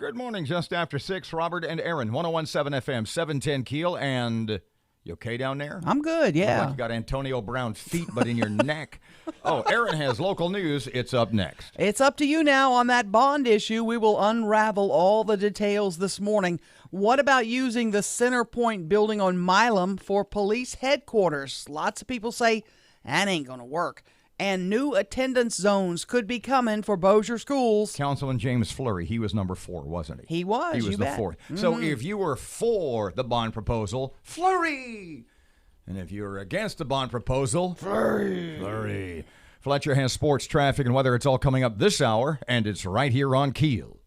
Good morning, just after 6, Robert and Erin, 101.7 FM, 710 Keel, and you okay down there? I'm good, Look yeah. like you got Antonio Brown feet, but in your neck. Oh, Erin has local news. It's up next. It's up to you now on that bond issue. We will unravel all the details this morning. What about using the Centerpoint building on Milam for police headquarters? Lots of people say that ain't going to work. And new attendance zones could be coming for Bossier schools. Councilman James Fleury, he was number 4, wasn't he? He was, He was you the bet. 4th. So if you were for the bond proposal, Fleury. And if you were against the bond proposal, Fleury. Fletcher has sports, traffic, and weather. It's all coming up this hour, and it's right here on Keel.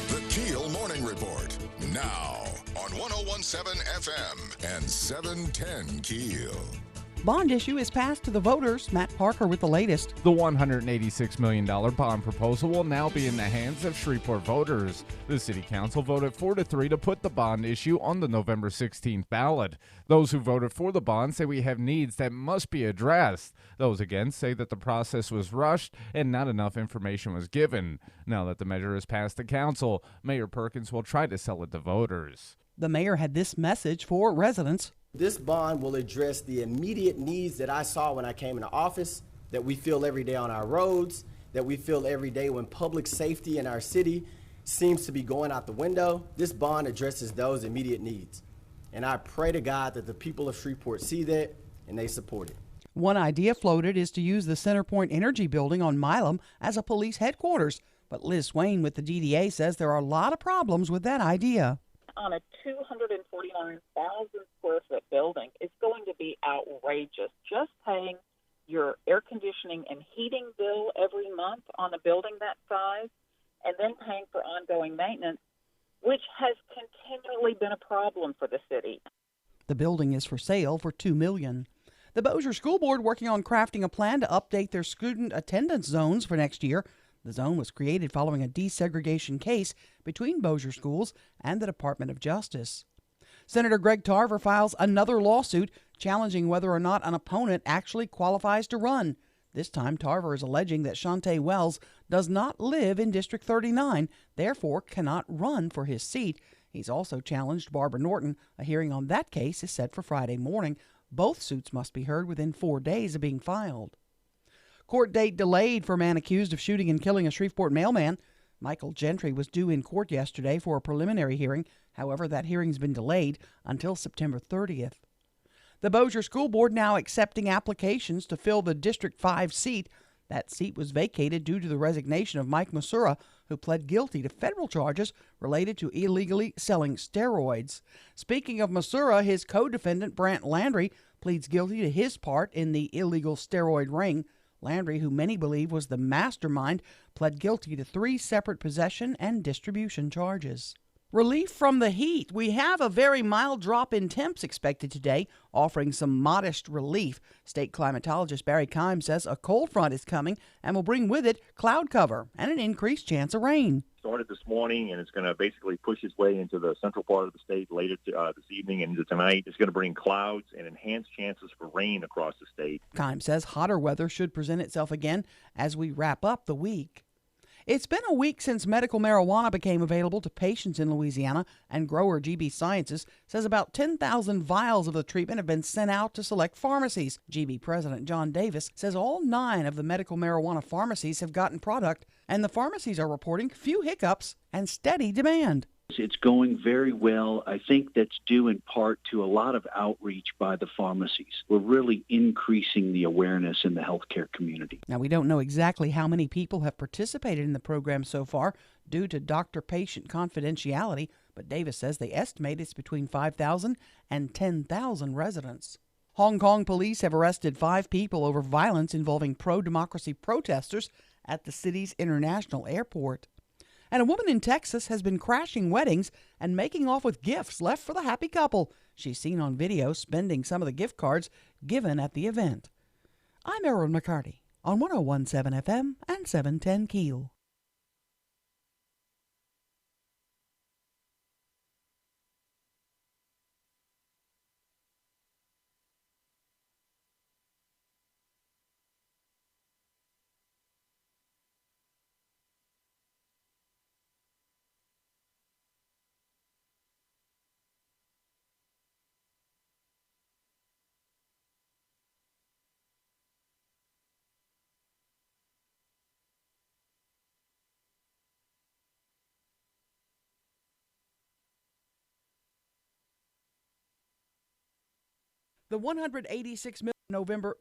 The KEEL Morning Report, now on 101.7 FM and 710 KEEL. Bond issue is passed to the voters. Matt Parker with the latest. The $186 million bond proposal will now be in the hands of Shreveport voters. The City Council voted 4-3 to put the bond issue on the November 16th ballot. Those who voted for the bond say we have needs that must be addressed. Those against say that the process was rushed and not enough information was given. Now that the measure has passed the council, Mayor Perkins will try to sell it to voters. The mayor had this message for residents. This bond will address the immediate needs that I saw when I came into office, that we feel every day on our roads, that we feel every day when public safety in our city seems to be going out the window. This bond addresses those immediate needs. And I pray to God that the people of Shreveport see that and they support it. One idea floated is to use the Centerpoint Energy building on Milam as a police headquarters. But Liz Swain with the DDA says there are a lot of problems with that idea. On a 249,000 square foot building, it's going to be outrageous. Just paying your air conditioning and heating bill every month on a building that size, and then paying for ongoing maintenance, which has continually been a problem for the city. The building is for sale for $2 million. The Bossier School Board working on crafting a plan to update their student attendance zones for next year. The zone was created following a desegregation case between Bossier schools and the Department of Justice. Senator Greg Tarver files another lawsuit challenging whether or not an opponent actually qualifies to run. This time, Tarver is alleging that Shantae Wells does not live in District 39, therefore cannot run for his seat. He's also challenged Barbara Norton. A hearing on that case is set for Friday morning. Both suits must be heard within 4 days of being filed. Court date delayed for man accused of shooting and killing a Shreveport mailman. Michael Gentry was due in court yesterday for a preliminary hearing. However, that hearing's been delayed until September 30th. The Bossier School Board now accepting applications to fill the District 5 seat. That seat was vacated due to the resignation of Mike Masura, who pled guilty to federal charges related to illegally selling steroids. Speaking of Masura, his co-defendant Brant Landry pleads guilty to his part in the illegal steroid ring. Landry, who many believe was the mastermind, pled guilty to 3 separate possession and distribution charges. Relief from the heat. We have a very mild drop in temps expected today, offering some modest relief. State climatologist Barry Kime says a cold front is coming and will bring with it cloud cover and an increased chance of rain. started this morning, and it's going to basically push its way into the central part of the state later this evening and into tonight. It's going to bring clouds and enhanced chances for rain across the state. Kime says hotter weather should present itself again as we wrap up the week. It's been a week since medical marijuana became available to patients in Louisiana, and grower GB Sciences says about 10,000 vials of the treatment have been sent out to select pharmacies. GB President John Davis says all 9 of the medical marijuana pharmacies have gotten product, and the pharmacies are reporting few hiccups and steady demand. It's going very well. I think that's due in part to a lot of outreach by the pharmacies. We're really increasing the awareness in the healthcare community. Now, we don't know exactly how many people have participated in the program so far due to doctor-patient confidentiality, but Davis says they estimate it's between 5,000 and 10,000 residents. Hong Kong police have arrested 5 people over violence involving pro-democracy protesters at the city's international airport. And a woman in Texas has been crashing weddings and making off with gifts left for the happy couple. She's seen on video spending some of the gift cards given at the event. I'm Erin McCarty on 101.7 FM and 710 KEEL. The 186 million November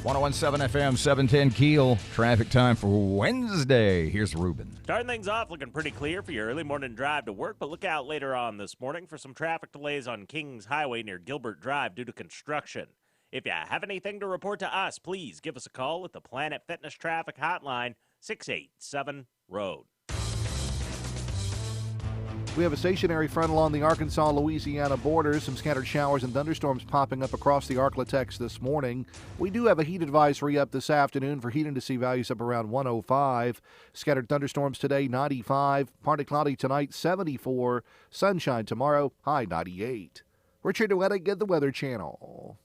.107 FM, 710 KEEL. Traffic time for Wednesday. Here's Ruben. Starting things off looking pretty clear for your early morning drive to work, but look out later on this morning for some traffic delays on Kings Highway near Gilbert Drive due to construction. If you have anything to report to us, please give us a call at the Planet Fitness Traffic Hotline, 687-ROAD. We have a stationary front along the Arkansas-Louisiana border. Some scattered showers and thunderstorms popping up across the Arklatex this morning. We do have a heat advisory up this afternoon for heat indice values up around 105. Scattered thunderstorms today, 95. Partly cloudy tonight, 74. Sunshine tomorrow, high 98. Richard Duettig at the Weather Channel.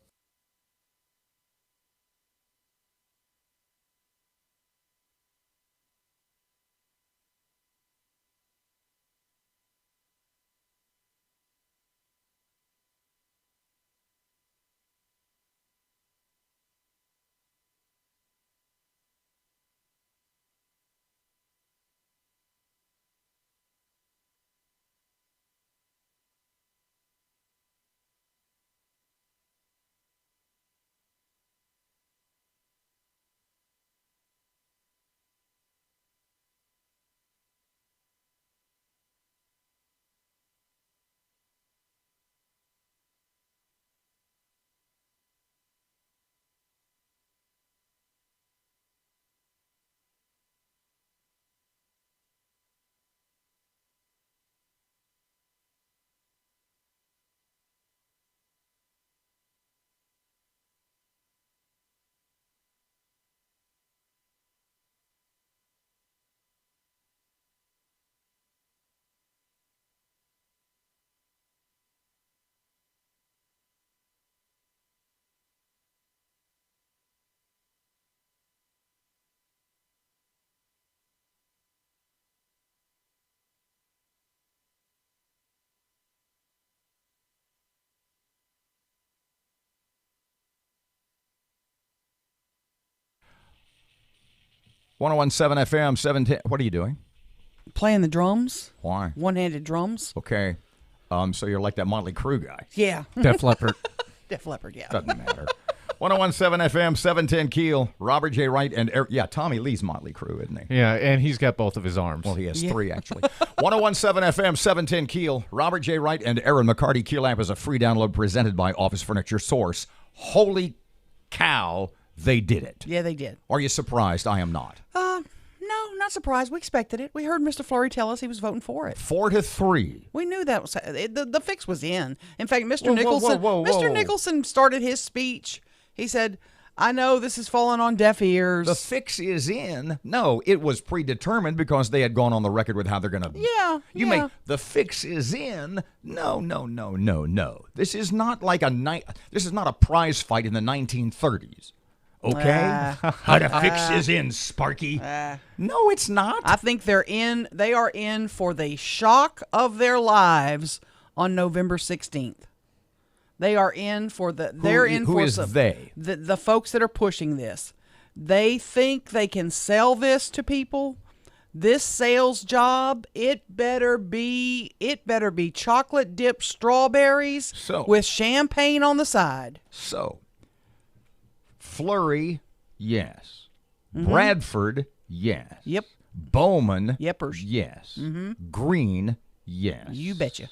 1017 FM 710. What are you doing? Playing the drums. Why? One-handed drums. Okay. So you're like that Motley Crue guy. Yeah. Def Leppard. Def Leppard, yeah. Doesn't matter. 1017 FM 710 Keel. Robert J. Wright and Tommy Lee's Motley Crue, isn't he? Yeah, and he's got both of his arms. Well, he has three, actually. 1017 FM 710 Keel. Robert J. Wright and Erin McCarty. Keel app is a free download presented by Office Furniture Source. Holy cow, they did it. Yeah, they did. Are you surprised? I am not. No, not surprised. We expected it. We heard Mr. Fleury tell us he was voting for it. 4-3. We knew that was the fix was in. In fact, Mr. Whoa, Nicholson, whoa, whoa, whoa. Mr. Nicholson started his speech. He said, "I know this is falling on deaf ears." The fix is in. No, it was predetermined because they had gone on the record with how they're going to. Yeah. The fix is in. No. This is not like this is not a prize fight in the 1930s. Okay? How the fix is in, Sparky. No, it's not. I think they're in. They are in for the shock of their lives on November 16th. They are in for the. Who is they? The folks that are pushing this. They think they can sell this to people. This sales job, it better be chocolate dipped strawberries with champagne on the side. So, Fleury, yes. Mm-hmm. Bradford, yes. Yep. Bowman, Yepers. yes. Mm-hmm. Green, yes. You betcha.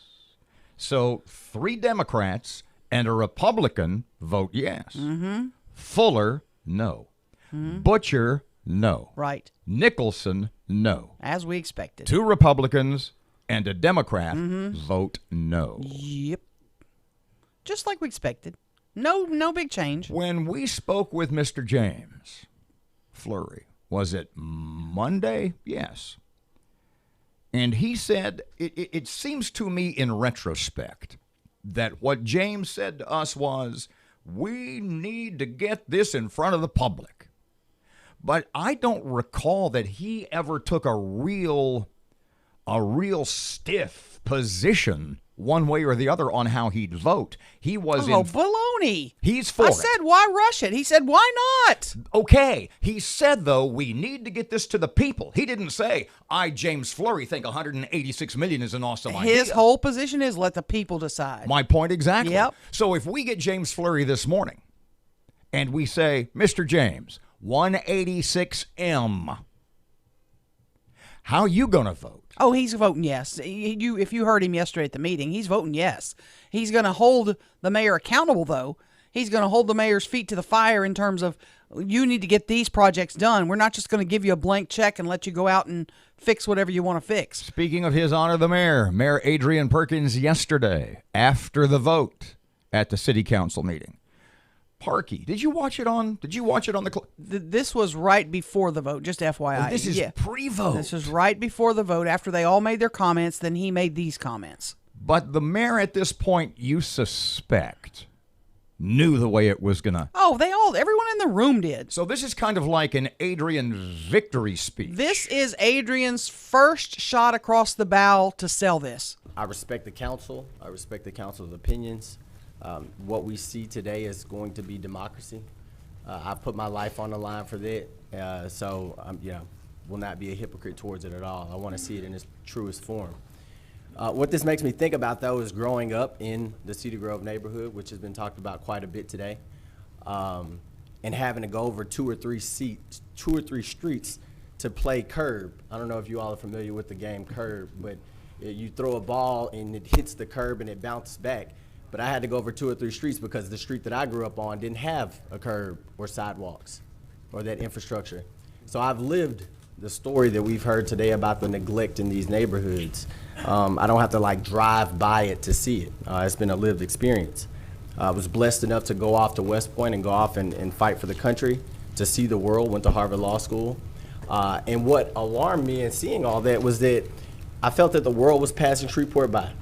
So 3 Democrats and a Republican vote yes. Mm-hmm. Fuller, no. Mm-hmm. Butcher, no. Right. Nicholson, no. As we expected. 2 Republicans and a Democrat vote no. Yep. Just like we expected. No big change. When we spoke with Mr. James Fleury, was it Monday? Yes. And he said, it seems to me in retrospect that what James said to us was, we need to get this in front of the public. But I don't recall that he ever took a real stiff position one way or the other on how he'd vote. He was baloney. He's for I it. said, why rush it? He said, why not? Okay. He said, though, we need to get this to the people. He didn't say, I, James Fleury, think $186 million is an awesome idea. His whole position is let the people decide. My point exactly. Yep. So if we get James Fleury this morning and we say, Mr. James, 186M, how you going to vote? Oh, he's voting yes. If you heard him yesterday at the meeting, he's voting yes. He's going to hold the mayor accountable, though. He's going to hold the mayor's feet to the fire in terms of, you need to get these projects done. We're not just going to give you a blank check and let you go out and fix whatever you want to fix. Speaking of His Honor the Mayor, Mayor Adrian Perkins yesterday, after the vote at the city council meeting. Parkey, did you watch it on the... This was right before the vote, just FYI. Oh, this is pre-vote. This is right before the vote. After they all made their comments, then he made these comments. But the mayor at this point, you suspect, knew the way it was going to... Oh, everyone in the room did. So this is kind of like an Adrian victory speech. This is Adrian's first shot across the bow to sell this. I respect the council. I respect the council's opinions. What we see today is going to be democracy. I've put my life on the line for that, so will not be a hypocrite towards it at all. I want to see it in its truest form. What this makes me think about, though, is growing up in the Cedar Grove neighborhood, which has been talked about quite a bit today, and having to go over two or three streets to play curb. I don't know if you all are familiar with the game curb, but you throw a ball and it hits the curb and it bounces back. But I had to go over 2 or 3 streets because the street that I grew up on didn't have a curb or sidewalks or that infrastructure. So I've lived the story that we've heard today about the neglect in these neighborhoods. I don't have to drive by it to see it. It's been a lived experience. I was blessed enough to go off to West Point and go off and fight for the country, to see the world, went to Harvard Law School. And what alarmed me in seeing all that was that I felt that the world was passing Shreveport by.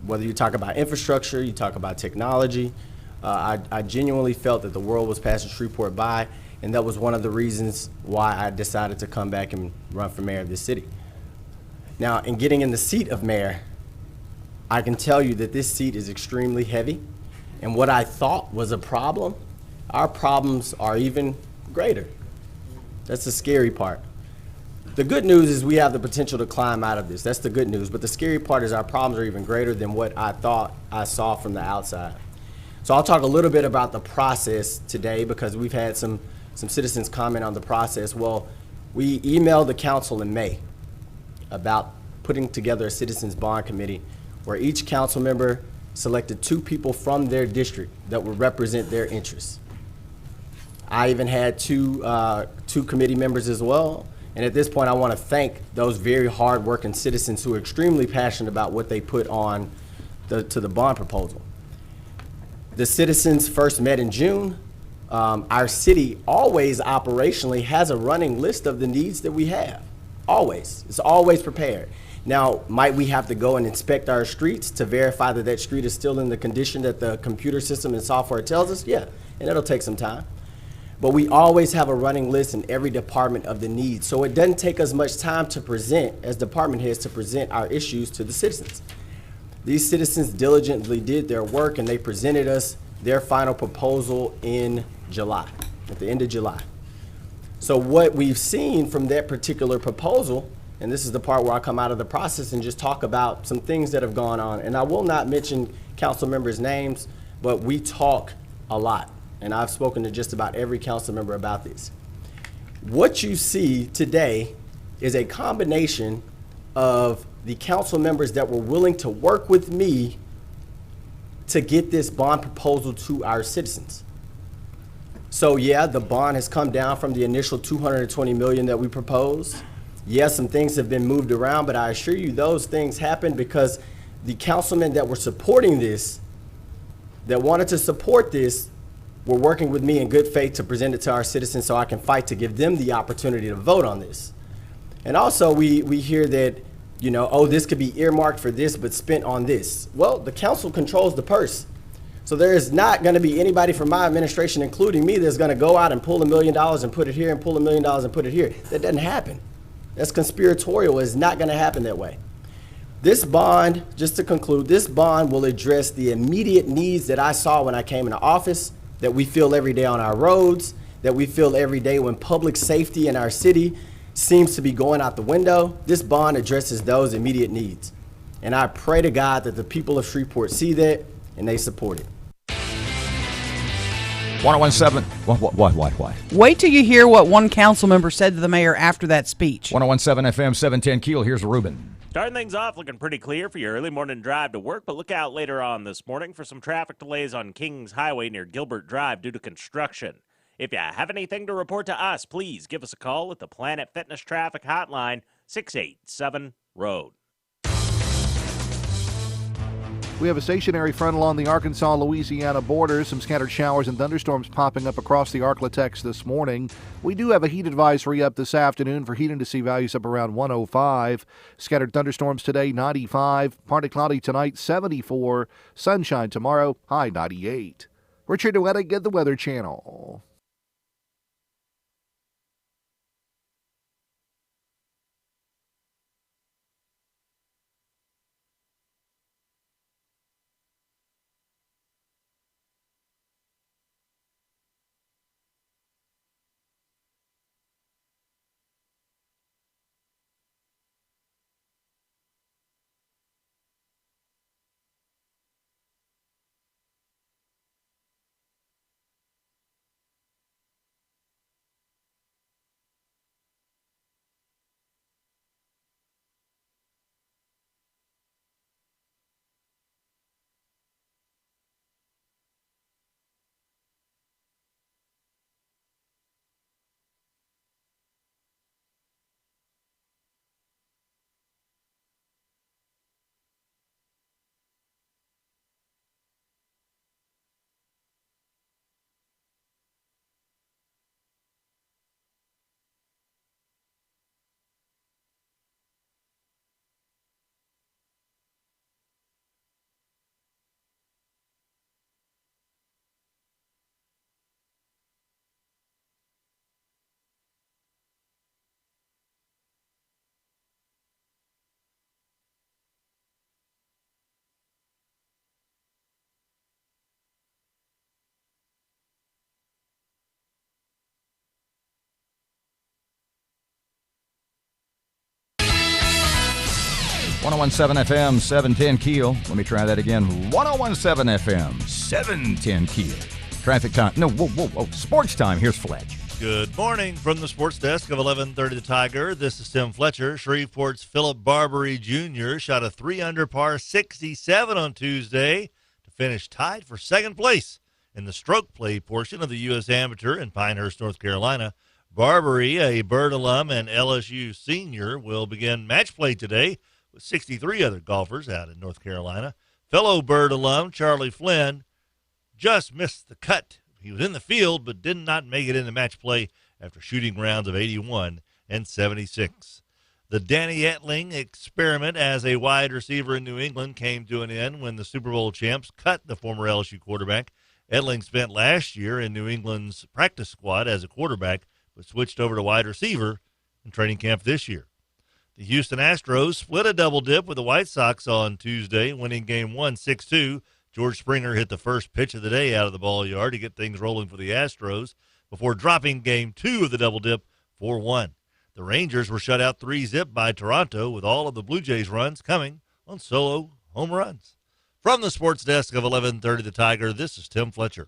Whether you talk about infrastructure, you talk about technology, I genuinely felt that the world was passing Shreveport by, and that was one of the reasons why I decided to come back and run for mayor of this city. Now, in getting in the seat of mayor, I can tell you that this seat is extremely heavy, and what I thought was a problem, our problems are even greater. That's the scary part. The good news is we have the potential to climb out of this. That's the good news. But the scary part is our problems are even greater than what I thought I saw from the outside. So I'll talk a little bit about the process today because we've had some citizens comment on the process. Well, we emailed the council in May about putting together a citizens bond committee where each council member selected 2 people from their district that would represent their interests. I even had two committee members as well. And at this point, I want to thank those very hard-working citizens who are extremely passionate about what they put on to the bond proposal. The citizens first met in June. Our city always operationally has a running list of the needs that we have. Always. It's always prepared. Now, might we have to go and inspect our streets to verify that that street is still in the condition that the computer system and software tells us? Yeah, and it'll take some time. But we always have a running list in every department of the needs. So it doesn't take us much time to present, as department heads, to present our issues to the citizens. These citizens diligently did their work and they presented us their final proposal in July, at the end of July. So what we've seen from that particular proposal, and this is the part where I come out of the process and just talk about some things that have gone on. And I will not mention council members' names, but we talk a lot. And I've spoken to just about every council member about this. What you see today is a combination of the council members that were willing to work with me to get this bond proposal to our citizens. So yeah, the bond has come down from the initial $220 million that we proposed. Yes, some things have been moved around, but I assure you those things happened because the councilmen that were supporting this, that wanted to support this, were working with me in good faith to present it to our citizens so I can fight to give them the opportunity to vote on this. And also we hear that, you know, oh, this could be earmarked for this but spent on this. Well, the council controls the purse. So there is not going to be anybody from my administration, including me, that's going to go out and pull $1 million and put it here and pull $1 million and put it here. That doesn't happen. That's conspiratorial. It's not going to happen that way. This bond, just to conclude, this bond will address the immediate needs that I saw when I came into office, that we feel every day on our roads, that we feel every day when public safety in our city seems to be going out the window. This bond addresses those immediate needs. And I pray to God that the people of Shreveport see that and they support it. 1017. What? Wait till you hear what one council member said to the mayor after that speech. 1017 FM 710 Keel. Here's Ruben. Starting things off looking pretty clear for your early morning drive to work, but look out later on this morning for some traffic delays on Kings Highway near Gilbert Drive due to construction. If you have anything to report to us, please give us a call at the Planet Fitness Traffic Hotline, 687-ROAD. We have a stationary front along the Arkansas-Louisiana border. Some scattered showers and thunderstorms popping up across the Arklatex this morning. We do have a heat advisory up this afternoon for heat and to see values up around 105. Scattered thunderstorms today, 95. Partly cloudy tonight, 74. Sunshine tomorrow, high 98. Richard Duettig at the Weather Channel. 1017 FM, 710 Keel. Let me try that again. 1017 FM, 710 Keel. Traffic time. No, whoa. Sports time. Here's Fletch. Good morning from the sports desk of 1130 The Tiger. This is Tim Fletcher. Shreveport's Philip Barbary Jr. shot a 3-under par 67 on Tuesday to finish tied for second place in the stroke play portion of the U.S. Amateur in Pinehurst, North Carolina. Barbary, a Byrd alum and LSU senior, will begin match play today with 63 other golfers out in North Carolina. Fellow Byrd alum Charlie Flynn just missed the cut. He was in the field but did not make it into match play after shooting rounds of 81 and 76. The Danny Etling experiment as a wide receiver in New England came to an end when the Super Bowl champs cut the former LSU quarterback. Etling spent last year in New England's practice squad as a quarterback but switched over to wide receiver in training camp this year. The Houston Astros split a double dip with the White Sox on Tuesday, winning Game 1 6-2. George Springer hit the first pitch of the day out of the ball yard to get things rolling for the Astros before dropping Game 2 of the double dip 4-1. The Rangers were shut out 3-0 by Toronto, with all of the Blue Jays runs coming on solo home runs. From the sports desk of 1130 The Tiger, this is Tim Fletcher.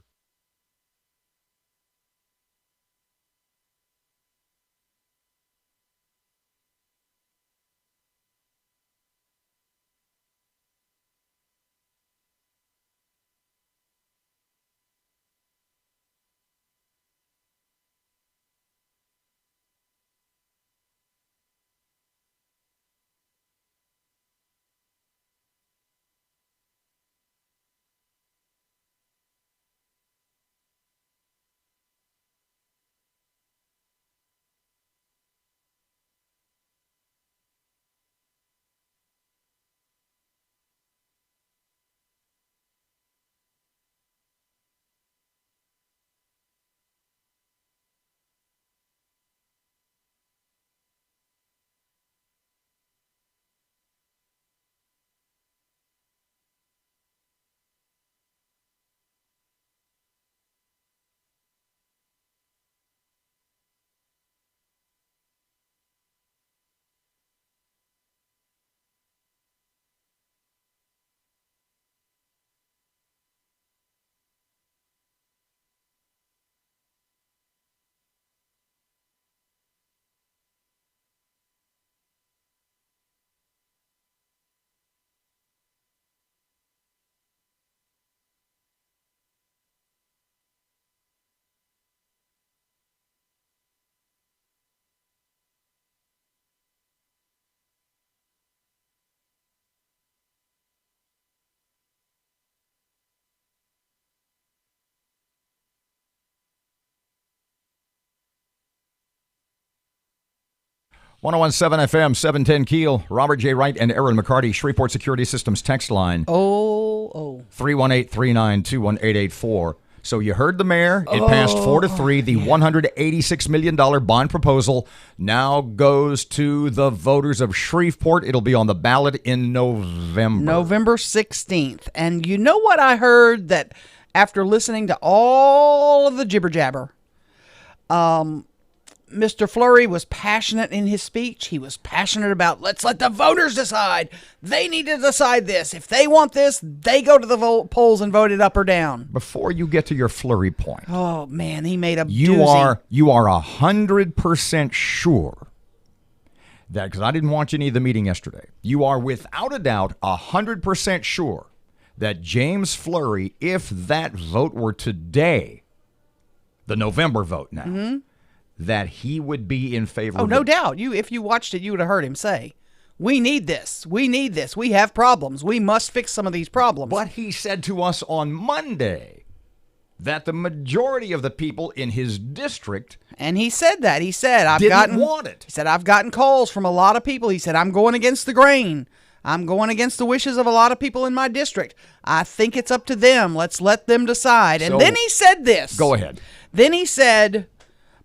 One 1017 FM, 710 Keel. Robert J. Wright and Erin McCarty, Shreveport Security Systems text line. 318-392-1884. So you heard the mayor. It passed 4-3. The $186 million bond proposal now goes to the voters of Shreveport. It'll be on the ballot in November. November 16th. And you know what I heard, that after listening to all of the jibber jabber, Mr. Fleury was passionate in his speech. He was passionate about, let's let the voters decide. They need to decide this. If they want this, they go to the polls and vote it up or down. Before you get to your Fleury point. Oh, man, he made a You are 100% sure that, because I didn't watch any of the meeting yesterday, you are without a doubt 100% sure that James Fleury, if that vote were today, the November vote now, that he would be in favor of it. Oh, no doubt. If you watched it, you would have heard him say, we need this. We need this. We have problems. We must fix some of these problems. But he said to us on Monday that the majority of the people in his district and he said that. He said, didn't want it. He said, I've gotten calls from a lot of people. He said, I'm going against the grain. I'm going against the wishes of a lot of people in my district. I think it's up to them. Let's let them decide. And then he said this. Go ahead. Then he said,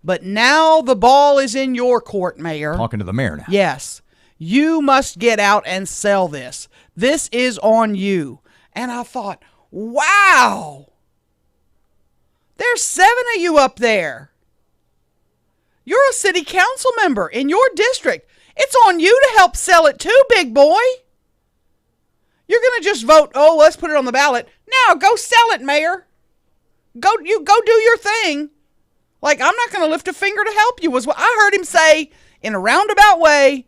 but now the ball is in your court, Mayor. Talking to the mayor now. Yes. You must get out and sell this. This is on you. And I thought, wow. There's 7 of you up there. You're a city council member in your district. It's on you to help sell it too, big boy. You're going to just vote, oh, let's put it on the ballot. No, go sell it, Mayor. Go do your thing. Like, I'm not going to lift a finger to help you, was what I heard him say in a roundabout way.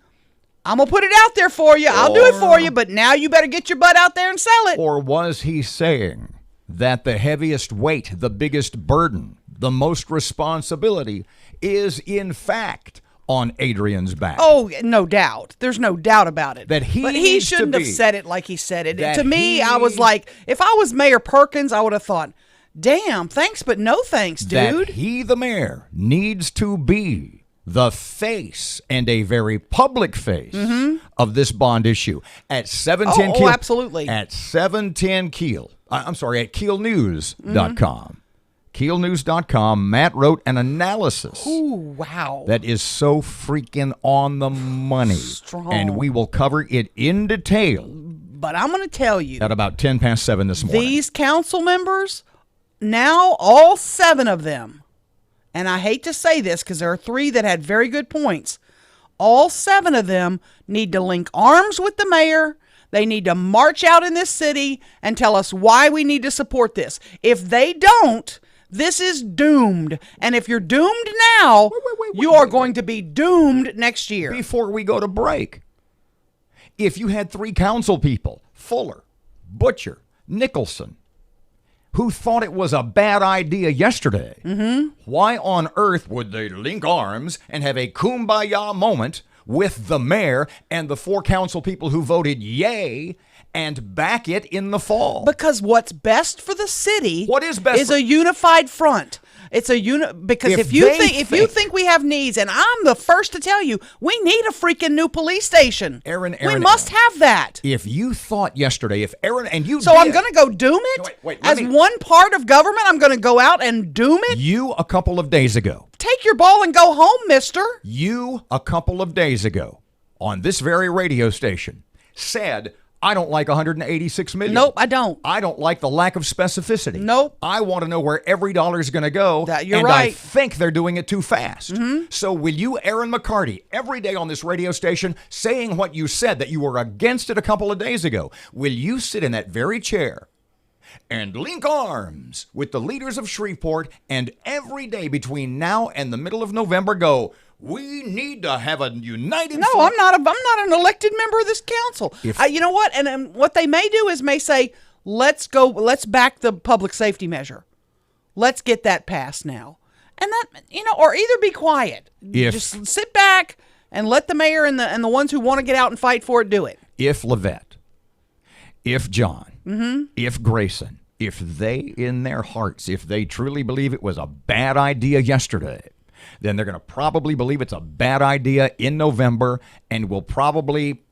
I'm going to put it out there for you. I'll do it for you, but now you better get your butt out there and sell it. Or was he saying that the heaviest weight, the biggest burden, the most responsibility is, in fact, on Adrian's back? Oh, no doubt. There's no doubt about it. But he he shouldn't have said it like he said it. That To me, he- I was like, if I was Mayor Perkins, I would have thought, damn, thanks, but no thanks, dude. That he, the mayor, needs to be the face, and a very public face, of this bond issue. At 710 Keel. absolutely. At 710 Keel. I'm sorry, at KeelNews.com. KeelNews.com, Matt wrote an analysis. Ooh, wow. That is so freaking on the money. Strong. And we will cover it in detail But I'm going to tell you, at about 10 past 7 this morning. these council members, now all 7 of them, and I hate to say this because there are 3 that had very good points, all 7 of them need to link arms with the mayor. They need to march out in this city and tell us why we need to support this. If they don't, this is doomed. And if you're doomed now, you are going to be doomed next year. Before we go to break, if you had 3 council people, Fuller, Butcher, Nicholson, who thought it was a bad idea yesterday, why on earth would they link arms and have a kumbaya moment with the mayor and the 4 council people who voted yay and back it in the fall? Because what's best for the city What is best is for- a unified front. It's a because If if you they think you think we have needs, and I'm the first to tell you, we need a freaking new police station. Aaron, we must have that. If you thought yesterday, if Aaron and you So did, I'm going to go doom it wait, let as me- one part of government. I'm going to go out and doom it. you a couple of days ago, Take your ball and go home, mister. you a couple of days ago on this very radio station said, I don't like 186 million. Nope, I don't. I don't like the lack of specificity. Nope. I want to know where every dollar is going to go. You're and I right. think they're doing it too fast. So will you, Erin McCarty, every day on this radio station saying what you said, that you were against it a couple of days ago, will you sit in that very chair and link arms with the leaders of Shreveport and every day between now and the middle of November go, we need to have a united No, front? I'm not an elected member of this council. If- You know what? And what they may do is may say, let's back the public safety measure. Let's get that passed now. And that, or either be quiet. If- Just sit back and let the mayor and the ones who want to get out and fight for it do it. If Levette, if John, if Grayson, if they in their hearts, if they truly believe it was a bad idea yesterday, then they're going to probably believe it's a bad idea in November and will probably,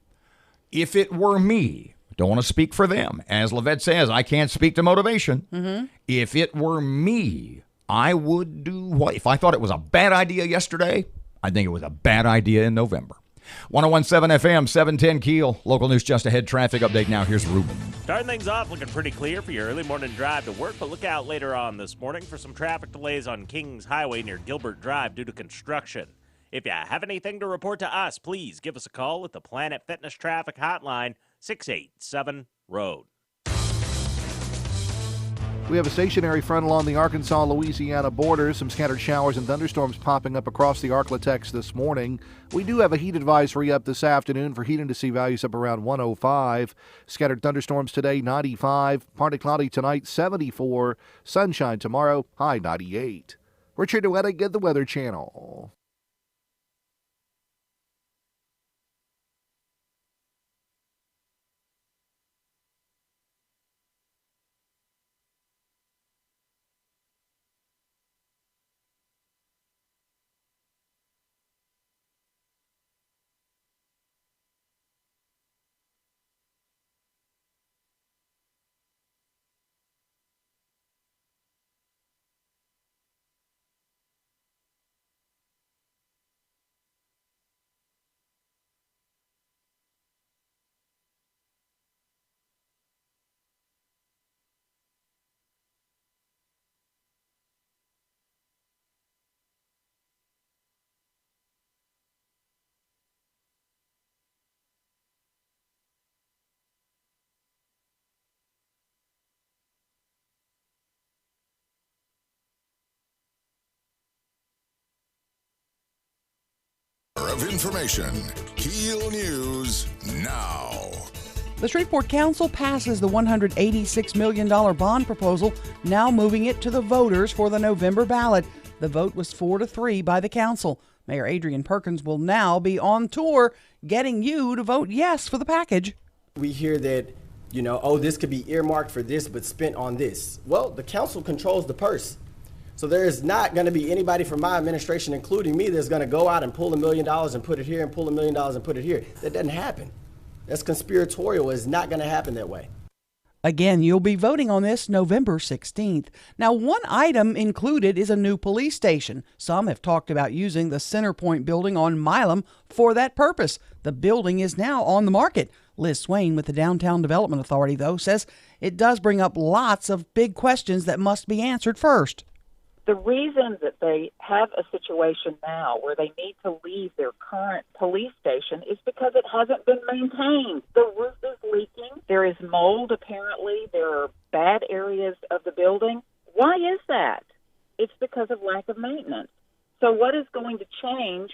if it were me, don't want to speak for them. As Levette says, I can't speak to motivation. If it were me, I would do what? If I thought it was a bad idea yesterday, I think it was a bad idea in November. 1017 FM, 710 Keel. Local news just ahead. Traffic update now. Here's Ruben. Starting things off looking pretty clear for your early morning drive to work, but look out later on this morning for some traffic delays on Kings Highway near Gilbert Drive due to construction. If you have anything to report to us, please give us a call at the Planet Fitness Traffic Hotline, 687-ROAD. We have a stationary front along the Arkansas-Louisiana border. Some scattered showers and thunderstorms popping up across the Arklatex this morning. We do have a heat advisory up this afternoon for heat indice values up around 105. Scattered thunderstorms today, 95. Partly cloudy tonight, 74. Sunshine tomorrow, high 98. Richard Duettig at the Weather Channel. hour of information. KEEL News now. The Shreveport Council passes the $186 million bond proposal, now moving it to the voters for the November ballot. The vote was 4-3 by the council. Mayor Adrian Perkins will now be on tour getting you to vote yes for the package. We hear that, this could be earmarked for this but spent on this. Well, the council controls the purse. So there is not going to be anybody from my administration, including me, that's going to go out and pull $1 million and put it here and pull $1 million and put it here. That doesn't happen. That's conspiratorial. It's not going to happen that way. Again, you'll be voting on this November 16th. Now, one item included is a new police station. Some have talked about using the Centerpoint building on Milam for that purpose. The building is now on the market. Liz Swain with the Downtown Development Authority, though, says it does bring up lots of big questions that must be answered first. The reason that they have a situation now where they need to leave their current police station is because it hasn't been maintained. The roof is leaking. There is mold, apparently. There are bad areas of the building. Why is that? It's because of lack of maintenance. So what is going to change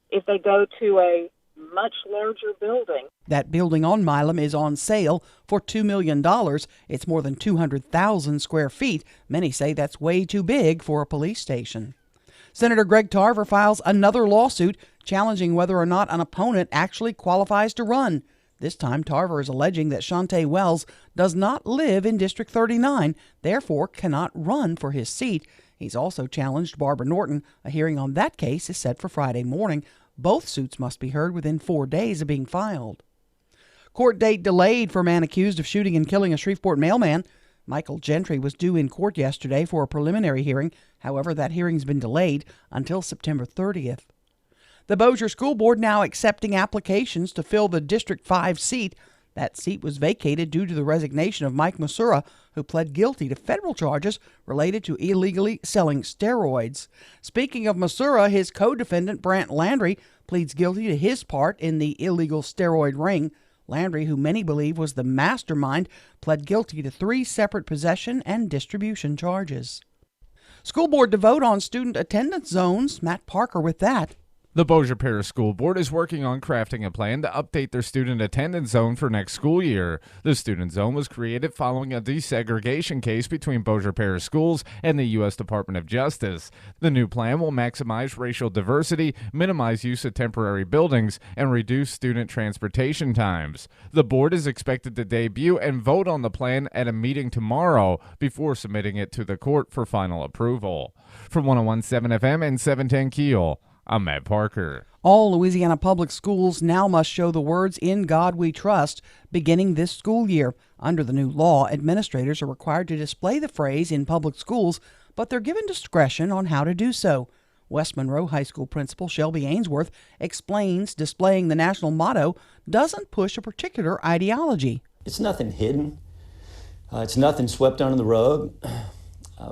if they go to a much larger building? That building on Milam is on sale for $2 million. It's more than 200,000 square feet. Many say that's way too big for a police station. Senator Greg Tarver files another lawsuit challenging whether or not an opponent actually qualifies to run. This time, Tarver is alleging that Shante Wells does not live in District 39, therefore cannot run for his seat. He's also challenged Barbara Norton. A hearing on that case is set for Friday morning. Both suits must be heard within 4 days of being filed. Court date delayed for man accused of shooting and killing a Shreveport mailman. Michael Gentry was due in court yesterday for a preliminary hearing. However, that hearing's been delayed until September 30th. The Bossier School Board now accepting applications to fill the District 5 seat. That seat was vacated due to the resignation of Mike Masura, who pled guilty to federal charges related to illegally selling steroids. Speaking of Masura, his co-defendant Brant Landry pleads guilty to his part in the illegal steroid ring. Landry, who many believe was the mastermind, pled guilty to 3 separate possession and distribution charges. School board to vote on student attendance zones. Matt Parker with that. The Bossier Parish School Board is working on crafting a plan to update their student attendance zone for next school year. The student zone was created following a desegregation case between Bossier Parish schools and the U.S. Department of Justice. The new plan will maximize racial diversity, minimize use of temporary buildings, and reduce student transportation times. The board is expected to debut and vote on the plan at a meeting tomorrow before submitting it to the court for final approval. From 101.7 FM and 710 KEEL, I'm Matt Parker. All Louisiana public schools now must show the words "In God We Trust" beginning this school year. Under the new law, administrators are required to display the phrase in public schools, but they're given discretion on how to do so. West Monroe High School principal Shelby Ainsworth explains displaying the national motto doesn't push a particular ideology. It's nothing hidden. It's nothing swept under the rug,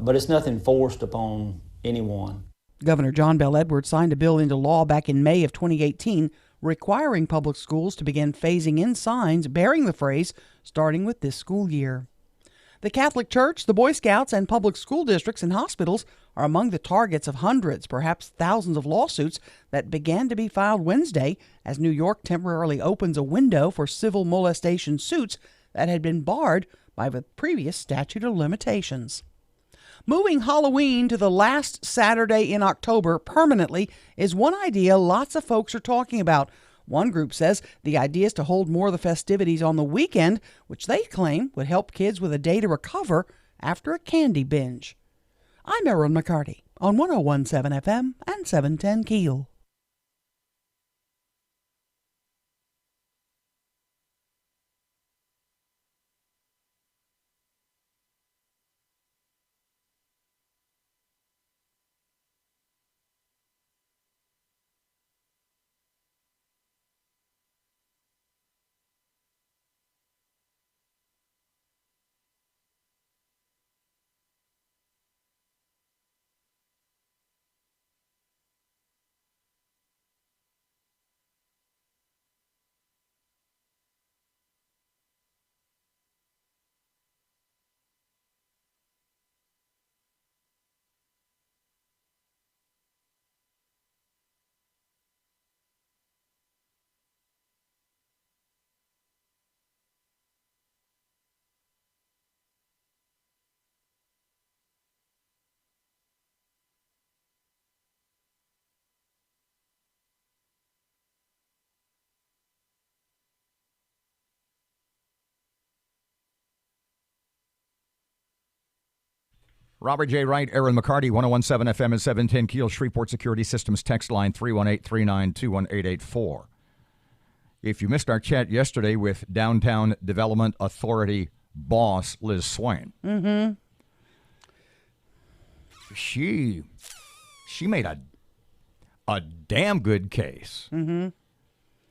but it's nothing forced upon anyone. Governor John Bell Edwards signed a bill into law back in May of 2018 requiring public schools to begin phasing in signs bearing the phrase starting with this school year. The Catholic Church, the Boy Scouts, and public school districts and hospitals are among the targets of hundreds, perhaps thousands of lawsuits that began to be filed Wednesday as New York temporarily opens a window for civil molestation suits that had been barred by the previous statute of limitations. Moving Halloween to the last Saturday in October permanently is one idea lots of folks are talking about. One group says the idea is to hold more of the festivities on the weekend, which they claim would help kids with a day to recover after a candy binge. I'm Erin McCarty on 101.7 FM and 710 KEEL. Robert J. Wright, Erin McCarty, 101.7 FM and 710 Keel, Shreveport Security Systems text line 318-392-1884. If you missed our chat yesterday with Downtown Development Authority boss Liz Swain, she made a damn good case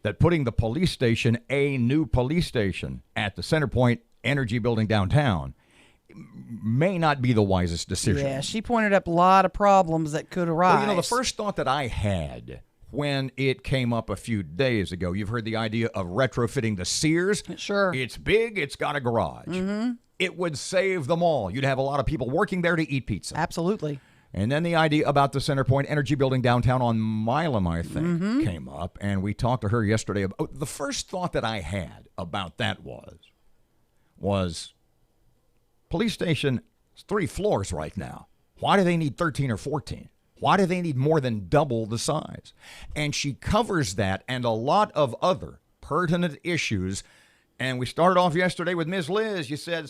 that putting the police station, a new police station, at the Centerpoint Energy Building downtown may not be the wisest decision. Yeah, she pointed up a lot of problems that could arise. Well, the first thought that I had when it came up a few days ago, you've heard the idea of retrofitting the Sears. Sure. It's big, it's got a garage. It would save them all. You'd have a lot of people working there to eat pizza. Absolutely. And then the idea about the Centerpoint Energy Building downtown on Milam, I think, came up, and we talked to her yesterday. The first thought that I had about that was police station is 3 floors right now. Why do they need 13 or 14? Why do they need more than double the size? And she covers that and a lot of other pertinent issues. And we started off yesterday with Ms. Liz. You said,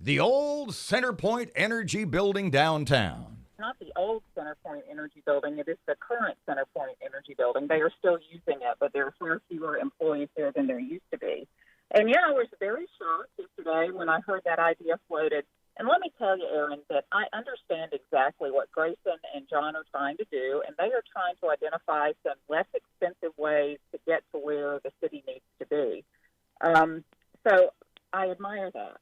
the old Centerpoint Energy Building downtown. Not the old Centerpoint Energy Building. It is the current Centerpoint Energy Building. They are still using it, but there are far fewer employees there than there used to be. And, I was very shocked yesterday when I heard that idea floated. And let me tell you, Erin, that I understand exactly what Grayson and John are trying to do, and they are trying to identify some less expensive ways to get to where the city needs to be. So I admire that.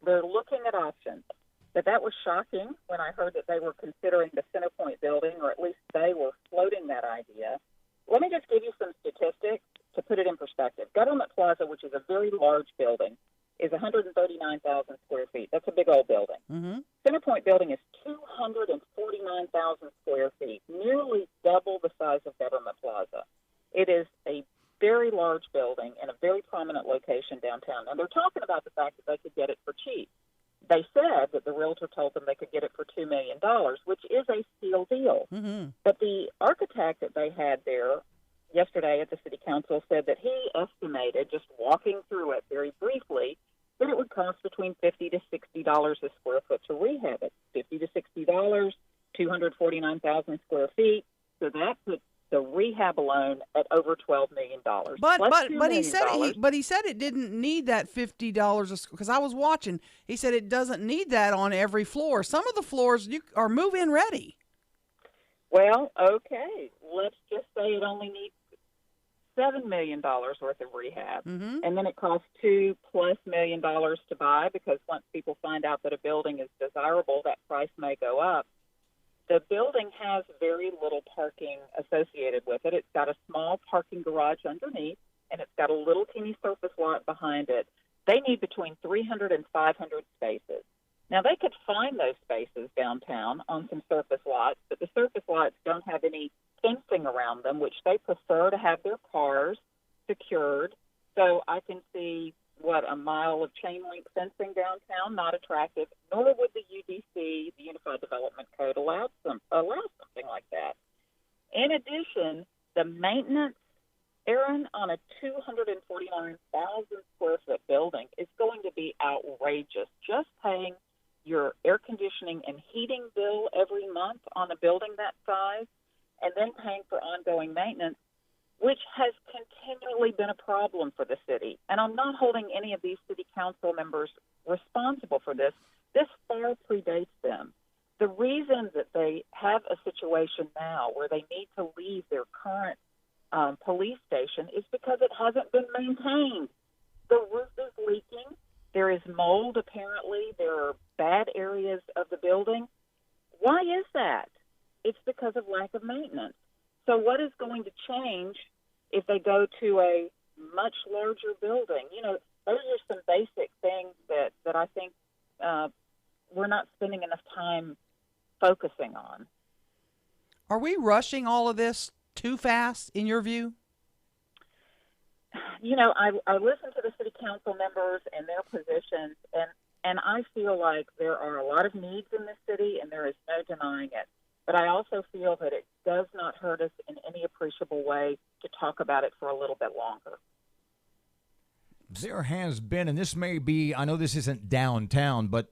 They're looking at options. But that was shocking when I heard that they were considering the Centerpoint building, or at least they were floating that idea. Let me just give you some statistics to put it in perspective. Government Plaza, which is a very large building, is 139,000 square feet. That's a big old building. Centerpoint building is 249,000 square feet, nearly double the size of Government Plaza. It is a very large building in a very prominent location downtown. And they're talking about the fact that they could get it for cheap. They said that the realtor told them they could get it for $2 million, which is a steal deal. But the architect that they had there yesterday at the city council said that he estimated, just walking through it very briefly, that it would cost between $50 to $60 a square foot to rehab it. $50 to $60, 249,000 square feet. So that puts the rehab alone at over $12 million. But he said it didn't need that $50 because I was watching. He said it doesn't need that on every floor. Some of the floors are move-in ready. Well, okay. Let's just say it only needs $7 million worth of rehab, and then it costs $2+ million to buy, because once people find out that a building is desirable, that price may go up. The building has very little parking associated with it. It's got a small parking garage underneath, and it's got a little teeny surface lot behind it. They need between 300 and 500 spaces. Now, they could find those spaces downtown on some surface lots, but the surface lots don't have any fencing around them, which they prefer to have their cars secured. So I can see, a mile of chain link fencing downtown, not attractive, nor would the UDC, the Unified Development Code, allow something like that. In addition, the maintenance, Erin, on a 249,000 square foot building is going to be outrageous. Just paying your air conditioning and heating bill every month on a building that size, and then paying for ongoing maintenance, which has continually been a problem for the city. And I'm not holding any of these city council members responsible for this. This far predates them. The reason that they have a situation now where they need to leave their current police station is because it hasn't been maintained. The roof is leaking. There is mold, apparently. There are bad areas of the building. Why is that? It's because of lack of maintenance. So what is going to change if they go to a much larger building? Those are some basic things that I think we're not spending enough time focusing on. Are we rushing all of this too fast, in your view? I listen to the city council members and their positions, and I feel like there are a lot of needs in this city, and there is no denying it. But I also feel that it does not hurt us in any appreciable way to talk about it for a little bit longer. There has been, and this may be, I know this isn't downtown, but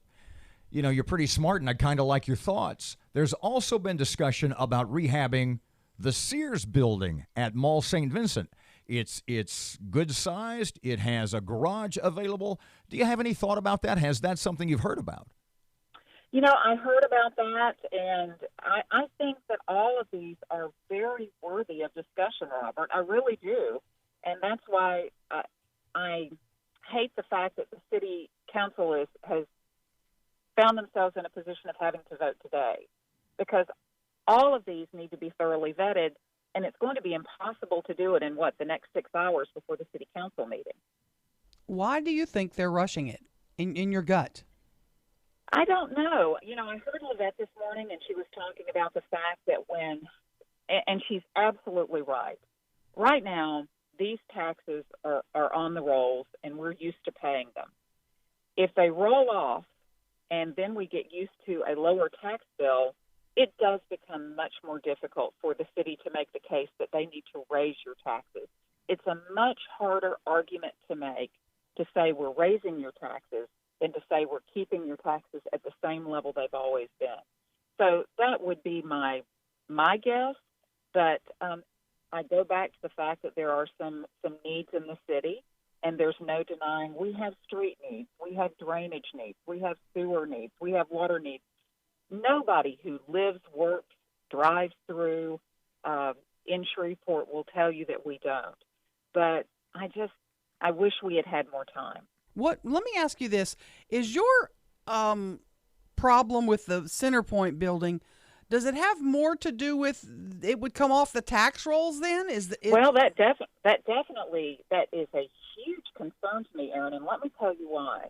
you're pretty smart, and I kind of like your thoughts. There's also been discussion about rehabbing the Sears building at Mall St. Vincent. It's good sized. It has a garage available. Do you have any thought about that? Has that something you've heard about? I heard about that, and I think that all of these are very worthy of discussion, Robert. I really do. And that's why I hate the fact that the city council has found themselves in a position of having to vote today, because all of these need to be thoroughly vetted, and it's going to be impossible to do it in, the next 6 hours before the city council meeting. Why do you think they're rushing it in your gut? I don't know. I heard Livette this morning, and she was talking about the fact that and she's absolutely right. Right now, these taxes are on the rolls, and we're used to paying them. If they roll off and then we get used to a lower tax bill, it does become much more difficult for the city to make the case that they need to raise your taxes. It's a much harder argument to make to say we're raising your taxes than to say we're keeping your taxes at the same level they've always been. So that would be my guess. But I go back to the fact that there are some needs in the city, and there's no denying we have street needs, we have drainage needs, we have sewer needs, we have water needs. Nobody who lives, works, drives through in Shreveport will tell you that we don't. But I wish we had more time. Let me ask you this. Is your problem with the Centerpoint building, does it have more to do with it would come off the tax rolls then? Well, that definitely is a huge concern to me, Erin, and let me tell you why.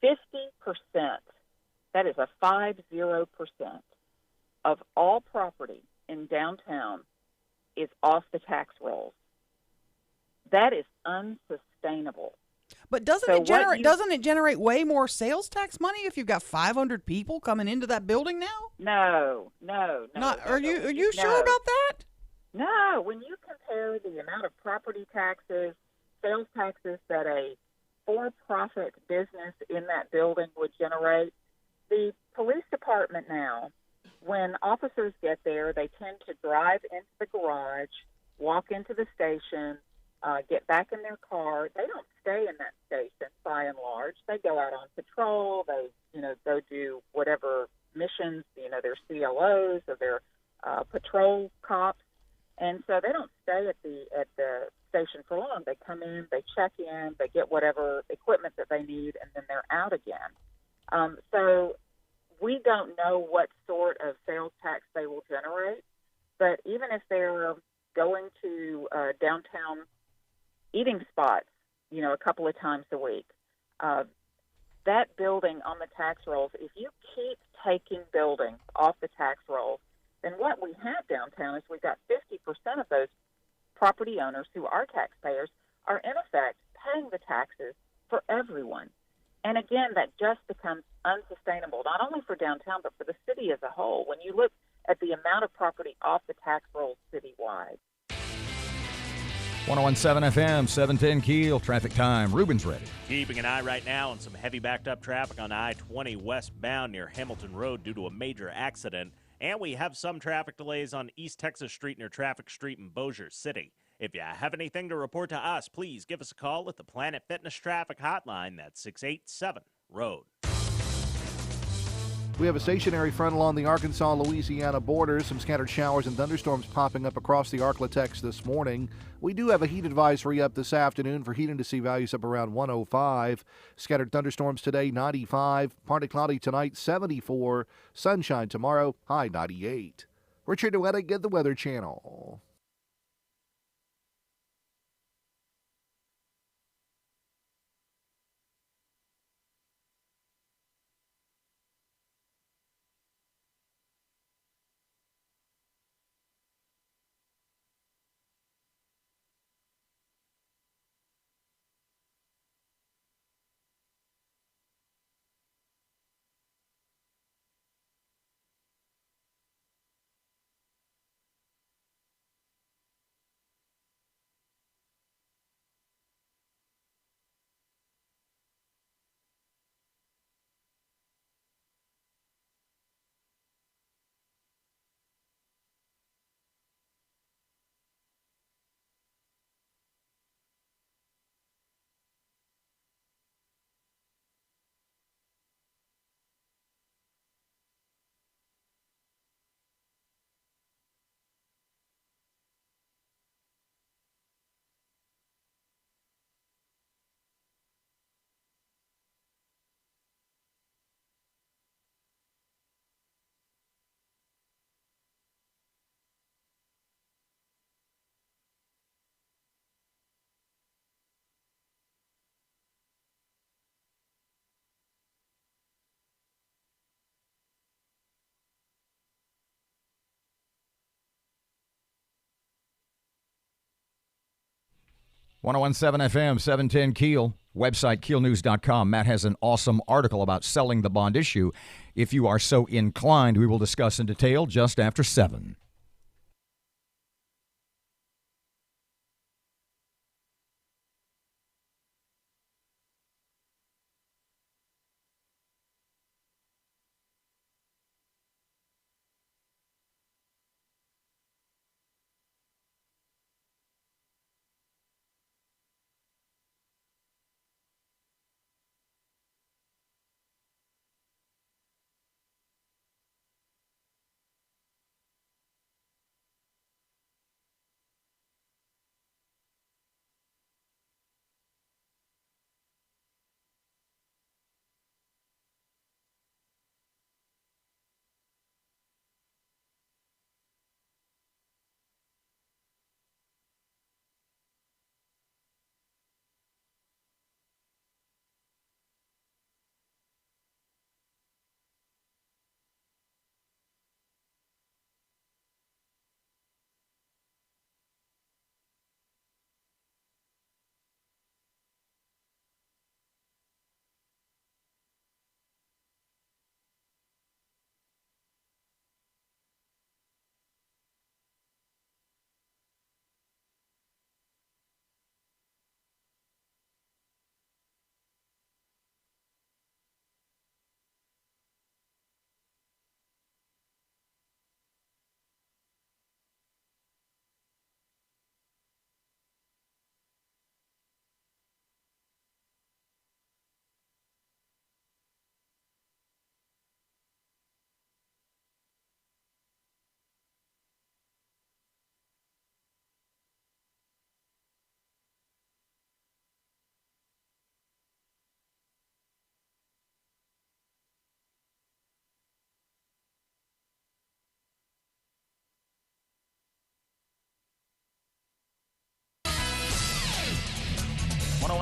50%, that is a 50% of all property in downtown is off the tax rolls. That is unsustainable. But doesn't it generate way more sales tax money if you've got 500 people coming into that building now? No. Are you sure about that? No. When you compare the amount of property taxes, sales taxes that a for-profit business in that building would generate, the police department now, when officers get there, they tend to drive into the garage, walk into the station, get back in their car. They don't stay in that station by and large. They go out on patrol. They, go do whatever missions, their CLOs or their patrol cops. And so they don't stay at the station for long. They come in, they check in, they get whatever equipment that they need, and then they're out again. So we don't know what sort of sales tax they will generate, but even if they're going to downtown eating spots, a couple of times a week, that building on the tax rolls, if you keep taking buildings off the tax rolls, then what we have downtown is we've got 50% of those property owners who are taxpayers are in effect paying the taxes for everyone. And again, that just becomes unsustainable, not only for downtown, but for the city as a whole, when you look at the amount of property off the tax rolls citywide. 101.7 FM, 710 Keel, traffic time. Ruben's ready. Keeping an eye right now on some heavy backed up traffic on I-20 westbound near Hamilton Road due to a major accident. And we have some traffic delays on East Texas Street near Traffic Street in Bossier City. If you have anything to report to us, please give us a call at the Planet Fitness Traffic Hotline. That's 687-ROAD. We have a stationary front along the Arkansas-Louisiana border. Some scattered showers and thunderstorms popping up across the Arklatex this morning. We do have a heat advisory up this afternoon for heat indice values up around 105. Scattered thunderstorms today, 95. Partly cloudy tonight, 74. Sunshine tomorrow, high 98. Richard Duettig at the Weather Channel. 1017 FM, 710 Keel, website keelnews.com. Matt has an awesome article about selling the bond issue. If you are so inclined, we will discuss in detail just after 7.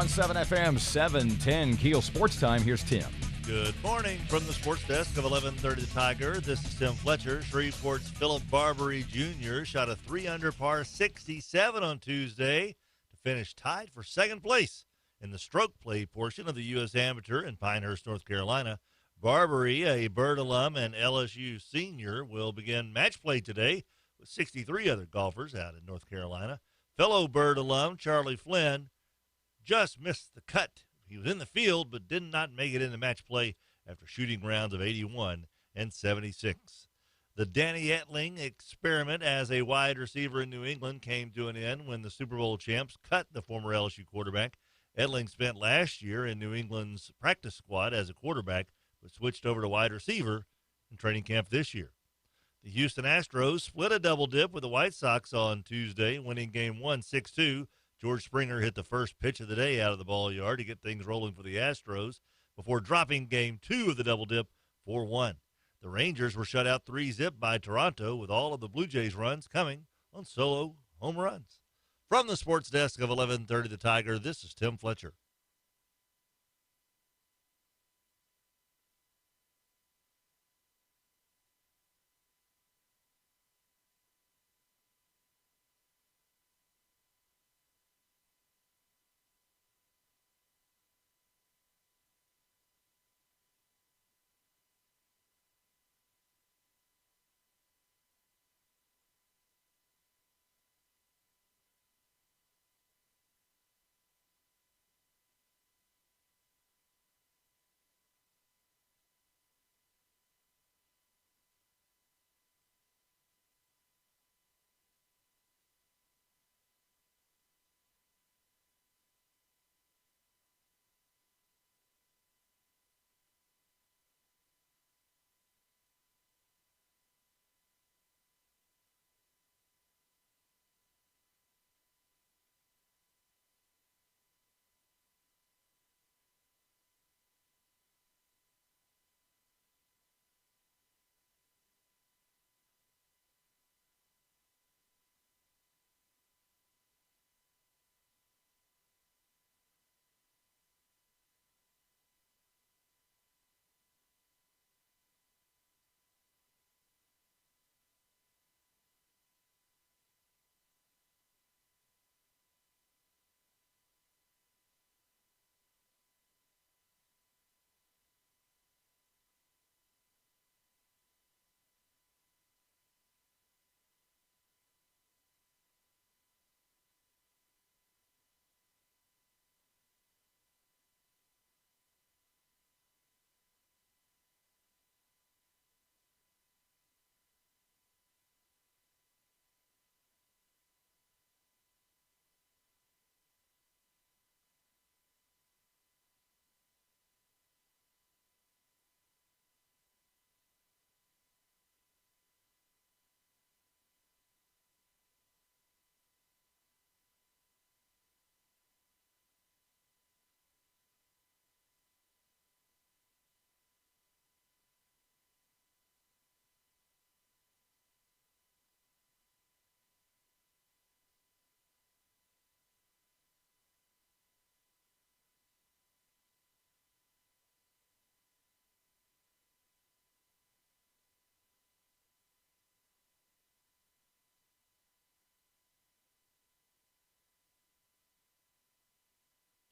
.117 FM, 710 Keel Sports Time. Here's Tim. Good morning from the sports desk of 1130 The Tiger. This is Tim Fletcher. Shreveport's Philip Barbary Jr. shot a 3-under par 67 on Tuesday to finish tied for second place in the stroke play portion of the U.S. Amateur in Pinehurst, North Carolina. Barbary, a Byrd alum and LSU senior, will begin match play today with 63 other golfers out in North Carolina. Fellow Byrd alum Charlie Flynn just missed the cut. He was in the field but did not make it into match play after shooting rounds of 81 and 76. The Danny Etling experiment as a wide receiver in New England came to an end when the Super Bowl champs cut the former LSU quarterback. Etling spent last year in New England's practice squad as a quarterback, but switched over to wide receiver in training camp this year. The Houston Astros split a double dip with the White Sox on Tuesday, winning Game 1 6-2. George Springer hit the first pitch of the day out of the ball yard to get things rolling for the Astros before dropping Game 2 of the double dip 4-1. The Rangers were shut out 3-0 by Toronto, with all of the Blue Jays runs coming on solo home runs. From the sports desk of 1130 The Tiger, this is Tim Fletcher.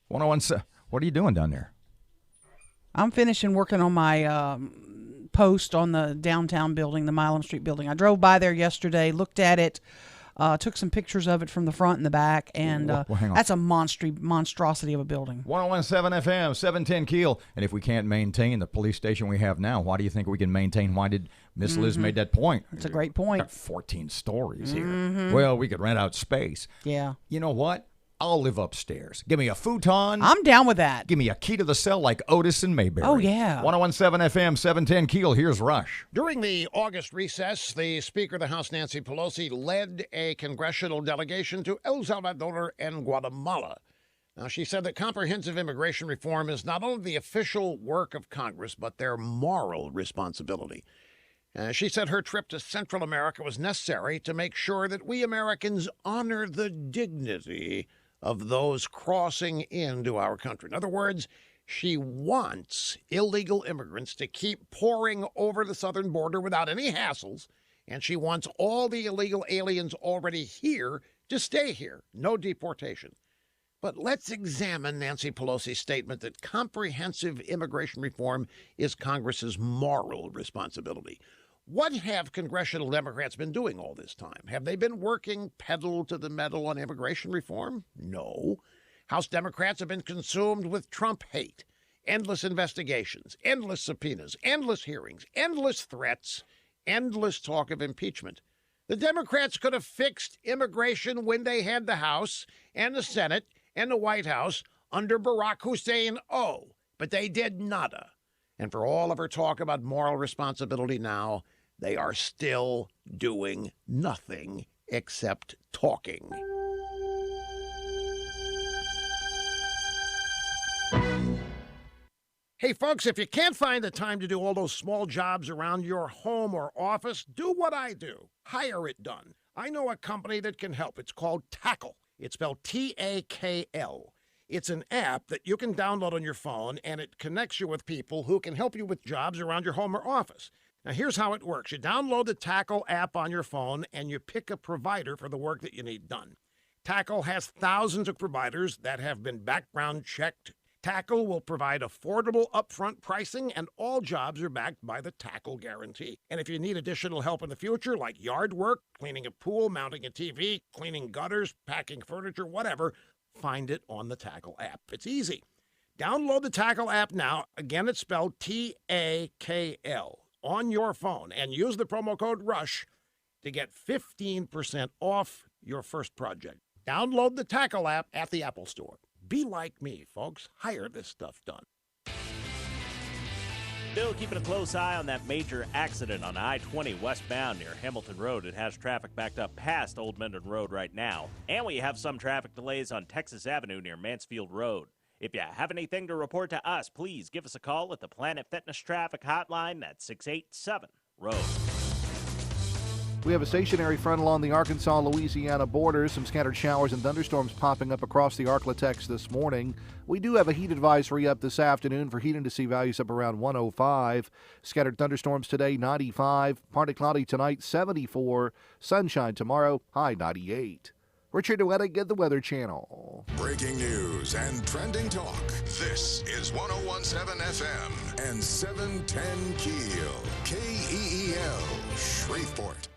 101. What are you doing down there? I'm finishing working on my post on the downtown building, the Milam Street building. I drove by there yesterday, looked at it, took some pictures of it from the front and the back, and Well, hang on. that's a monstrosity of a building. 101.7 FM, 710 Keel. And if we can't maintain the police station we have now, why do you think we can maintain? Why did Miss Liz made that point? That's a great point. Got 14 stories here. Well, we could rent out space. Yeah. You know what? I'll live upstairs. Give me a futon. I'm down with that. Give me a key to the cell like Otis and Mayberry. Oh, yeah. 101.7 FM, 710 Keel. Here's Rush. During the August recess, the Speaker of the House, Nancy Pelosi, led a congressional delegation to El Salvador and Guatemala. Now, she said that comprehensive immigration reform is not only the official work of Congress, but their moral responsibility. She said her trip to Central America was necessary to make sure that we Americans honor the dignity of those crossing into our country. In other words, she wants illegal immigrants to keep pouring over the southern border without any hassles, and she wants all the illegal aliens already here to stay here. No deportation. But let's examine Nancy Pelosi's statement that comprehensive immigration reform is Congress's moral responsibility. What have congressional Democrats been doing all this time? Have they been working pedal to the metal on immigration reform? No. House Democrats have been consumed with Trump hate, endless investigations, endless subpoenas, endless hearings, endless threats, endless talk of impeachment. The Democrats could have fixed immigration when they had the House and the Senate and the White House under Barack Hussein O, but they did nada. And for all of her talk about moral responsibility now, they are still doing nothing except talking. Hey, folks, if you can't find the time to do all those small jobs around your home or office, do what I do. Hire it done. I know a company that can help. It's called Tackle. It's spelled T-A-K-L. It's an app that you can download on your phone, and it connects you with people who can help you with jobs around your home or office. Now, here's how it works. You download the Tackle app on your phone, and you pick a provider for the work that you need done. Tackle has thousands of providers that have been background checked. Tackle will provide affordable upfront pricing, and all jobs are backed by the Tackle guarantee. And if you need additional help in the future, like yard work, cleaning a pool, mounting a TV, cleaning gutters, packing furniture, whatever, find it on the Tackle app. It's easy. Download the Tackle app now. Again, it's spelled T-A-K-L on your phone, and use the promo code RUSH to get 15% off your first project. Download the Tackle app at the Apple Store. Be like me, folks. Hire this stuff done. Still keeping a close eye on that major accident on I-20 westbound near Hamilton Road. It has traffic backed up past Old Mendon Road right now. And we have some traffic delays on Texas Avenue near Mansfield Road. If you have anything to report to us, please give us a call at the Planet Fitness Traffic Hotline at 687-ROAD. We have a stationary front along the Arkansas-Louisiana border. Some scattered showers and thunderstorms popping up across the Arklatex this morning. We do have a heat advisory up this afternoon for heat indice values up around 105. Scattered thunderstorms today, 95. Partly cloudy tonight, 74. Sunshine tomorrow, high 98. Richard Duettig at the Weather Channel. Breaking news and trending talk. This is 101.7 FM and 710 Keel. KEEL, Shreveport.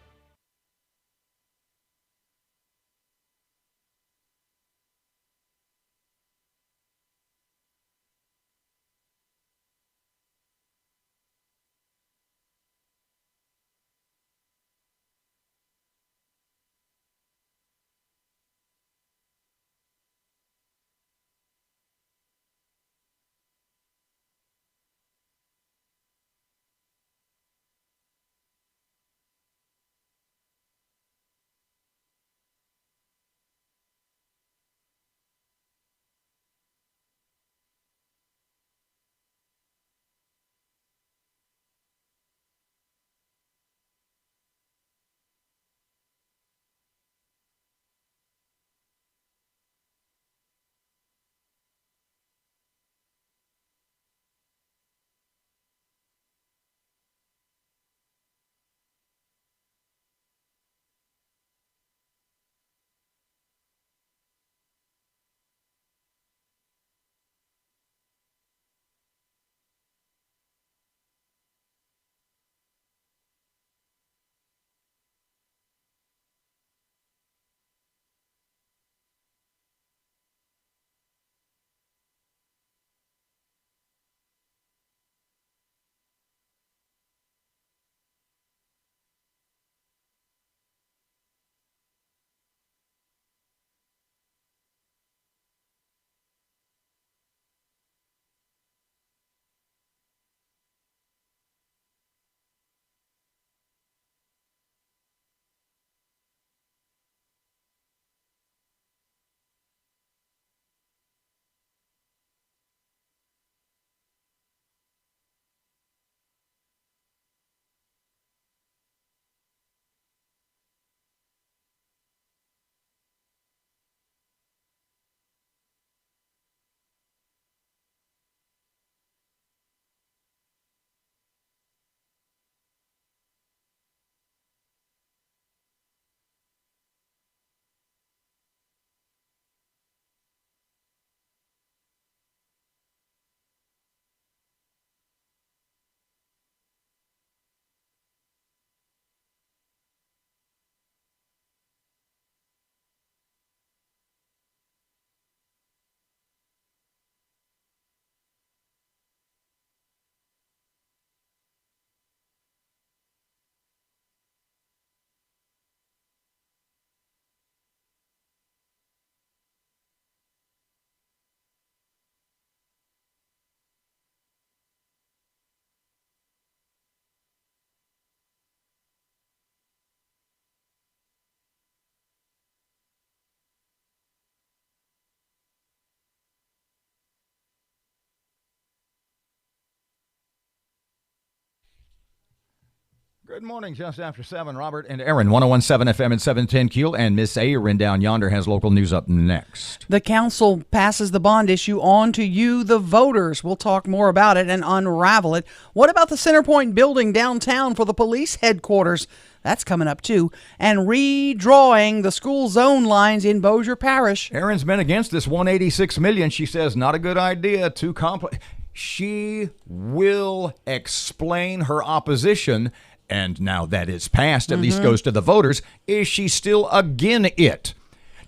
Good morning, just after 7. Robert and Erin, 101.7 FM and 710 KEEL, and Miss Erin down yonder has local news up next. The council passes the bond issue on to you, the voters. We'll talk more about it and unravel it. What about the Centerpoint building downtown for the police headquarters? That's coming up, too. And redrawing the school zone lines in Bossier Parish. Erin's been against this $186 million. She says, not a good idea, too complex. She will explain her opposition. And now that it's passed, at least goes to the voters. Is she still again it?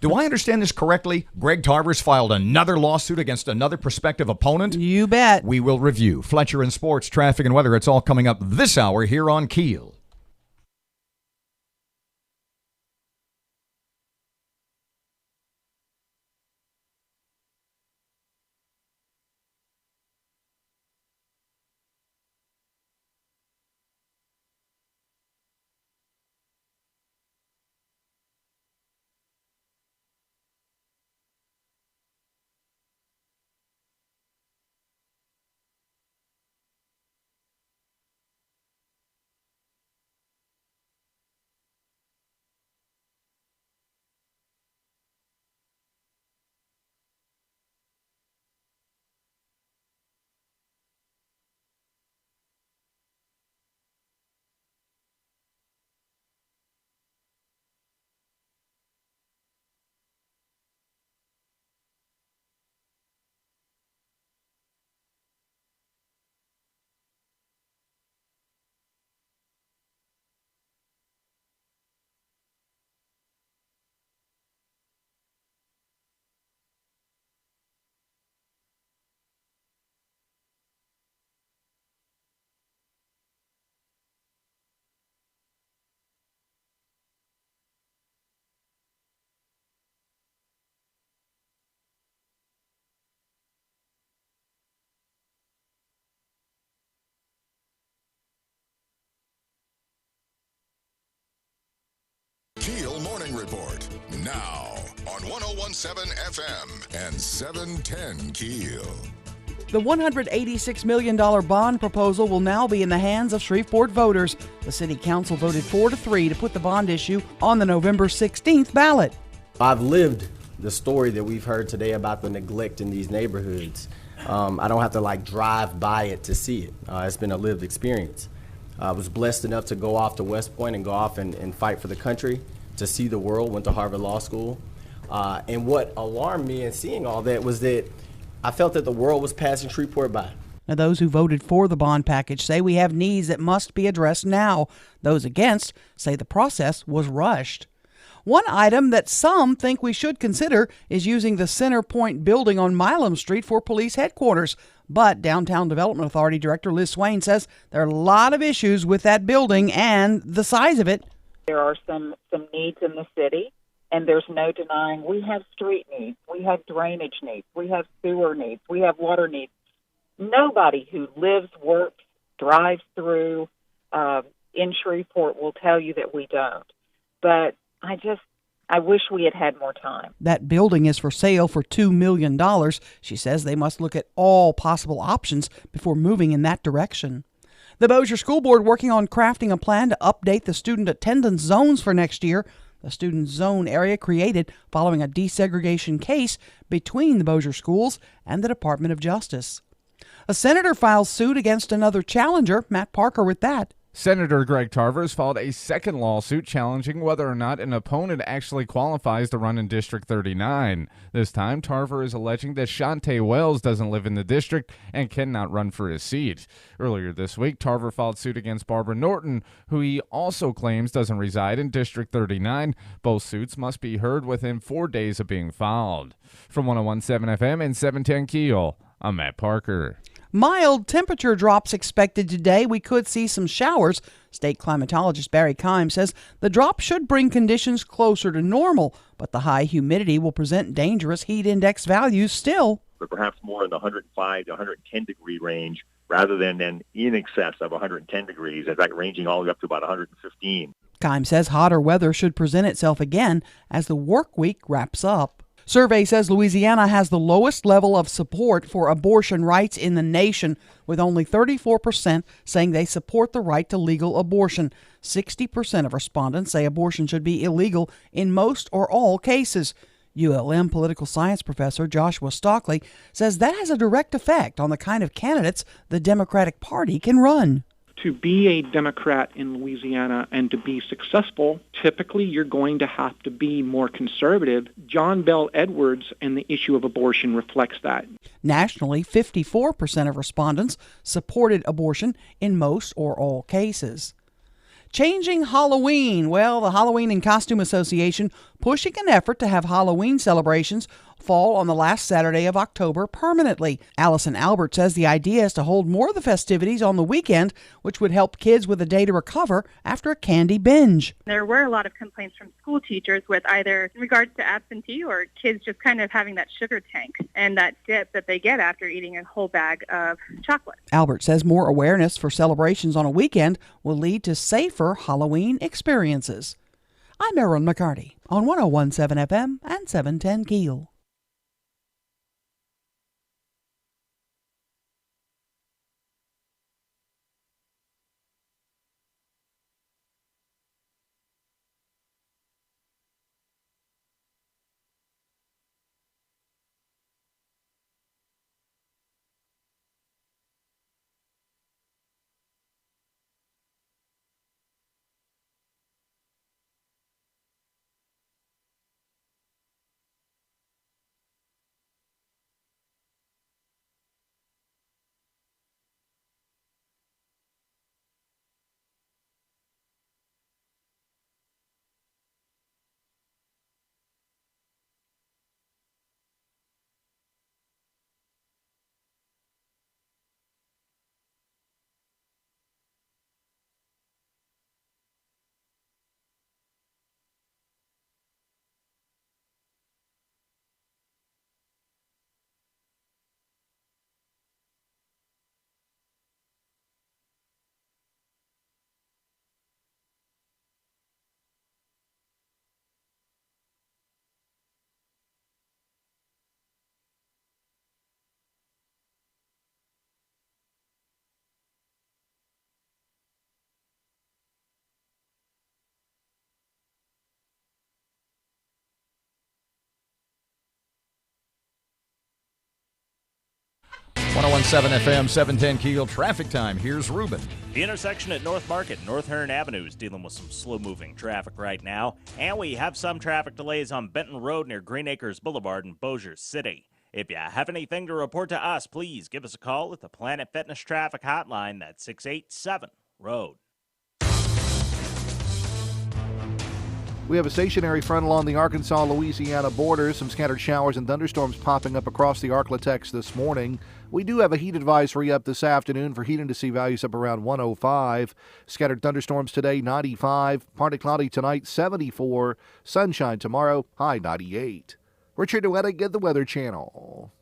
Do I understand this correctly? Greg Tarver's filed another lawsuit against another prospective opponent? You bet. We will review Fletcher and sports, traffic, and weather. It's all coming up this hour here on KEEL. KEEL Morning Report, now on 101.7 FM and 710 KEEL. The $186 million bond proposal will now be in the hands of Shreveport voters. The city council voted 4-3 to put the bond issue on the November 16th ballot. I've lived the story that we've heard today about the neglect in these neighborhoods. I don't have to drive by it to see it. It's been a lived experience. I was blessed enough to go off to West Point and go off and fight for the country, to see the world, went to Harvard Law School. And what alarmed me in seeing all that was that I felt that the world was passing Shreveport by. Now, those who voted for the bond package say we have needs that must be addressed now. Those against say the process was rushed. One item that some think we should consider is using the Centerpoint building on Milam Street for police headquarters. But Downtown Development Authority Director Liz Swain says there are a lot of issues with that building and the size of it. There are some needs in the city, and there's no denying we have street needs, we have drainage needs, we have sewer needs, we have water needs. Nobody who lives, works, drives through in Shreveport will tell you that we don't. But I wish we had had more time. That building is for sale for $2 million. She says they must look at all possible options before moving in that direction. The Bossier School Board working on crafting a plan to update the student attendance zones for next year. The student zone area created following a desegregation case between the Bossier schools and the Department of Justice. A senator files suit against another challenger. Matt Parker with that. Senator Greg Tarver has filed a second lawsuit challenging whether or not an opponent actually qualifies to run in District 39. This time, Tarver is alleging that Shante Wells doesn't live in the district and cannot run for his seat. Earlier this week, Tarver filed suit against Barbara Norton, who he also claims doesn't reside in District 39. Both suits must be heard within 4 days of being filed. From 101.7 FM and 710 KEEL, I'm Matt Parker. Mild temperature drops expected today. We could see some showers. State climatologist Barry Kime says the drop should bring conditions closer to normal, but the high humidity will present dangerous heat index values still. But perhaps more in the 105 to 110 degree range rather than in excess of 110 degrees, in fact, ranging all the way up to about 115. Kime says hotter weather should present itself again as the work week wraps up. Survey says Louisiana has the lowest level of support for abortion rights in the nation, with only 34% saying they support the right to legal abortion. 60% of respondents say abortion should be illegal in most or all cases. ULM political science professor Joshua Stockley says that has a direct effect on the kind of candidates the Democratic Party can run. To be a Democrat in Louisiana and to be successful, typically you're going to have to be more conservative. John Bel Edwards and the issue of abortion reflects that. Nationally, 54% of respondents supported abortion in most or all cases. Changing Halloween. Well, the Halloween and Costume Association pushing an effort to have Halloween celebrations fall on the last Saturday of October permanently. Allison Albert says the idea is to hold more of the festivities on the weekend, which would help kids with a day to recover after a candy binge. There were a lot of complaints from school teachers with either in regards to absentee or kids just kind of having that sugar tank and that dip that they get after eating a whole bag of chocolate. Albert says more awareness for celebrations on a weekend will lead to safer Halloween experiences. I'm Erin McCarty on 101.7 FM and 710 KEEL. .107 FM, 710 KEEL traffic time. Here's Ruben. The intersection at North Market, North Hearn Avenue is dealing with some slow-moving traffic right now. And we have some traffic delays on Benton Road near Green Acres Boulevard in Bossier City. If you have anything to report to us, please give us a call at the Planet Fitness Traffic Hotline. That's 687-ROAD. We have a stationary front along the Arkansas-Louisiana border. Some scattered showers and thunderstorms popping up across the Arklatex this morning. We do have a heat advisory up this afternoon for heat and to see values up around 105. Scattered thunderstorms today, 95. Partly cloudy tonight, 74. Sunshine tomorrow, high 98. Richard Duettig at the Weather Channel.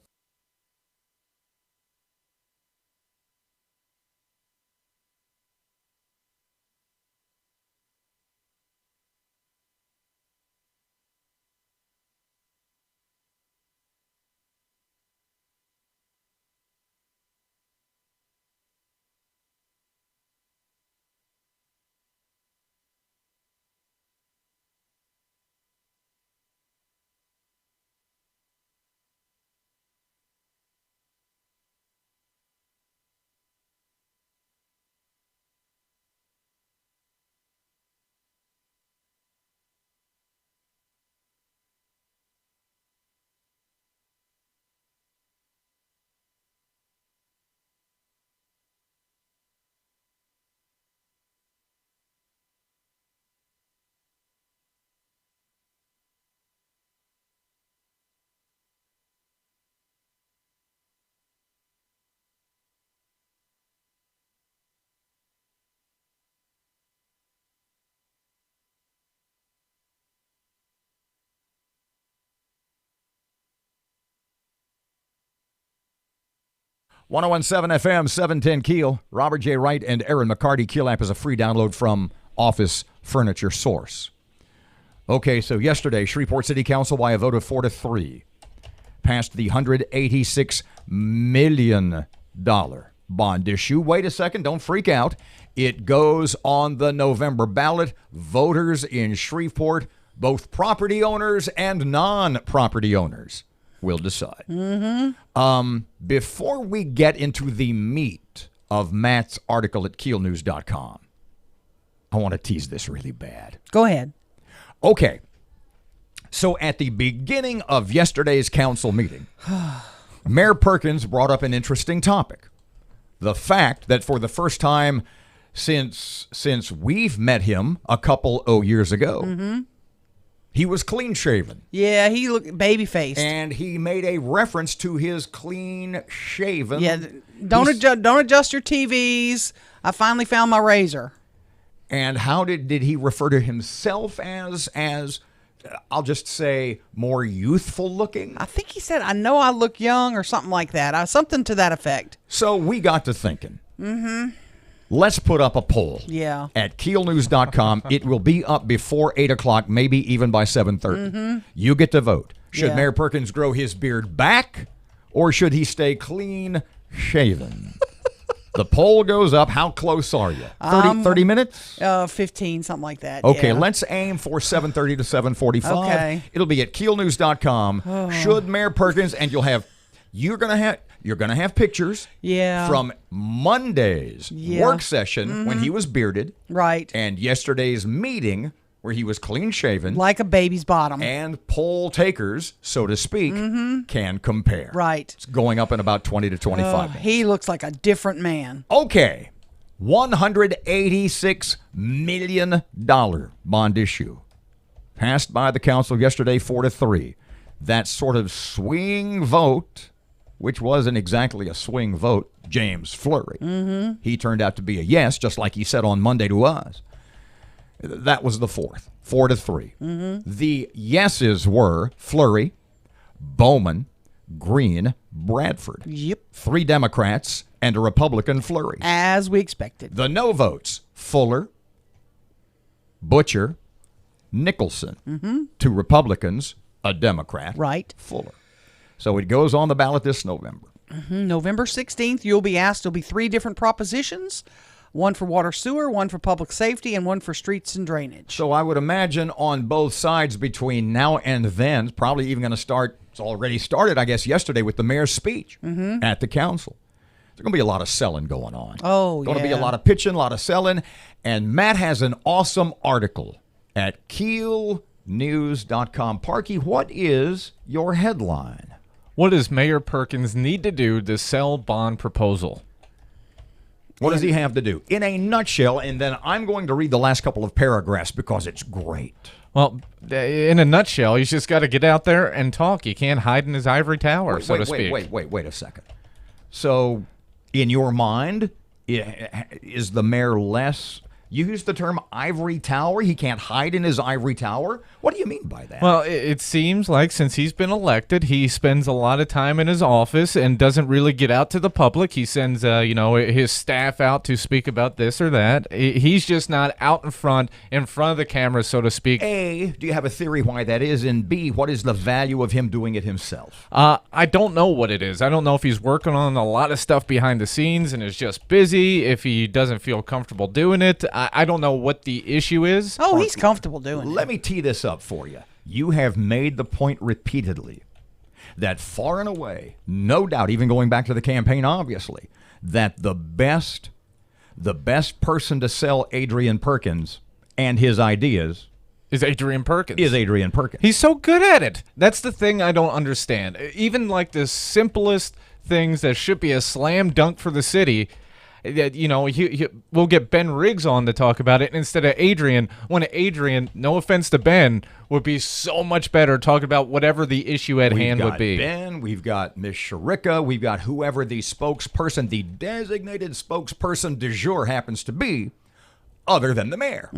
.107 FM, 710 KEEL. Robert J. Wright and Erin McCarty. KEEL app is a free download from Office Furniture Source. Okay, so yesterday, Shreveport City Council, by a vote of 4-3, passed the $186 million bond issue. Wait a second, don't freak out. It goes on the November ballot. Voters in Shreveport, both property owners and non-property owners, will decide. Before we get into the meat of Matt's article at KEELnews.com, I want to tease this really bad. Go ahead. Okay. So at the beginning of yesterday's council meeting, Mayor Perkins brought up an interesting topic. The fact that for the first time since we've met him a couple of years ago, he was clean-shaven. Yeah, he looked baby-faced. And he made a reference to his clean-shaven. Yeah, don't adjust your TVs. I finally found my razor. And how did he refer to himself as I'll just say, more youthful looking? I think he said, I know I look young or something like that. Something to that effect. So we got to thinking. Let's put up a poll. Yeah. At KEELnews.com. It will be up before 8 o'clock, maybe even by 7:30. You get to vote. Should Yeah. Mayor Perkins grow his beard back, or should he stay clean-shaven? The poll goes up. How close are you? 30 minutes? 15, something like that. Okay, yeah. let's aim for 7:30 to 7:45. Okay. It'll be at KEELnews.com. Should Mayor Perkins, and you're gonna have pictures Yeah. from Monday's Yeah. work session when he was bearded, Right. and yesterday's meeting where he was clean shaven, Like a baby's bottom. and poll takers, so to speak, can compare. Right. It's going up in about 20 to 25 minutes. He looks like a different man. Okay, $186 million bond issue passed by the council yesterday 4-3. That sort of swing vote, which wasn't exactly a swing vote, James Fleury. He turned out to be a yes, just like he said on Monday to us. That was the fourth, 4-3. The yeses were Fleury, Bowman, Green, Bradford. Yep. 3 Democrats and a Republican, Fleury. As we expected. The no votes, Fuller, Butcher, Nicholson. 2 Republicans, a Democrat. Right. Fuller. So it goes on the ballot this November. November 16th, you'll be asked. There'll be 3 different propositions. One for water sewer, one for public safety, and one for streets and drainage. So I would imagine on both sides between now and then, it's probably even going to start, it's already started, I guess, yesterday with the mayor's speech at the council. There's going to be a lot of selling going on. Oh, Going to be yeah. a lot of pitching, a lot of selling. And Matt has an awesome article at KEELnews.com. Parky, what is your headline? What does Mayor Perkins need to do to sell bond proposal? What does he have to do? In a nutshell, and then I'm going to read the last couple of paragraphs because it's great. Well, in a nutshell, he's just got to get out there and talk. He can't hide in his ivory tower, so to speak. Wait a second. So, in your mind, is the mayor less... You use the term ivory tower? He can't hide in his ivory tower? What do you mean by that? Well, it seems like since he's been elected, he spends a lot of time in his office and doesn't really get out to the public. He sends, his staff out to speak about this or that. He's just not out in front of the camera, so to speak. A, do you have a theory why that is? And B, what is the value of him doing it himself? I don't know what it is. I don't know if he's working on a lot of stuff behind the scenes and is just busy, if he doesn't feel comfortable doing it. I don't know what the issue is. Oh, he's comfortable doing it. Let me tee this up for you. You have made the point repeatedly that far and away, no doubt, even going back to the campaign, obviously, that the best person to sell Adrian Perkins and his ideas is Adrian Perkins. He's so good at it. That's the thing I don't understand. Even like the simplest things that should be a slam dunk for the city, we'll get Ben Riggs on to talk about it instead of Adrian, when Adrian, no offense to Ben, would be so much better talking about whatever the issue at hand would be. We've got Ben, we've got Ms. Sharika, we've got whoever the spokesperson, the designated spokesperson du jour happens to be, other than the mayor.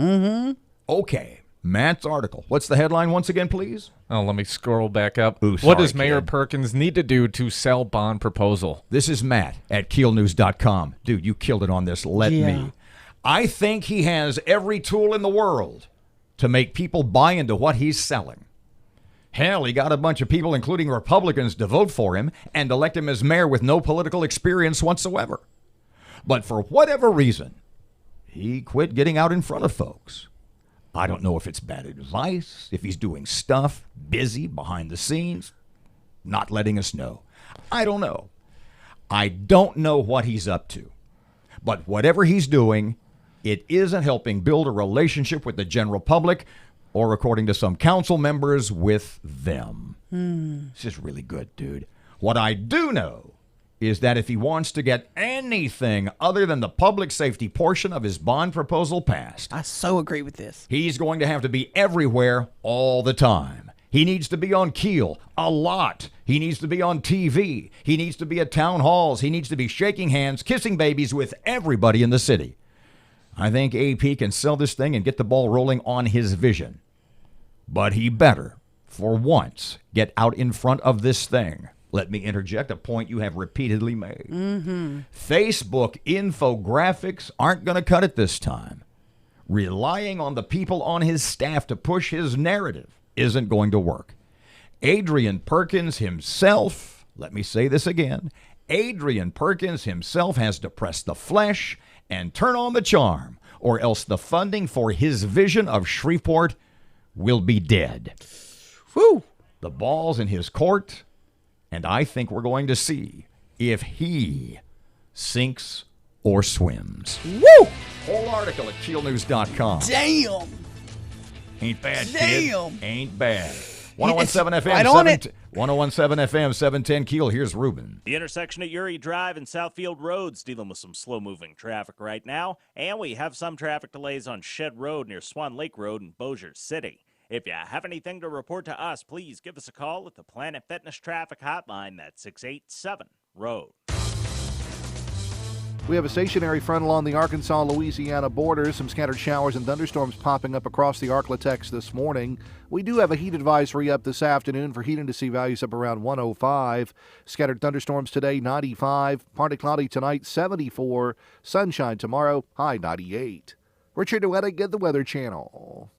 Okay, Matt's article. What's the headline once again, please? Oh, let me scroll back up. Ooh, what does sorry, Mayor kid. Perkins need to do to sell bond proposal? This is Matt at KEELnews.com. Dude, you killed it on this. Let me. I think he has every tool in the world to make people buy into what he's selling. Hell, he got a bunch of people, including Republicans, to vote for him and elect him as mayor with no political experience whatsoever. But for whatever reason, he quit getting out in front of folks. I don't know if it's bad advice, if he's doing stuff, busy behind the scenes, not letting us know. I don't know. I don't know what he's up to. But whatever he's doing, it isn't helping build a relationship with the general public or, according to some council members, with them. This is really good, dude. What I do know is that if he wants to get anything other than the public safety portion of his bond proposal passed, I so agree with this. he's going to have to be everywhere all the time. He needs to be on KEEL a lot. He needs to be on TV. He needs to be at town halls. He needs to be shaking hands, kissing babies with everybody in the city. I think AP can sell this thing and get the ball rolling on his vision. But he better, for once, get out in front of this thing. Let me interject a point you have repeatedly made. Facebook infographics aren't going to cut it this time. Relying on the people on his staff to push his narrative isn't going to work. Adrian Perkins himself, let me say this again, Adrian Perkins himself has to press the flesh and turn on the charm, or else the funding for his vision of Shreveport will be dead. Whew. The ball's in his court, and I think we're going to see if he sinks or swims. Woo! Whole article at KeelNews.com. Damn. Ain't bad, Damn. kid. Ain't bad. 1017 FM. Right on it. 1017 FM, 710 Keel. Here's Ruben. The intersection at Uri Drive and Southfield Roads dealing with some slow-moving traffic right now. And we have some traffic delays on Shed Road near Swan Lake Road in Bossier City. If you have anything to report to us, please give us a call at the Planet Fitness Traffic Hotline. That's 687-ROAD. We have a stationary front along the Arkansas-Louisiana border. Some scattered showers and thunderstorms popping up across the Arklatex this morning. We do have a heat advisory up this afternoon for heat and to see values up around 105. Scattered thunderstorms today, 95. Partly cloudy tonight, 74. Sunshine tomorrow, high 98. Richard Duettig at the Weather Channel.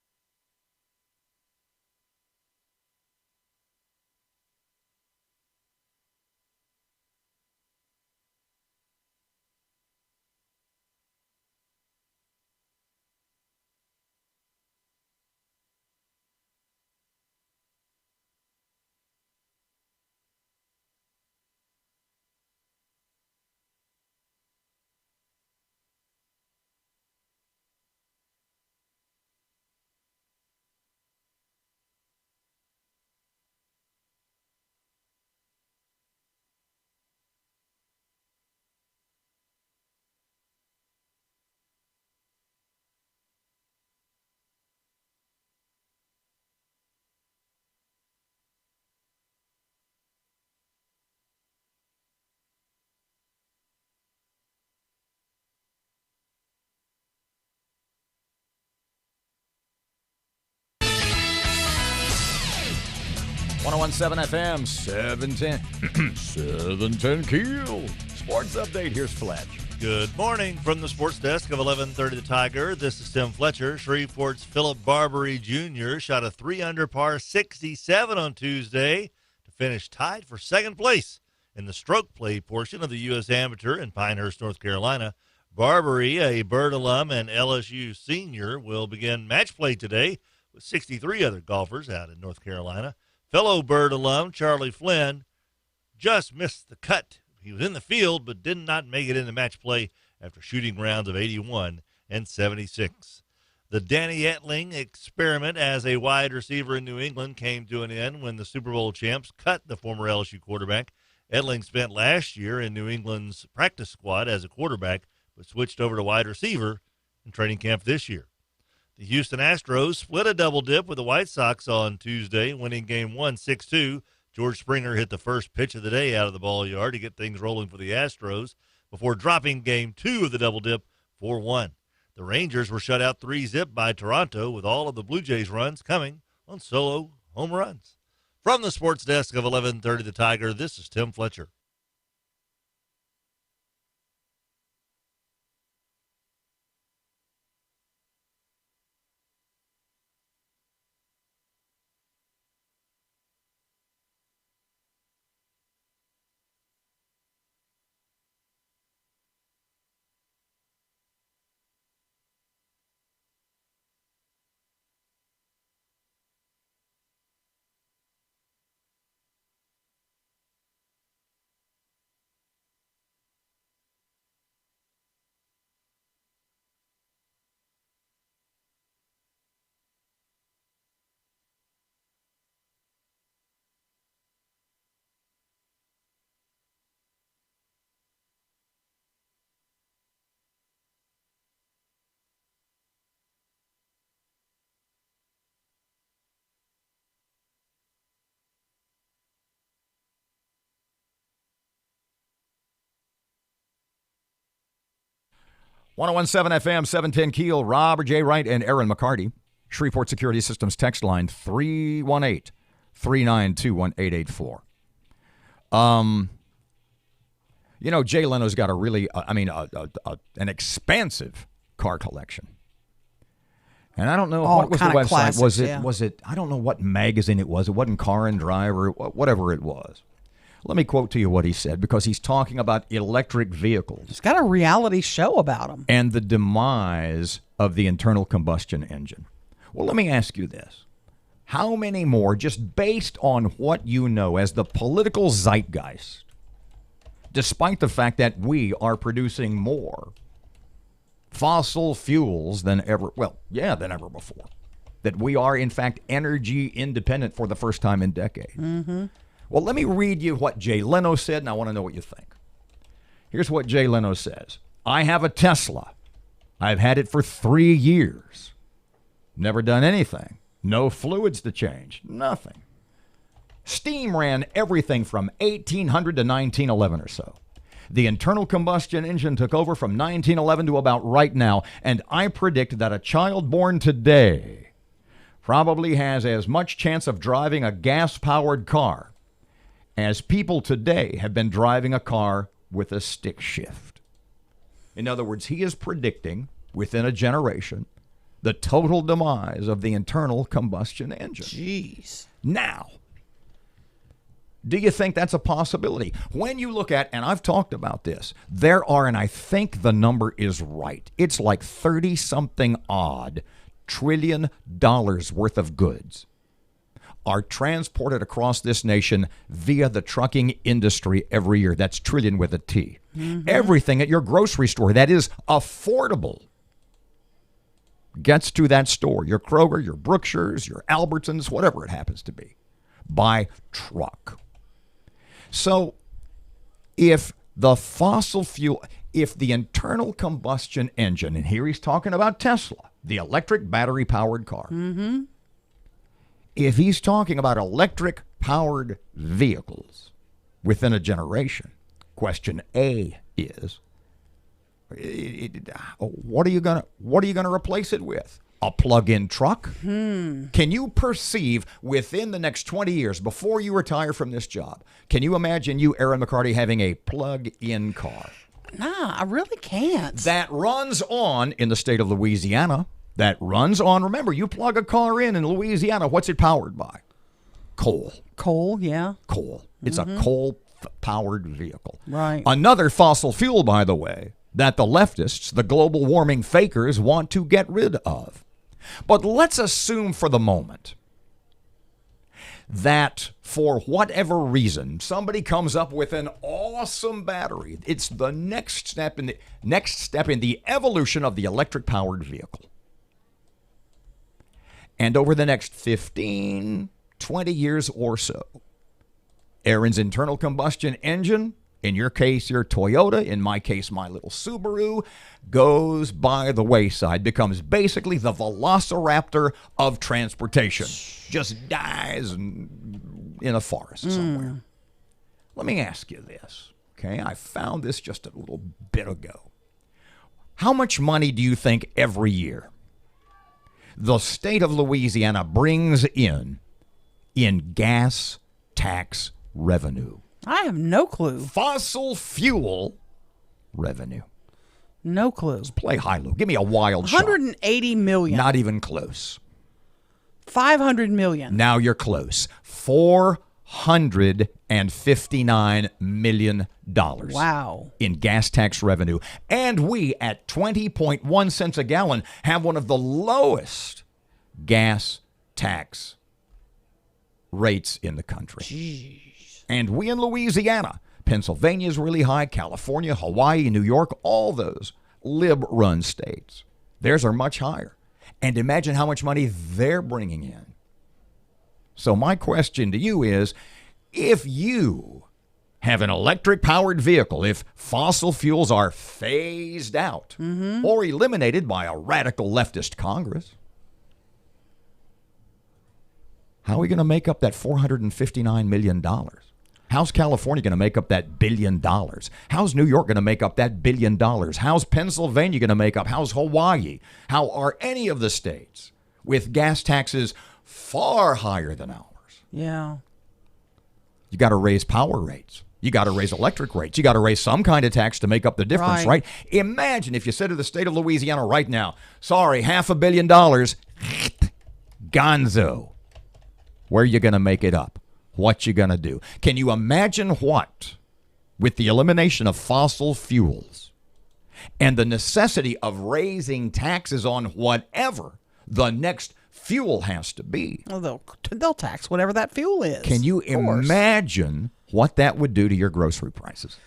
.117 FM, 710, 710 Keel. Sports update. Here's Fletch. Good morning from the sports desk of 1130 The Tiger. This is Tim Fletcher. Shreveport's Philip Barbary Jr. shot a 3-under par 67 on Tuesday to finish tied for second place in the stroke play portion of the U.S. Amateur in Pinehurst, North Carolina. Barbary, a Byrd alum and LSU senior, will begin match play today with 63 other golfers out in North Carolina. Fellow Byrd alum Charlie Flynn just missed the cut. He was in the field but did not make it into match play after shooting rounds of 81 and 76. The Danny Etling experiment as a wide receiver in New England came to an end when the Super Bowl champs cut the former LSU quarterback. Etling spent last year in New England's practice squad as a quarterback but switched over to wide receiver in training camp this year. The Houston Astros split a double dip with the White Sox on Tuesday, winning Game 1 6-2. George Springer hit the first pitch of the day out of the ball yard to get things rolling for the Astros before dropping Game 2 of the double dip 4-1. The Rangers were shut out 3-0 by Toronto, with all of the Blue Jays runs coming on solo home runs. From the sports desk of 1130 The Tiger, this is Tim Fletcher. 1017 FM, 710 Keel, Robert J. Wright and Erin McCarty. Shreveport Security Systems text line 318-392-1884. Jay Leno's got a really, an expansive car collection. And I don't know what was the website. Classics, was it? I don't know what magazine it was. It wasn't Car and Driver, whatever it was. Let me quote to you what he said, because he's talking about electric vehicles. It's got a reality show about them. And the demise of the internal combustion engine. Well, let me ask you this. How many more, just based on what you know as the political zeitgeist, despite the fact that we are producing more fossil fuels than ever before, that we are, in fact, energy independent for the first time in decades. Mm-hmm. Well, let me read you what Jay Leno said, and I want to know what you think. Here's what Jay Leno says. I have a Tesla. I've had it for 3 years. Never done anything. No fluids to change. Nothing. Steam ran everything from 1800 to 1911 or so. The internal combustion engine took over from 1911 to about right now, and I predict that a child born today probably has as much chance of driving a gas-powered car as people today have been driving a car with a stick shift. In other words, he is predicting within a generation the total demise of the internal combustion engine. Jeez. Now, do you think that's a possibility? When you look at, and I've talked about this, there are, and I think the number is right, it's like 30-something odd trillion dollars worth of goods are transported across this nation via the trucking industry every year. That's trillion with a T. Mm-hmm. Everything at your grocery store that is affordable gets to that store, your Kroger, your Brookshire's, your Albertsons, whatever it happens to be, by truck. So if the fossil fuel, if the internal combustion engine, and here he's talking about Tesla, the electric battery-powered car, mm-hmm. if he's talking about electric-powered vehicles within a generation, question A is, what are you gonna replace it with? A plug-in truck? Can you perceive within the next 20 years, before you retire from this job, can you imagine you, Erin McCarty, having a plug-in car? Nah, I really can't. That runs on, in the state of Louisiana, that runs on, remember, you plug a car in Louisiana, what's it powered by? Coal. Coal, yeah. Coal. It's a coal-powered vehicle. Right. Another fossil fuel, by the way, that the leftists, the global warming fakers, want to get rid of. But let's assume for the moment that for whatever reason, somebody comes up with an awesome battery. It's the next step in the evolution of the electric-powered vehicle. And over the next 15, 20 years or so, Erin's internal combustion engine, in your case, your Toyota, in my case, my little Subaru, goes by the wayside, becomes basically the velociraptor of transportation. Just dies in a forest somewhere. Let me ask you this, okay? I found this just a little bit ago. How much money do you think every year the state of Louisiana brings in gas tax revenue? I have no clue. Fossil fuel revenue. No clue. Let's play high-low. Give me a wild 180 shot. million. Not even close. 500 million. Now you're close. $459 million. Wow. In gas tax revenue. And we, at 20.1 cents a gallon, have one of the lowest gas tax rates in the country. Jeez. And we in Louisiana, Pennsylvania is really high, California, Hawaii, New York, all those lib-run states, theirs are much higher. And imagine how much money they're bringing in. So my question to you is, if you have an electric-powered vehicle, if fossil fuels are phased out or eliminated by a radical leftist Congress, how are we going to make up that $459 million? How's California going to make up that $1 billion? How's New York going to make up that $1 billion? How's Pennsylvania going to make up? How's Hawaii? How are any of the states with gas taxes far higher than ours? Yeah. You got to raise power rates. You got to raise electric rates. You got to raise some kind of tax to make up the difference, right? Imagine if you said to the state of Louisiana right now, sorry, $500 million, gonzo. Where are you going to make it up? What you going to do? Can you imagine what, with the elimination of fossil fuels and the necessity of raising taxes on whatever the next fuel has to be? Well, they'll tax whatever that fuel is. Can you imagine what that would do to your grocery prices?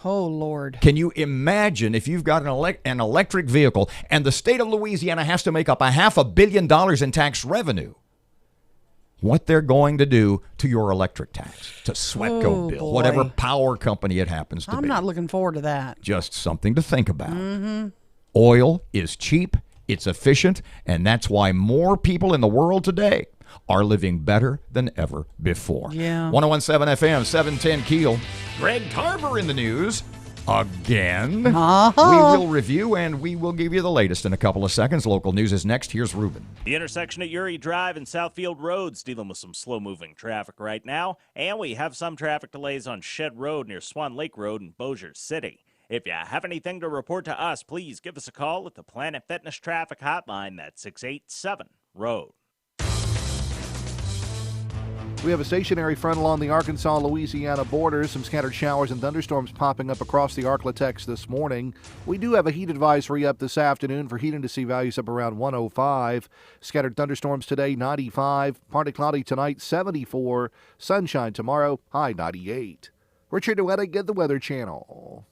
Oh, Lord. Can you imagine if you've got an electric vehicle and the state of Louisiana has to make up $500 million in tax revenue? What they're going to do to your electric tax, to SWEPCO bill, boy. whatever power company it happens to be. I'm not looking forward to that. Just something to think about. Mm-hmm. Oil is cheap, it's efficient, and that's why more people in the world today are living better than ever before. Yeah. 101.7 FM, 710 Keel. Greg Tarver in the news again. We will review and we will give you the latest in a couple of seconds. Local news is next. Here's Ruben. The intersection at Uri Drive and Southfield Roads dealing with some slow-moving traffic right now, and we have some traffic delays on Shed Road near Swan Lake Road in Bossier City. If you have anything to report to us, please give us a call at the Planet Fitness Traffic Hotline. That's 687-ROAD. We have a stationary front along the Arkansas-Louisiana border. Some scattered showers and thunderstorms popping up across the Arklatex this morning. We do have a heat advisory up this afternoon for heat and to see values up around 105. Scattered thunderstorms today, 95. Partly cloudy tonight, 74. Sunshine tomorrow, high 98. Richard Duettig at the Weather Channel.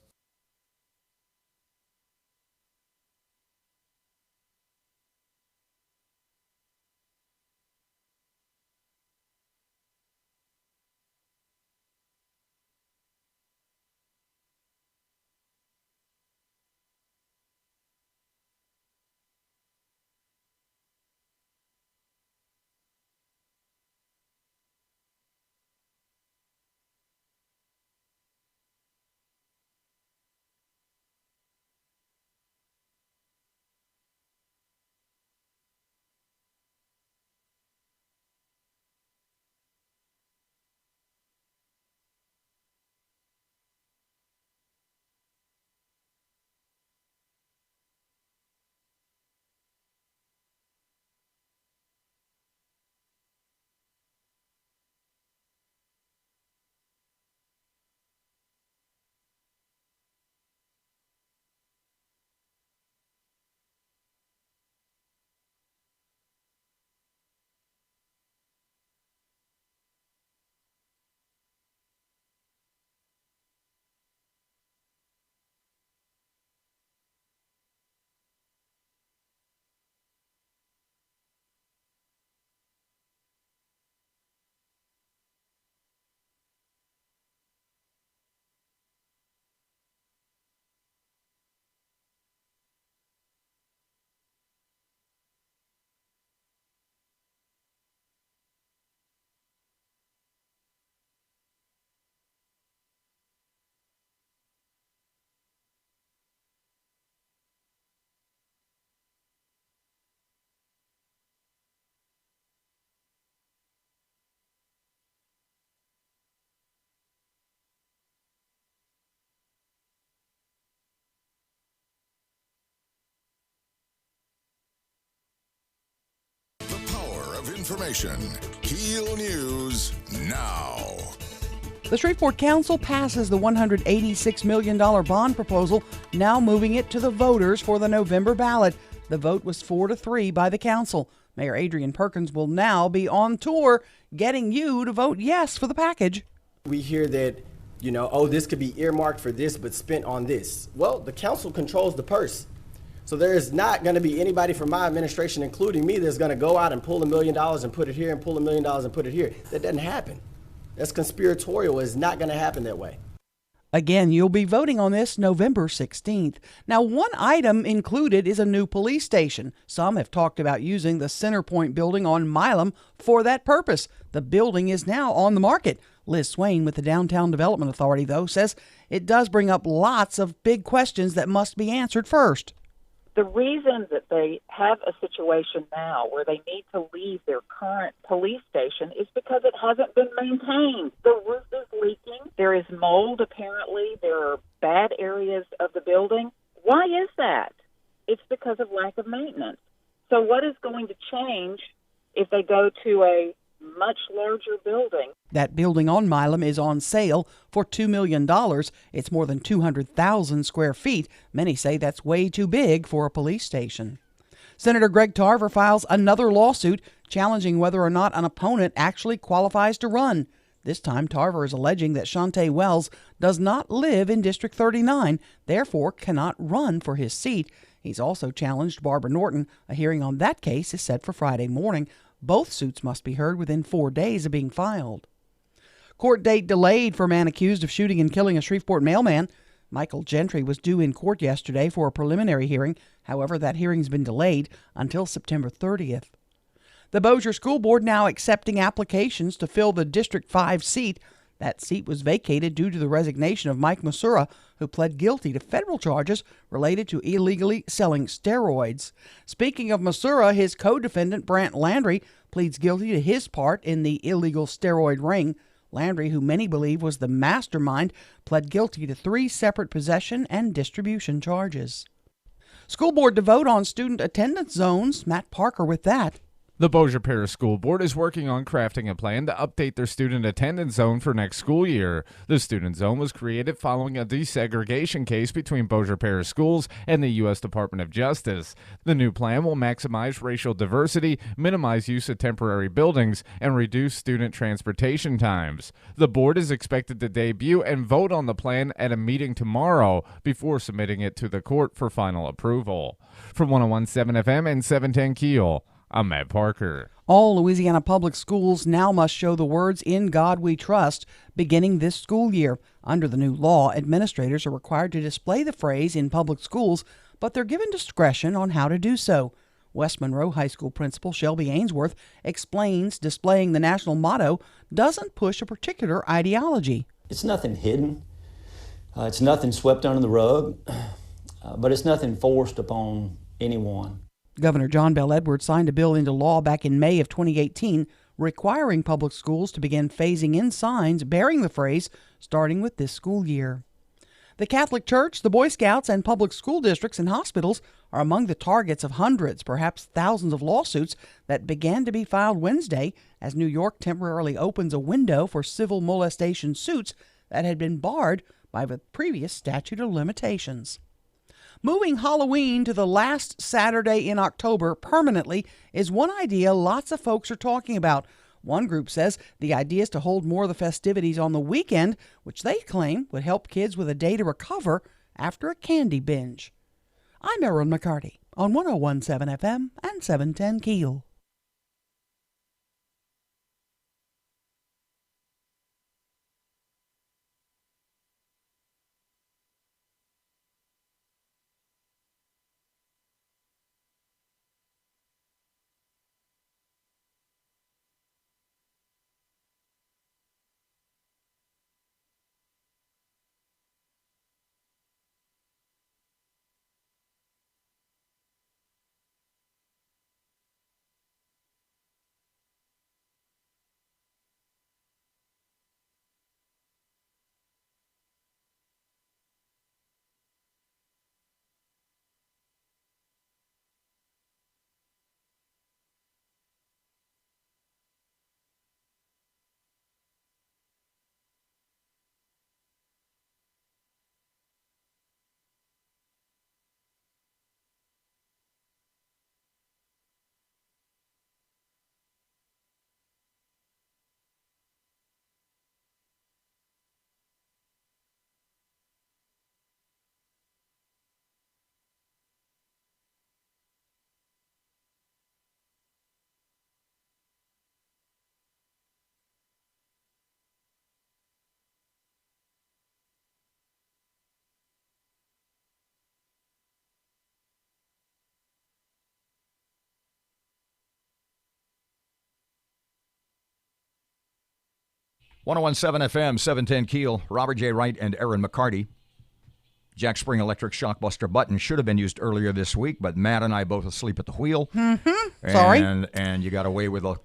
Information. KEEL News now. The Shreveport Council passes the $186 million bond proposal, now moving it to the voters for the November ballot. The vote was 4-3 by the council. Mayor Adrian Perkins will now be on tour getting you to vote yes for the package. We hear that, this could be earmarked for this but spent on this. Well, the council controls the purse. So there is not going to be anybody from my administration, including me, that's going to go out and pull $1 million and put it here and pull $1 million and put it here. That doesn't happen. That's conspiratorial. It's not going to happen that way. Again, you'll be voting on this November 16th. Now, one item included is a new police station. Some have talked about using the Centerpoint building on Milam for that purpose. The building is now on the market. Liz Swain with the Downtown Development Authority, though, says it does bring up lots of big questions that must be answered first. The reason that they have a situation now where they need to leave their current police station is because it hasn't been maintained. The roof is leaking. There is mold, apparently. There are bad areas of the building. Why is that? It's because of lack of maintenance. So what is going to change if they go to a much larger building? That building on Milam is on sale for $2 million. It's more than 200,000 square feet. Many say that's way too big for a police station. Senator Greg Tarver files another lawsuit challenging whether or not an opponent actually qualifies to run. This time, Tarver is alleging that Shantae Wells does not live in District 39, therefore cannot run for his seat. He's also challenged Barbara Norton. A hearing on that case is set for Friday morning. Both suits must be heard within 4 days of being filed. Court date delayed for man accused of shooting and killing a Shreveport mailman. Michael Gentry was due in court yesterday for a preliminary hearing. However, that hearing's been delayed until September 30th. The Bossier School Board now accepting applications to fill the District 5 seat. That seat was vacated due to the resignation of Mike Masura, who pled guilty to federal charges related to illegally selling steroids. Speaking of Masura, his co-defendant Brant Landry pleads guilty to his part in the illegal steroid ring. Landry, who many believe was the mastermind, pled guilty to 3 separate possession and distribution charges. School board to vote on student attendance zones. Matt Parker with that. The Bossier Parish School Board is working on crafting a plan to update their student attendance zone for next school year. The student zone was created following a desegregation case between Bossier Parish Schools and the U.S. Department of Justice. The new plan will maximize racial diversity, minimize use of temporary buildings, and reduce student transportation times. The board is expected to debut and vote on the plan at a meeting tomorrow before submitting it to the court for final approval. From 101.7 FM and 710 KEEL, I'm Matt Parker. All Louisiana public schools now must show the words "In God We Trust" beginning this school year. Under the new law, administrators are required to display the phrase in public schools, but they're given discretion on how to do so. West Monroe High School principal Shelby Ainsworth explains displaying the national motto doesn't push a particular ideology. It's nothing hidden. It's nothing swept under the rug, but it's nothing forced upon anyone. Governor John Bell Edwards signed a bill into law back in May of 2018 requiring public schools to begin phasing in signs bearing the phrase starting with this school year. The Catholic Church, the Boy Scouts, and public school districts and hospitals are among the targets of hundreds, perhaps thousands of lawsuits that began to be filed Wednesday as New York temporarily opens a window for civil molestation suits that had been barred by the previous statute of limitations. Moving Halloween to the last Saturday in October permanently is one idea lots of folks are talking about. One group says the idea is to hold more of the festivities on the weekend, which they claim would help kids with a day to recover after a candy binge. I'm Erin McCarty on 101.7 FM and 710 KEEL. 1017 FM, 710 Keel, Robert J. Wright and Erin McCarty. Jack Spring Electric Shockbuster button should have been used earlier this week, but Matt and I both asleep at the wheel. Sorry. And you got away with a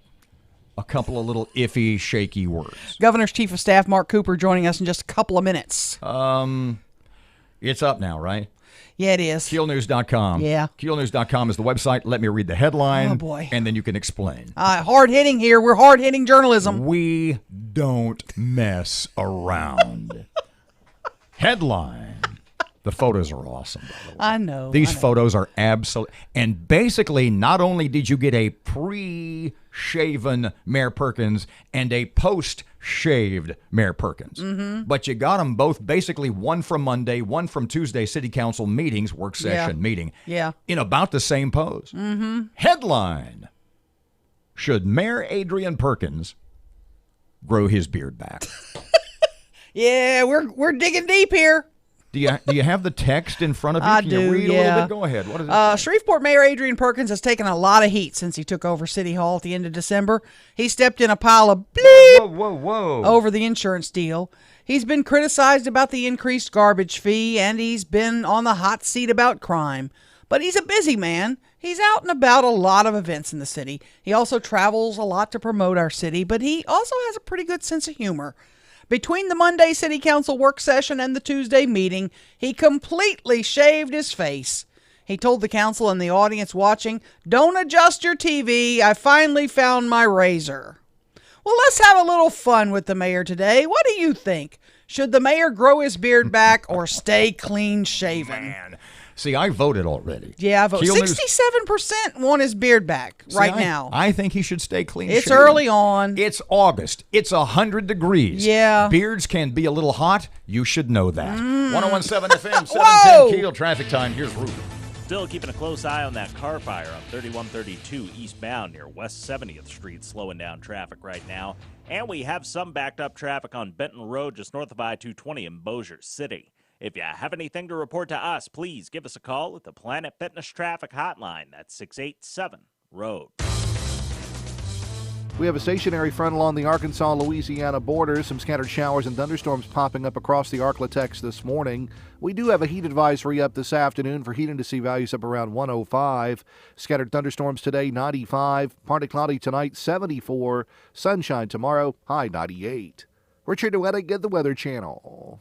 couple of little iffy, shaky words. Governor's Chief of Staff Mark Cooper joining us in just a couple of minutes. It's up now, right? Yeah, it is. KEELnews.com. Yeah. KEELnews.com is the website. Let me read the headline. Oh, boy. And then you can explain. Hard-hitting here. We're hard-hitting journalism. We don't mess around. Headline. The photos are awesome, by the way. I know. These photos are absolute. And basically, not only did you get a pre-shaven Mayor Perkins and a post-shaved Mayor Perkins, but you got them both basically one from Monday, one from Tuesday City Council meetings, work session meeting, in about the same pose. Headline: Should Mayor Adrian Perkins grow his beard back? Yeah, we're digging deep here. Do you have the text in front of you? I Can do, you read a yeah. little bit? Go ahead. What is it? Shreveport Mayor Adrian Perkins has taken a lot of heat since he took over City Hall at the end of December. He stepped in a pile of bleep whoa. over the insurance deal. He's been criticized about the increased garbage fee, and he's been on the hot seat about crime. But he's a busy man. He's out and about a lot of events in the city. He also travels a lot to promote our city, but he also has a pretty good sense of humor. Between the Monday City Council work session and the Tuesday meeting, he completely shaved his face. He told the council and the audience watching, "Don't adjust your TV. I finally found my razor." Well, let's have a little fun with the mayor today. What do you think? Should the mayor grow his beard back or stay clean shaven? Man. See, I voted already. Yeah, I voted. Keel News- 67% want his beard back now. I think he should stay clean. It's shaven. early on. It's August. It's 100 degrees. Yeah. Beards can be a little hot. You should know that. 1017 FM, 710 Whoa! Keel. Traffic time. Here's Ruben. Still keeping a close eye on that car fire on 3132 eastbound near West 70th Street, slowing down traffic right now. And we have some backed up traffic on Benton Road just north of I-220 in Bossier City. If you have anything to report to us, please give us a call at the Planet Fitness Traffic Hotline. That's 687-ROAD. We have a stationary front along the Arkansas-Louisiana border. Some scattered showers and thunderstorms popping up across the Arklatex this morning. We do have a heat advisory up this afternoon for heat and to see values up around 105. Scattered thunderstorms today, 95. Partly cloudy tonight, 74. Sunshine tomorrow, high 98. Richard Duettig at the Weather Channel.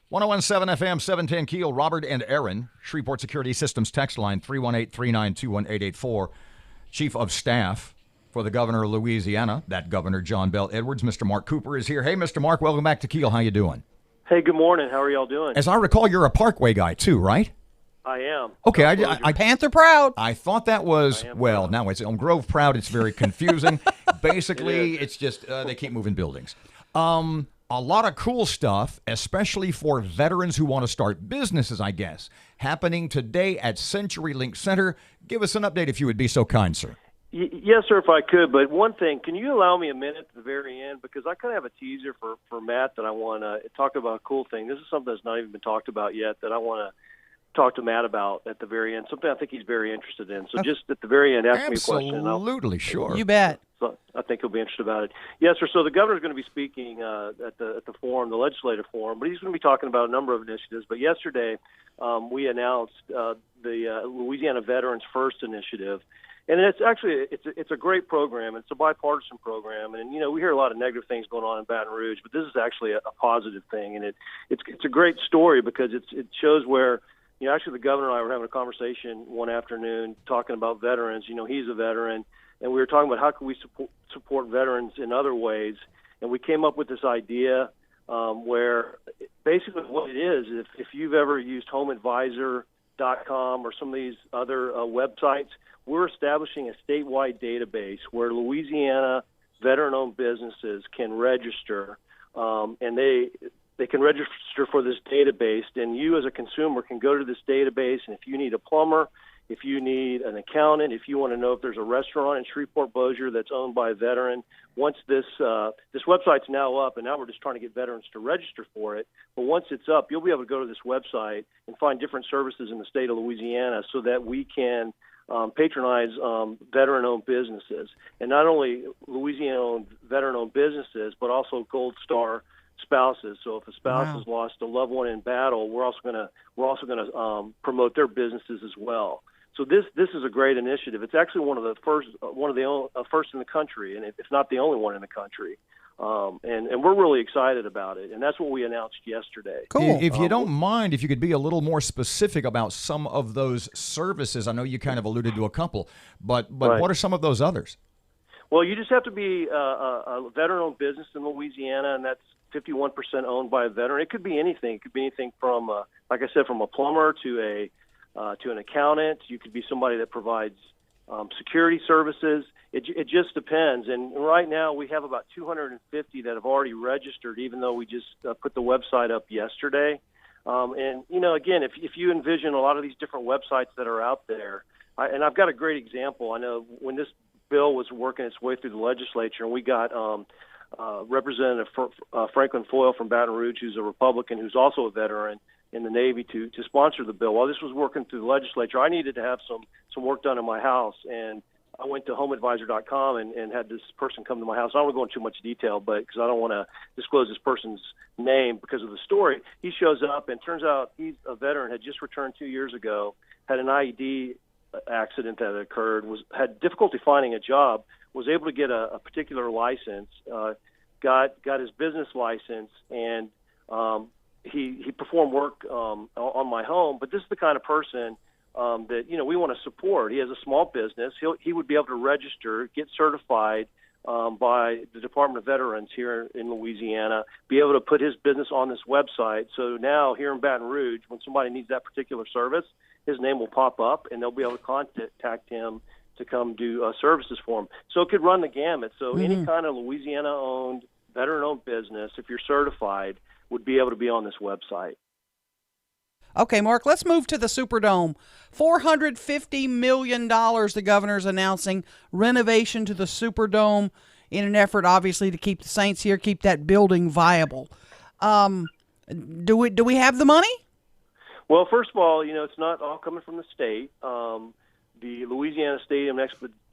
One 1017 FM, 710 Keel, Robert and Erin, Shreveport Security Systems text line 318-392-1884. Chief of Staff for the Governor of Louisiana, that Governor John Bell Edwards, Mr. Mark Cooper is here. Hey, Mr. Mark, welcome back to Keel. How you doing? Hey, good morning. How are y'all doing? As I recall, you're a Parkway guy too, right? I am. Okay, I Panther Proud. I thought that was, well, now it's on Grove Proud. It's very confusing. Basically, it's just they keep moving buildings. a lot of cool stuff, especially for veterans who want to start businesses, I guess, happening today at CenturyLink Center. Give us an update if you would be so kind, sir. Yes, sir, if I could. But one thing, can you allow me a minute at the very end? Because I kind of have a teaser for Matt that I want to talk about a cool thing. This is something that's not even been talked about yet that I want to talk to Matt about at the very end, something I think he's very interested in. So just at the very end, ask me a question. Absolutely, sure. You bet. So I think he'll be interested about it. Yes, sir. So the governor's going to be speaking at the forum, the legislative forum, but he's going to be talking about a number of initiatives. But yesterday, we announced the Louisiana Veterans First initiative, and it's actually it's a great program. It's a bipartisan program, and we hear a lot of negative things going on in Baton Rouge, but this is actually a positive thing, and it's a great story because it shows where. Actually, the governor and I were having a conversation one afternoon talking about veterans. He's a veteran, and we were talking about how can we support veterans in other ways. And we came up with this idea where basically what it is, if you've ever used HomeAdvisor.com or some of these other websites, we're establishing a statewide database where Louisiana veteran-owned businesses can register, and they can register for this database, and you as a consumer can go to this database, and if you need a plumber, if you need an accountant, if you want to know if there's a restaurant in Shreveport-Bossier that's owned by a veteran, once this website's now up, and now we're just trying to get veterans to register for it, but once it's up, you'll be able to go to this website and find different services in the state of Louisiana so that we can patronize veteran-owned businesses, and not only Louisiana-owned veteran-owned businesses, but also Gold Star spouses. So if a spouse has lost a loved one in battle, we're also going to promote their businesses as well. So this is a great initiative. It's actually one of the first in the country, and if not the only one in the country. And we're really excited about it, and that's what we announced yesterday. Cool. If you don't mind, if you could be a little more specific about some of those services. I know you kind of alluded to a couple, but Right. What are some of those others? Well, you just have to be a veteran-owned business in Louisiana, and that's 51% owned by a veteran. It could be anything. It could be anything from, like I said, from a plumber to an accountant. You could be somebody that provides security services. It just depends. And right now we have about 250 that have already registered, even though we just put the website up yesterday. And again, if you envision a lot of these different websites that are out there, and I've got a great example. I know when this bill was working its way through the legislature, and we got Representative Franklin Foyle from Baton Rouge, who's a Republican, who's also a veteran in the Navy, to sponsor the bill. While this was working through the legislature, I needed to have some work done in my house, and I went to HomeAdvisor.com and had this person come to my house. I don't want to go into too much detail, but because I don't want to disclose this person's name because of the story. He shows up, and turns out he's a veteran, had just returned 2 years ago, had an IED accident that occurred, had difficulty finding a job, was able to get a particular license, got his business license, and he performed work on my home. But this is the kind of person that we want to support. He has a small business. He would be able to register, get certified by the Department of Veterans here in Louisiana, be able to put his business on this website. So now here in Baton Rouge, when somebody needs that particular service, his name will pop up, and they'll be able to contact him to come do services for him. So it could run the gamut. So any kind of Louisiana-owned, veteran-owned business, if you're certified, would be able to be on this website. Okay, Mark, let's move to the Superdome. $450 million the governor's announcing renovation to the Superdome in an effort, obviously, to keep the Saints here, keep that building viable. Do we have the money? Well, first of all, it's not all coming from the state. The Louisiana Stadium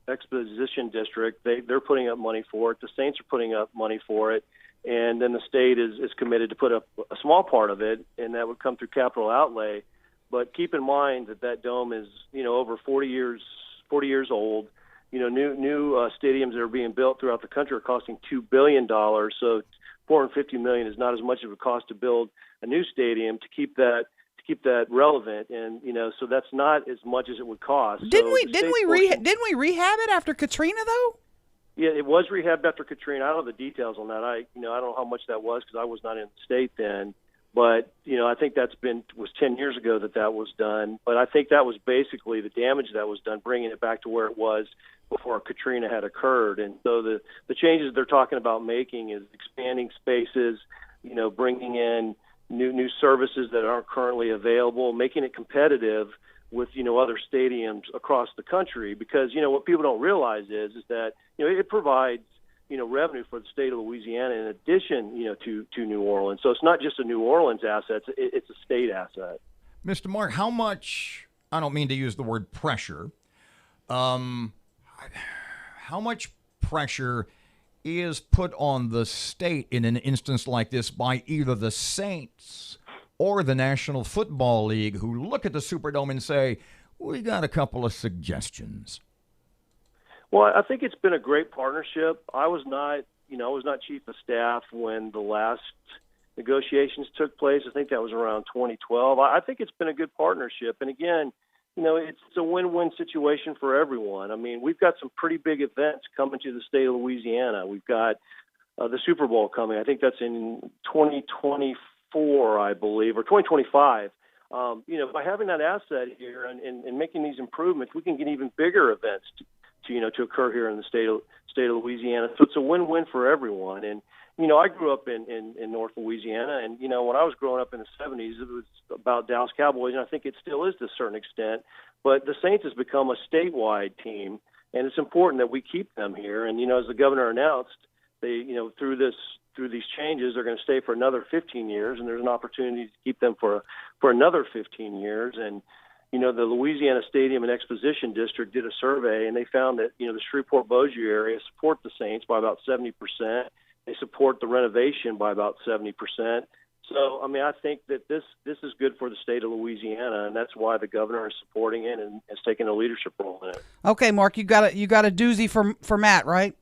Exposition District, they're putting up money for it. The Saints are putting up money for it. And then the state is committed to put up a small part of it, and that would come through capital outlay. But keep in mind that dome is, over 40 years old. New stadiums that are being built throughout the country are costing $2 billion. So $450 million is not as much of a cost to build a new stadium to keep that relevant, and so that's not as much as it would cost. Didn't we rehab it after Katrina though? Yeah, it was rehabbed after Katrina. I don't know the details on that. I don't know how much that was because I was not in the state then. But I think was 10 years ago that was done. But I think that was basically the damage that was done, bringing it back to where it was before Katrina had occurred. And so the changes they're talking about making is expanding spaces, bringing in new services that aren't currently available, making it competitive with other stadiums across the country. Because what people don't realize is that it provides revenue for the state of Louisiana in addition to New Orleans. So it's not just a New Orleans asset; it's a state asset. Mr. Mark, how much? I don't mean to use the word pressure. How much pressure is put on the state in an instance like this by either the Saints or the National Football League, who look at the Superdome and say, we got a couple of suggestions? Well, I think it's been a great partnership. I was not chief of staff when the last negotiations took place. I think that was around 2012. I think it's been a good partnership. And again, it's a win-win situation for everyone. I mean, we've got some pretty big events coming to the state of Louisiana. We've got the Super Bowl coming. I think that's in 2024, I believe, or 2025. By having that asset here and making these improvements, we can get even bigger events to occur here in the state of Louisiana. So it's a win-win for everyone. And I grew up in North Louisiana, and when I was growing up in the 70s, it was about Dallas Cowboys, and I think it still is to a certain extent. But the Saints has become a statewide team, and it's important that we keep them here. And as the governor announced, they through these changes, they're going to stay for another 15 years, and there's an opportunity to keep them for another 15 years. And the Louisiana Stadium and Exposition District did a survey, and they found that the Shreveport-Bossier area support the Saints by about 70%. They support the renovation by about 70%. So, I think that this is good for the state of Louisiana, and that's why the governor is supporting it and has taken a leadership role in it. Okay, Mark, you got a doozy for Matt, right?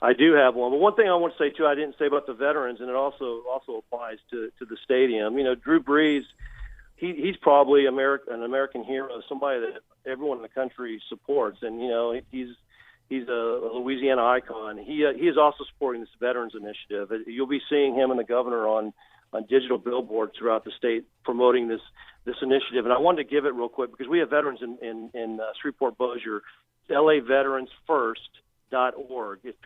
I do have one. But one thing I want to say, too, I didn't say about the veterans, and it also applies to the stadium. Drew Brees, he's probably an American hero, somebody that everyone in the country supports, and he's a Louisiana icon. He is also supporting this Veterans Initiative. You'll be seeing him and the governor on digital billboards throughout the state promoting this initiative. And I wanted to give it real quick because we have veterans in Shreveport-Bossier. LAVeteransFirst.org. If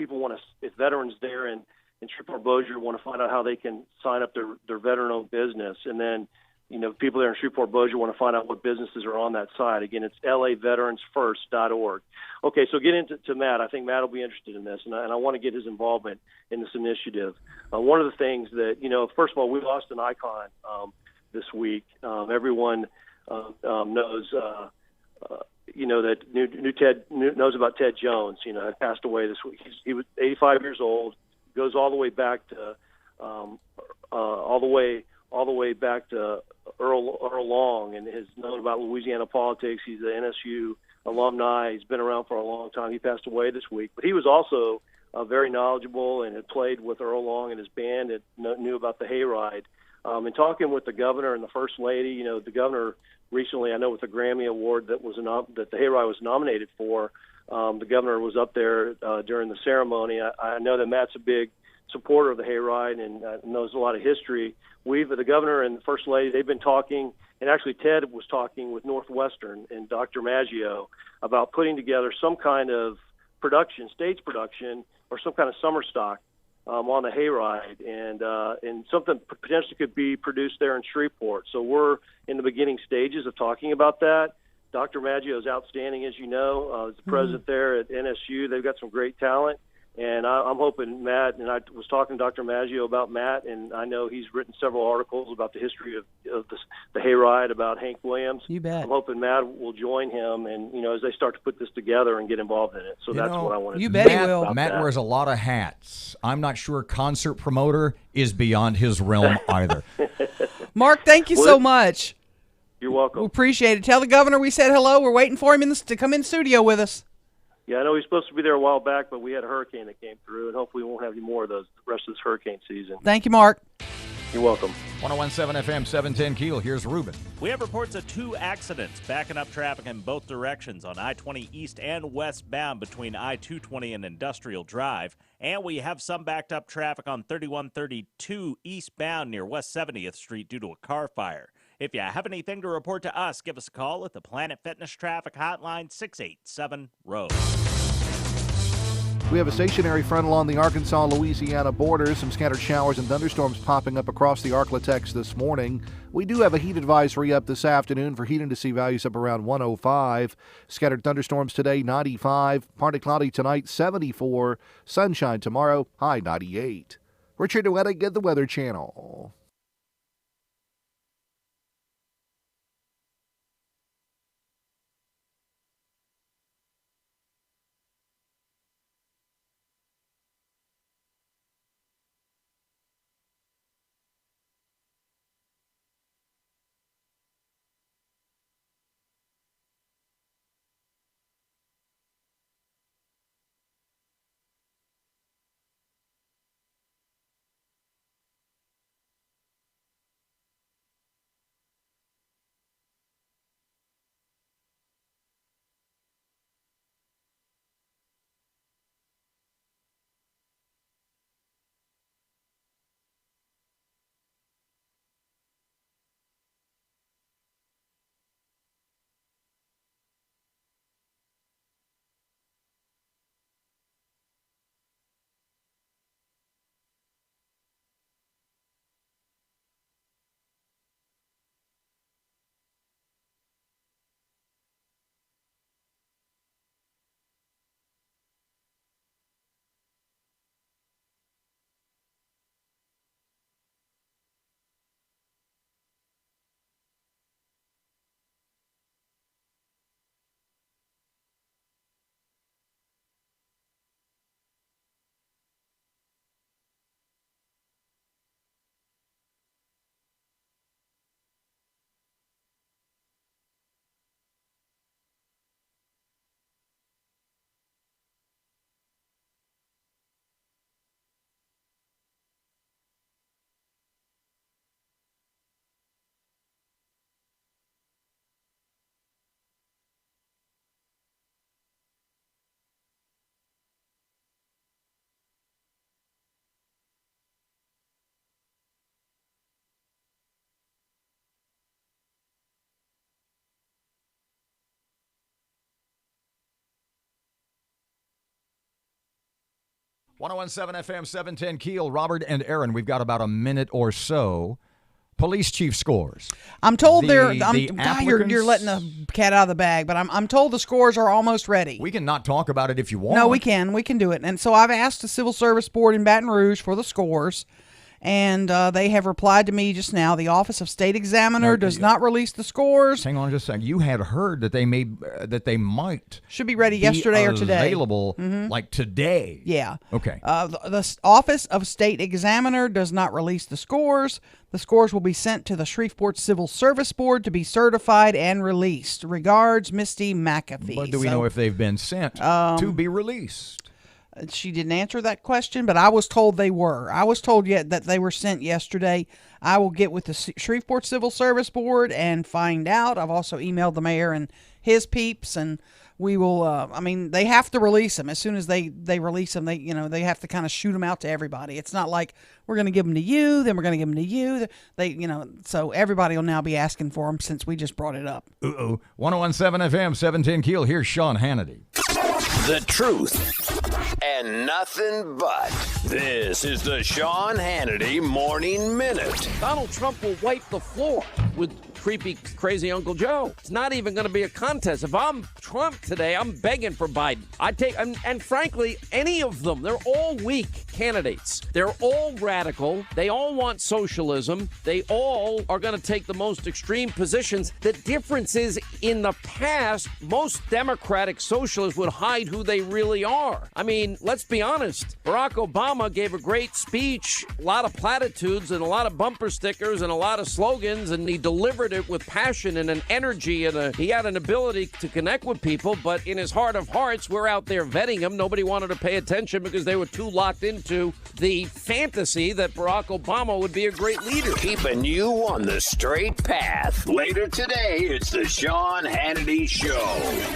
veterans there in Shreveport-Bossier want to find out how they can sign up their veteran-owned business, and then people there in Shreveport-Bossier want to find out what businesses are on that site. Again, it's LAVeteransFirst.org. Okay, so get into Matt. I think Matt will be interested in this, and I want to get his involvement in this initiative. One of the things that, first of all, we lost an icon this week. Everyone knows, that Ted knows about Ted Jones. Had passed away this week. He was 85 years old. Goes all the way back to all the way back to Earl Long, and has known about Louisiana politics. He's an NSU alumni. He's been around for a long time. He passed away this week, but he was also very knowledgeable and had played with Earl Long and his band and knew about the hayride. And talking with the governor and the first lady, the governor recently, I know with the Grammy Award that the hayride was nominated for, the governor was up there during the ceremony. I know that Matt's a big supporter of the hayride and knows a lot of history. The governor and the first lady, they've been talking, and actually Ted was talking with Northwestern and Dr. Maggio about putting together some kind of stage production, or some kind of summer stock on the hayride, and something potentially could be produced there in Shreveport. So we're in the beginning stages of talking about that. Dr. Maggio is outstanding, as you know. He's the president there at NSU. They've got some great talent. And I'm hoping Matt, and I was talking to Dr. Maggio about Matt, and I know he's written several articles about the history of the hayride, about Hank Williams. You bet. I'm hoping Matt will join him, and as they start to put this together and get involved in it. So that's what I want to do. You bet he will. Matt wears a lot of hats. I'm not sure concert promoter is beyond his realm either. Mark, thank you so much. You're welcome. We appreciate it. Tell the governor we said hello. We're waiting for him to come in studio with us. Yeah, I know he's supposed to be there a while back, but we had a hurricane that came through, and hopefully we won't have any more of those the rest of this hurricane season. Thank you, Mark. You're welcome. 101.7 FM, 710 KEEL. Here's Ruben. We have reports of 2 accidents backing up traffic in both directions on I-20 east and westbound between I-220 and Industrial Drive. And we have some backed up traffic on 3132 eastbound near West 70th Street due to a car fire. If you have anything to report to us, give us a call at the Planet Fitness Traffic Hotline, 687-ROAD. We have a stationary front along the Arkansas-Louisiana border. Some scattered showers and thunderstorms popping up across the Arklatex this morning. We do have a heat advisory up this afternoon for heat indice values up around 105. Scattered thunderstorms today, 95. Partly cloudy tonight, 74. Sunshine tomorrow, high 98. Richard Duettig at the Weather Channel. .107 FM 710 Keel, Robert and Erin. We've got about a minute or so. Police chief scores. I'm told you're letting the cat out of the bag, but I'm told the scores are almost ready. We can not talk about it if you want. No, we can do it. And so I've asked the Civil Service Board in Baton Rouge for the scores, and they have replied to me just now. The Office of State Examiner does not release the scores. Hang on just a second. You had heard that they might should be ready yesterday or today. Available like today. Yeah. Okay. The Office of State Examiner does not release the scores. The scores will be sent to the Shreveport Civil Service Board to be certified and released. Regards, Misty McAfee. But do we know if they've been sent to be released? She didn't answer that question, but I was told they were. I was told that they were sent yesterday. I will get with the Shreveport Civil Service Board and find out. I've also emailed the mayor and his peeps, and we will. They have to release them as soon as they release them. They have to kind of shoot them out to everybody. It's not like we're going to give them to you, then we're going to give them to you. So everybody will now be asking for them since we just brought it up. 1017 FM 710 Keel. Here's Sean Hannity. The truth and nothing but. This is the Sean Hannity Morning Minute. Donald Trump will wipe the floor with creepy, crazy Uncle Joe. It's not even going to be a contest. If I'm Trump today, I'm begging for Biden. And frankly, any of them, they're all weak candidates. They're all radical. They all want socialism. They all are going to take the most extreme positions. The difference is, in the past, most Democratic socialists would hide who they really are. I mean, let's be honest. Barack Obama gave a great speech, a lot of platitudes and a lot of bumper stickers and a lot of slogans, and he delivered it with passion and an energy, and he had an ability to connect with people, but in his heart of hearts, we're out there vetting him. Nobody wanted to pay attention because they were too locked into the fantasy that Barack Obama would be a great leader. Keeping you on the straight path. Later today, it's the Sean Hannity Show.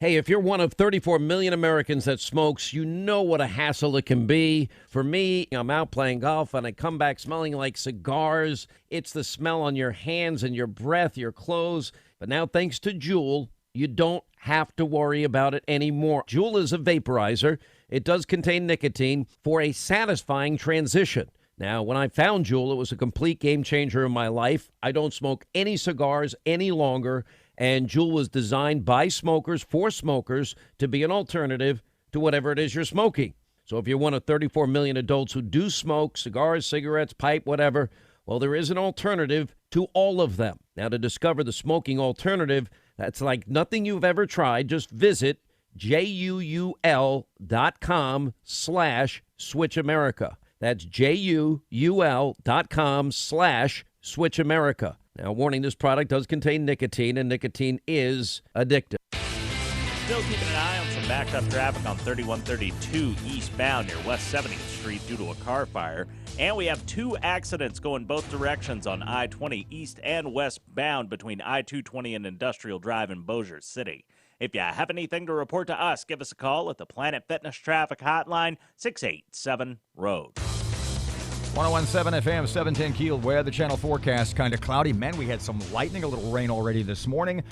Hey, if you're one of 34 million Americans that smokes, you know what a hassle it can be. For me, I'm out playing golf and I come back smelling like cigars. It's the smell on your hands and your breath, your clothes. But now, thanks to Juul, You don't have to worry about it anymore. Juul is a vaporizer. It does contain nicotine for a satisfying transition. Now, when I found Juul, it was a complete game changer in my life. I don't smoke any cigars any longer, and Juul was designed by smokers for smokers to be an alternative to whatever it is you're smoking. So if you're one of 34 million adults who do smoke cigars, cigarettes, pipe, whatever, well, there is an alternative to all of them. Now, to discover the smoking alternative, that's like nothing you've ever tried. Just visit JUUL.com/Switch America. That's JUUL.com/Switch America. Now, warning, this product does contain nicotine, and nicotine is addictive. Still keeping an eye on some backed up traffic on 3132 eastbound near West 70th Street due to a car fire. And we have 2 accidents going both directions on I-20 east and westbound between I-220 and Industrial Drive in Bossier City. If you have anything to report to us, give us a call at the Planet Fitness Traffic Hotline, 687-ROAD. 1017 FM, 710 KEEL, where the channel forecast kind of cloudy. Man, we had some lightning, a little rain already this morning.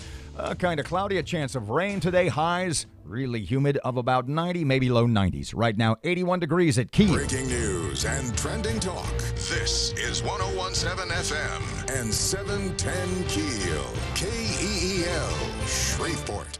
Kind of cloudy, a chance of rain today. Highs really humid of about 90, maybe low 90s. Right now, 81 degrees at KEEL. Breaking news and trending talk. This is 1017 FM and 710 KEEL. KEEL, Shreveport.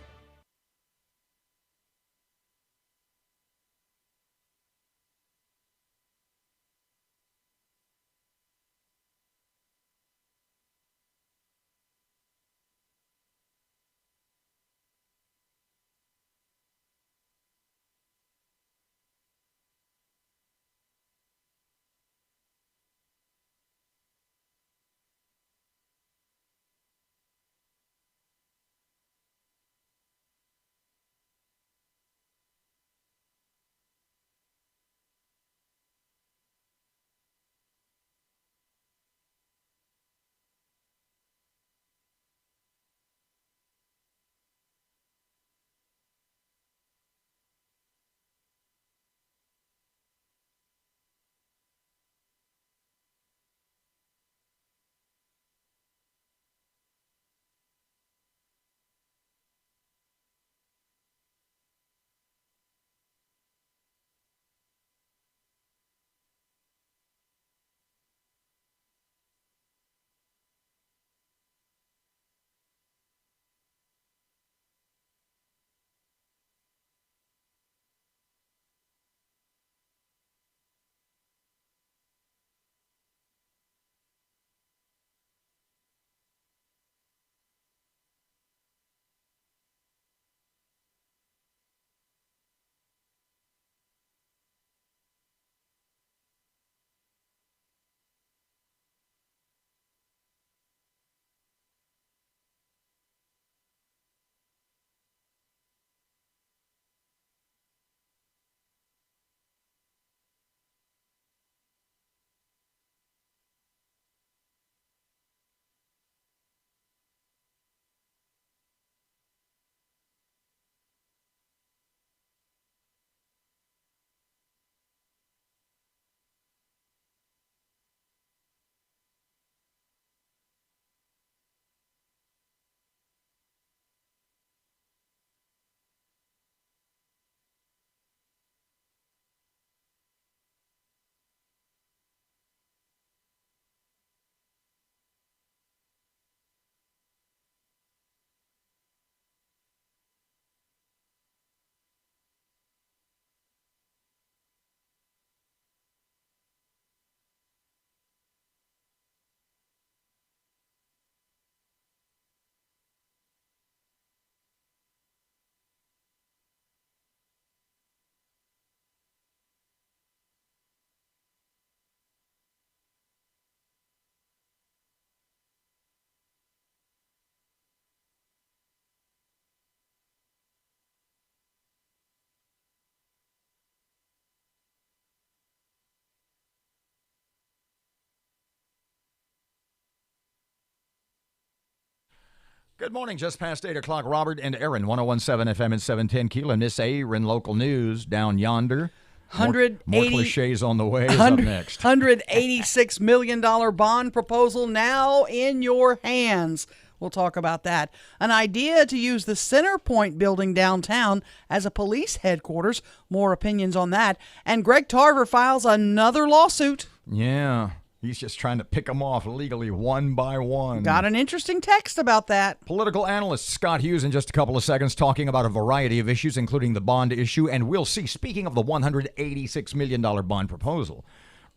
Good morning, just past 8 o'clock. Robert and Erin, 1017 FM and 710 KEEL, and Miss Erin local news down yonder. More cliches on the way is up next. $186 million bond proposal now in your hands. We'll talk about that. An idea to use the Center Point building downtown as a police headquarters. More opinions on that. And Greg Tarver files another lawsuit. Yeah. He's just trying to pick them off legally one by one. Got an interesting text about that. Political analyst Scott Hughes in just a couple of seconds talking about a variety of issues, including the bond issue. And we'll see, speaking of the $186 million bond proposal,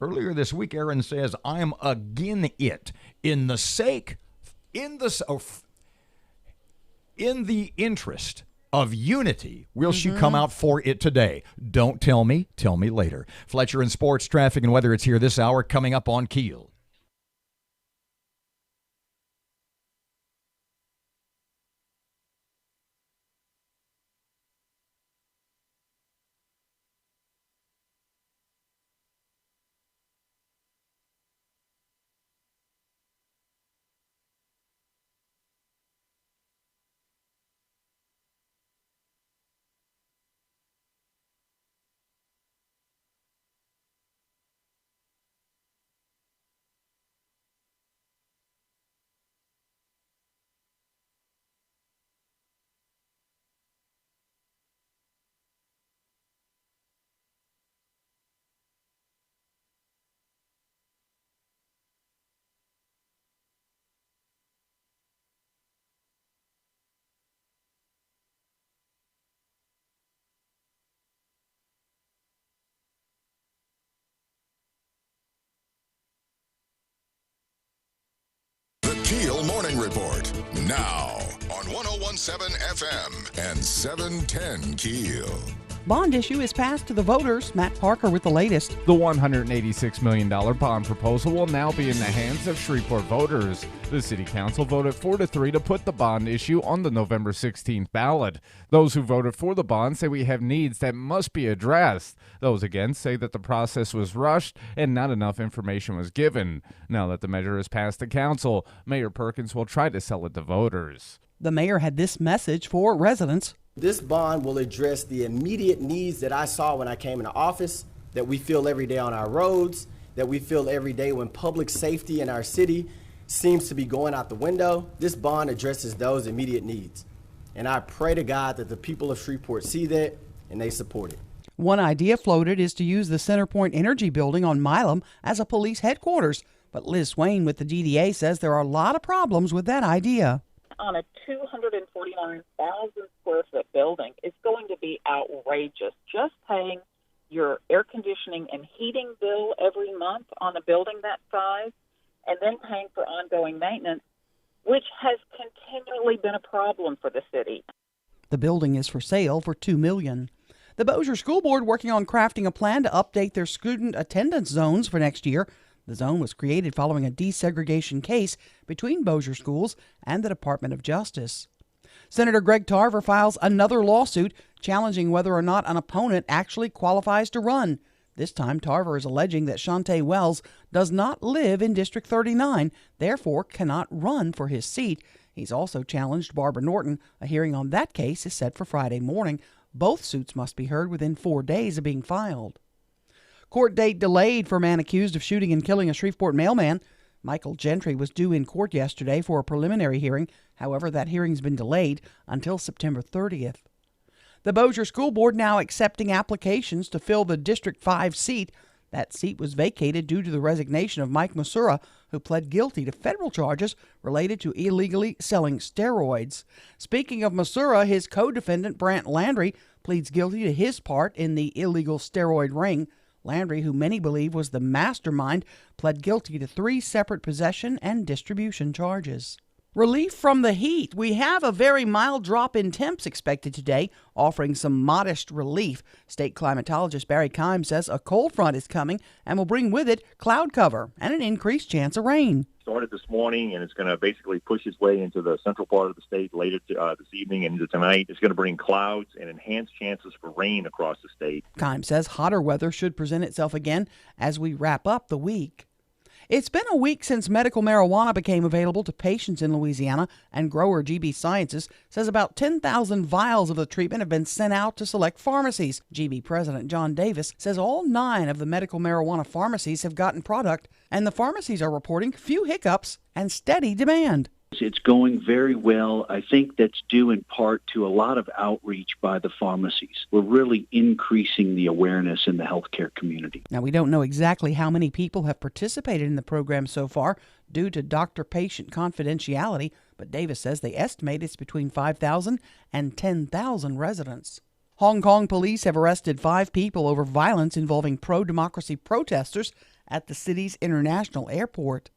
earlier this week, Erin says, I'm again it in the interest of unity. Will she come out for it today? Don't tell me. Tell me later. Fletcher and sports, traffic, and weather. It's here this hour coming up on KEEL. KEEL Morning Report, now on 101.7 FM and 710 KEEL. Bond issue is passed to the voters. Matt Parker with the latest. The $186 million bond proposal will now be in the hands of Shreveport voters. The City Council voted 4-3 to put the bond issue on the November 16th ballot. Those who voted for the bond say we have needs that must be addressed. Those against say that the process was rushed and not enough information was given. Now that the measure has passed the council, Mayor Perkins will try to sell it to voters. The mayor had this message for residents. This bond will address the immediate needs that I saw when I came into office, that we feel every day on our roads, that we feel every day when public safety in our city seems to be going out the window. This bond addresses those immediate needs. And I pray to God that the people of Shreveport see that and they support it. One idea floated is to use the Center Point Energy building on Milam as a police headquarters. But Liz Swain with the DDA says there are a lot of problems with that idea. On a 249,000 square foot building, it's going to be outrageous. Just paying your air conditioning and heating bill every month on a building that size, and then paying for ongoing maintenance, which has continually been a problem for the city. The building is for sale for $2 million. The Bossier School Board working on crafting a plan to update their student attendance zones for next year. The zone was created following a desegregation case between Bossier schools and the Department of Justice. Senator Greg Tarver files another lawsuit challenging whether or not an opponent actually qualifies to run. This time, Tarver is alleging that Shantae Wells does not live in District 39, therefore cannot run for his seat. He's also challenged Barbara Norton. A hearing on that case is set for Friday morning. Both suits must be heard within 4 days of being filed. Court date delayed for man accused of shooting and killing a Shreveport mailman. Michael Gentry was due in court yesterday for a preliminary hearing. However, that hearing's been delayed until September 30th. The Bossier School Board now accepting applications to fill the District 5 seat. That seat was vacated due to the resignation of Mike Masura, who pled guilty to federal charges related to illegally selling steroids. Speaking of Masura, his co-defendant Brant Landry pleads guilty to his part in the illegal steroid ring. Landry, who many believe was the mastermind, pled guilty to 3 separate possession and distribution charges. Relief from the heat. We have a very mild drop in temps expected today, offering some modest relief. State climatologist Barry Kime says a cold front is coming and will bring with it cloud cover and an increased chance of rain. Started this morning, and it's going to basically push its way into the central part of the state later this evening and into tonight. It's going to bring clouds and enhanced chances for rain across the state. Kime says hotter weather should present itself again as we wrap up the week. It's been a week since medical marijuana became available to patients in Louisiana, and grower GB Sciences says about 10,000 vials of the treatment have been sent out to select pharmacies. GB President John Davis says all 9 of the medical marijuana pharmacies have gotten product, and the pharmacies are reporting few hiccups and steady demand. It's going very well. I think that's due in part to a lot of outreach by the pharmacies. We're really increasing the awareness in the healthcare community. Now, we don't know exactly how many people have participated in the program so far due to doctor-patient confidentiality, but Davis says they estimate it's between 5,000 and 10,000 residents. Hong Kong police have arrested 5 people over violence involving pro-democracy protesters at the city's international airport.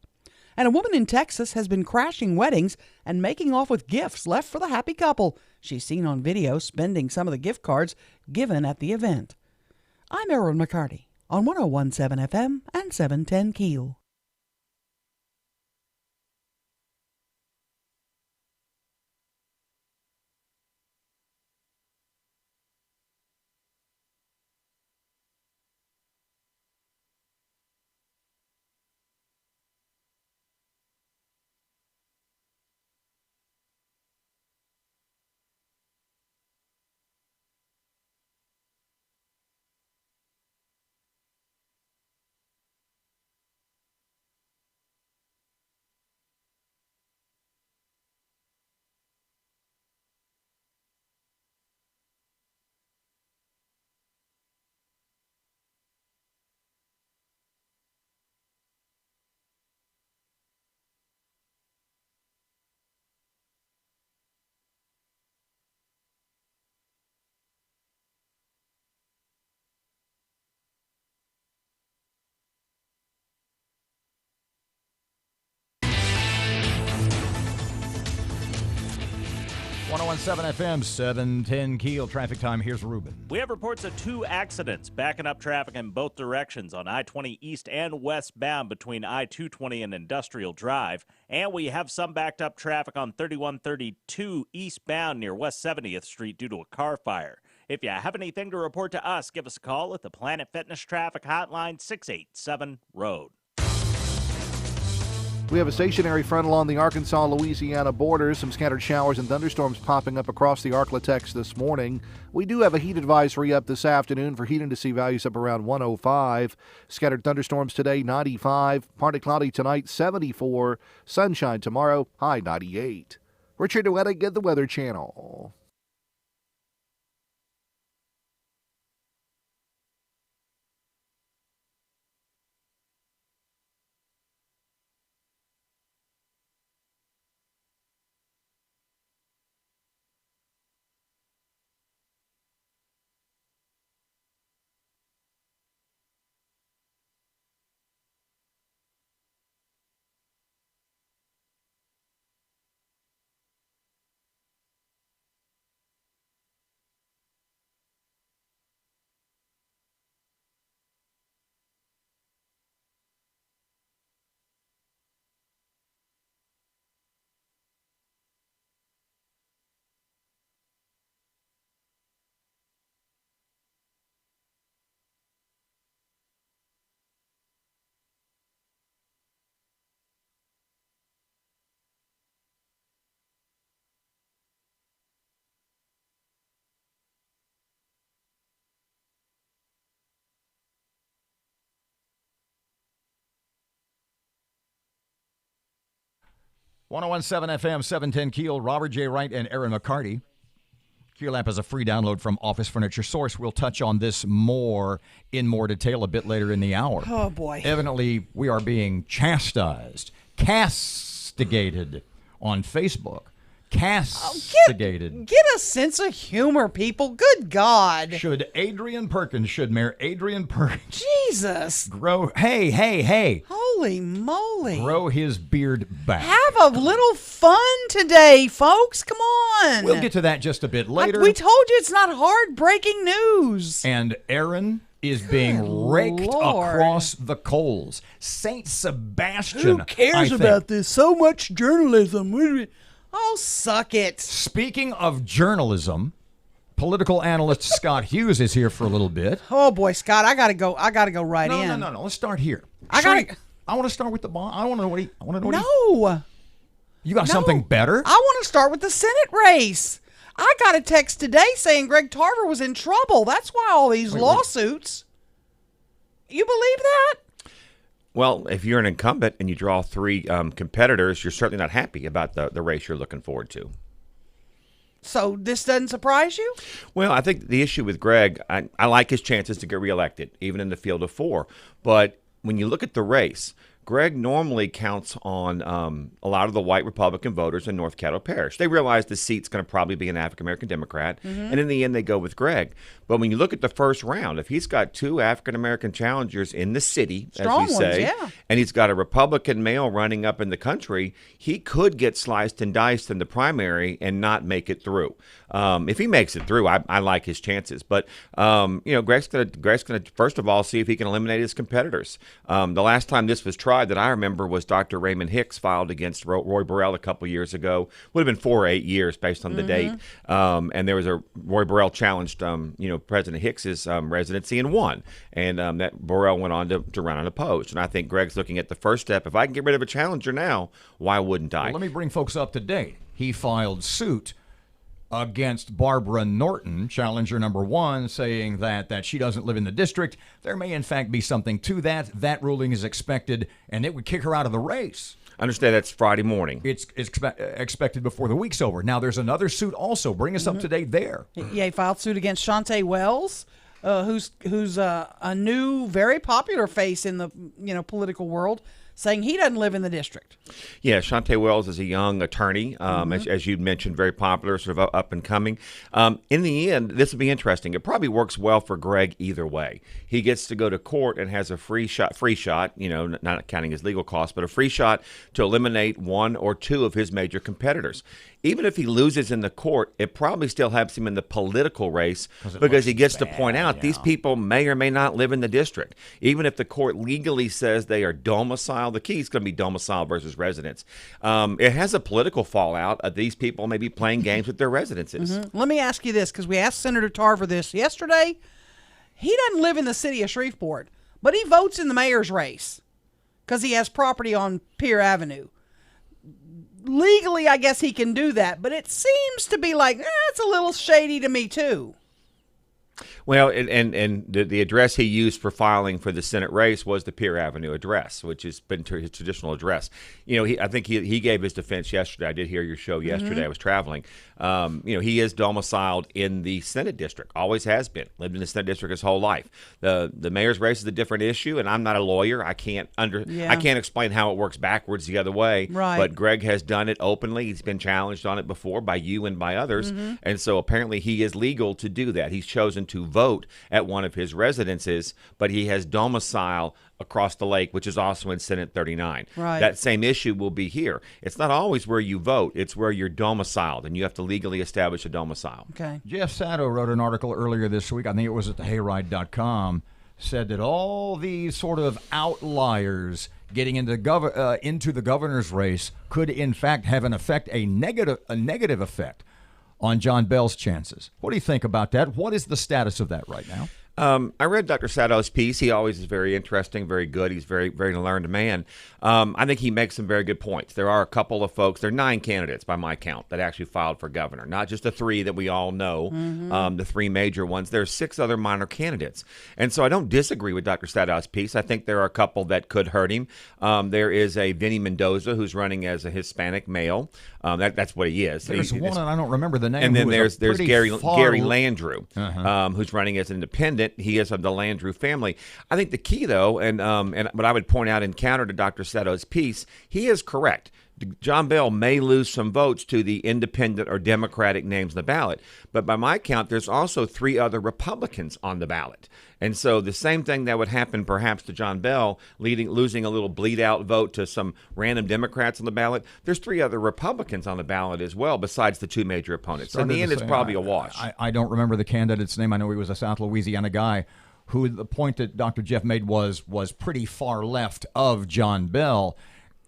And a woman in Texas has been crashing weddings and making off with gifts left for the happy couple. She's seen on video spending some of the gift cards given at the event. I'm Erin McCarty on 101.7 FM and 710 KEEL. .107 FM, 710 KEEL. Traffic time. Here's Ruben. We have reports of 2 accidents backing up traffic in both directions on I-20 east and westbound between I-220 and Industrial Drive. And we have some backed up traffic on 3132 eastbound near West 70th Street due to a car fire. If you have anything to report to us, give us a call at the Planet Fitness Traffic Hotline, 687-ROAD. We have a stationary front along the Arkansas-Louisiana border. Some scattered showers and thunderstorms popping up across the Arklatex this morning. We do have a heat advisory up this afternoon for heat indice values up around 105. Scattered thunderstorms today, 95. Partly cloudy tonight, 74. Sunshine tomorrow, high 98. Richard Duettig at the Weather Channel. .107 FM, 710 KEEL. Robert J. Wright and Erin McCarty. KEEL app is a free download from Office Furniture Source. We'll touch on this in more detail a bit later in the hour. Oh, boy. Evidently, we are being castigated on Facebook. Castigated. Get a sense of humor, people. Good God. Should Mayor Adrian Perkins Jesus. grow, hey. Holy moly. Grow his beard back. Have a little fun today, folks. Come on. We'll get to that just a bit later. We told you it's not hard breaking news. And Erin is being raked across the coals. St. Sebastian. Who cares about this? So much journalism. Oh, suck it. Speaking of journalism, political analyst Scott Hughes is here for a little bit. Oh boy, Scott, I gotta go right in. No. Let's start here. I want to start with the bond. I want to know what he. No. You got something better? I want to start with the Senate race. I got a text today saying Greg Tarver was in trouble. That's why all these lawsuits. You believe that? Well, if you're an incumbent and you draw three competitors, you're certainly not happy about the race you're looking forward to. So this doesn't surprise you? Well, I think the issue with Greg, I like his chances to get reelected, even in the field of four. But when you look at the race, Greg normally counts on a lot of the white Republican voters in North Caddo Parish. They realize the seat's going to probably be an African-American Democrat, and in the end, they go with Greg. But when you look at the first round, if he's got two African-American challengers in the city, Strong as we say, ones, yeah. and he's got a Republican male running up in the country, he could get sliced and diced in the primary and not make it through. If he makes it through, I like his chances. But Greg's gonna first of all see if he can eliminate his competitors. The last time this was tried that I remember was Dr. Raymond Hicks filed against Roy Burrell a couple years ago. Would have been 4 or 8 years based on the date. And there was Roy Burrell challenged President Hicks's residency and won. And that Burrell went on to run unopposed. And I think Greg's looking at the first step. If I can get rid of a challenger now, why wouldn't I? Well, let me bring folks up to date. He filed suit against Barbara Norton, challenger number one, saying that she doesn't live in the district. There may, in fact, be something to that. That ruling is expected, and it would kick her out of the race. I understand that's Friday morning. It's expected before the week's over. Now, there's another suit also. Bring us up to date there. Yeah, he filed suit against Shantae Wells, who's a new, very popular face in the political world, saying he doesn't live in the district. Yeah, Shantae Wells is a young attorney, as you mentioned, very popular, sort of up and coming. In the end, this will be interesting. It probably works well for Greg either way. He gets to go to court and has a free shot, not counting his legal costs, but a free shot to eliminate one or two of his major competitors. Even if he loses in the court, it probably still helps him in the political race because he gets to point out these people may or may not live in the district. Even if the court legally says they are domiciled, the key is going to be domicile versus residence. It has a political fallout of these people maybe playing games with their residences. Let me ask you this, because we asked Senator Tarver this yesterday. He doesn't live in the city of Shreveport, but he votes in the mayor's race because he has property on Pier Avenue. Legally, I guess he can do that, but it seems to be like, it's a little shady to me, too. Well, and the address he used for filing for the Senate race was the Pier Avenue address, which has been his traditional address. I think he gave his defense yesterday. I did hear your show yesterday. I was traveling. He is domiciled in the Senate district, always has been, lived in the Senate district his whole life. The mayor's race is a different issue, and I'm not a lawyer. I can't explain how it works backwards the other way. Right. But Greg has done it openly. He's been challenged on it before by you and by others, and so apparently he is legal to do that. He's chosen to vote at one of his residences, but he has domicile across the lake, which is also in Senate 39. Right. That same issue will be here. It's not always where you vote. It's where you're domiciled, and you have to legally establish a domicile. Okay. Jeff Sato wrote an article earlier this week, I think it was at thehayride.com, said that all these sort of outliers getting into the governor's race could, in fact, have a negative effect on John Bell's chances. What do you think about that? What is the status of that right now? I read Dr. Sato's piece. He always is very interesting, very good. He's very, very learned man. I think he makes some very good points. There are a couple of folks, there are 9 candidates by my count that actually filed for governor, not just the 3 that we all know, the 3 major ones. There are 6 other minor candidates. And so I don't disagree with Dr. Sato's piece. I think there are a couple that could hurt him. There is a Vinny Mendoza who's running as a Hispanic male. That's what he is. There's one, and I don't remember the name. And then there's Gary Landrew, Uh-huh. who's running as an independent. He is of the Landrew family. I think the key, though, and what I would point out in counter to Dr. Sato's piece, he is correct. John Bell may lose some votes to the independent or Democratic names on the ballot, but by my count, there's also 3 other Republicans on the ballot. And so the same thing that would happen perhaps to John Bell, losing a little bleed-out vote to some random Democrats on the ballot, there's 3 other Republicans on the ballot as well, besides the 2 major opponents. So in the end, it's probably a wash. I don't remember the candidate's name. I know he was a South Louisiana guy who the point that Dr. Jeff made was pretty far left of John Bell.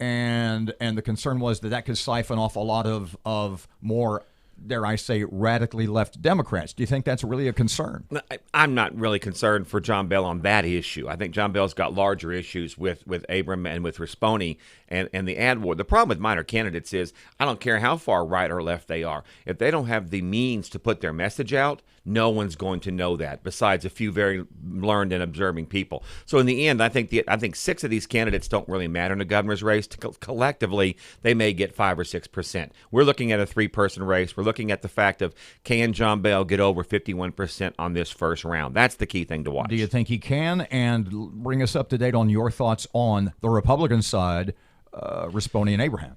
And the concern was that could siphon off a lot of more dare I say, radically left Democrats. Do you think that's really a concern? I'm not really concerned for John Bell on that issue. I think John Bell's got larger issues with Abram and with Risponi and the ad war. The problem with minor candidates is I don't care how far right or left they are. If they don't have the means to put their message out, no one's going to know that, besides a few very learned and observing people. So in the end, I think 6 of these candidates don't really matter in the governor's race. Collectively, they may get 5 or 6%. We're looking at a 3-person race. We're looking at the fact of, can John Bell get over 51% on this first round? That's the key thing to watch. Do you think he can? And bring us up to date on your thoughts on the Republican side, Risponi and Abraham.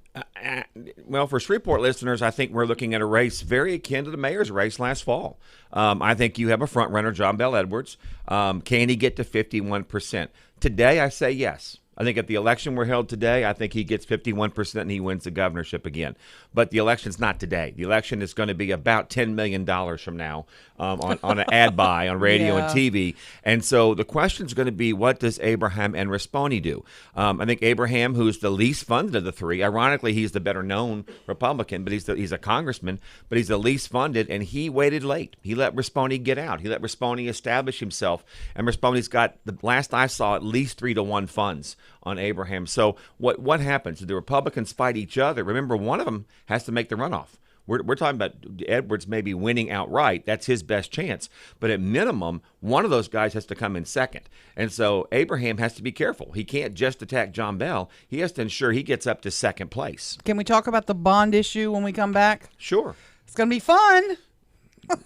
Well, for Shreveport listeners, I think we're looking at a race very akin to the mayor's race last fall. I think you have a front runner, John Bell Edwards. Can he get to 51%? Today, I say yes. I think if the election were held today, I think he gets 51% and he wins the governorship again. But the election's not today. The election is going to be about $10 million from now on an ad buy on radio and TV. And so the question is going to be, what does Abraham and Risponi do? I think Abraham, who's the least funded of the 3, ironically, he's the better known Republican, but he's a congressman, but he's the least funded, and he waited late. He let Risponi get out. He let Risponi establish himself, and Risponi's got, the last I saw, at least 3-to-1 funds on Abraham. So what happens? Do the Republicans fight each other? Remember, one of them has to make the runoff. We're talking about Edwards maybe winning outright. That's his best chance. But at minimum, one of those guys has to come in second. And so Abraham has to be careful. He can't just attack John Bell. He has to ensure he gets up to second place. Can we talk about the bond issue when we come back? Sure. It's going to be fun.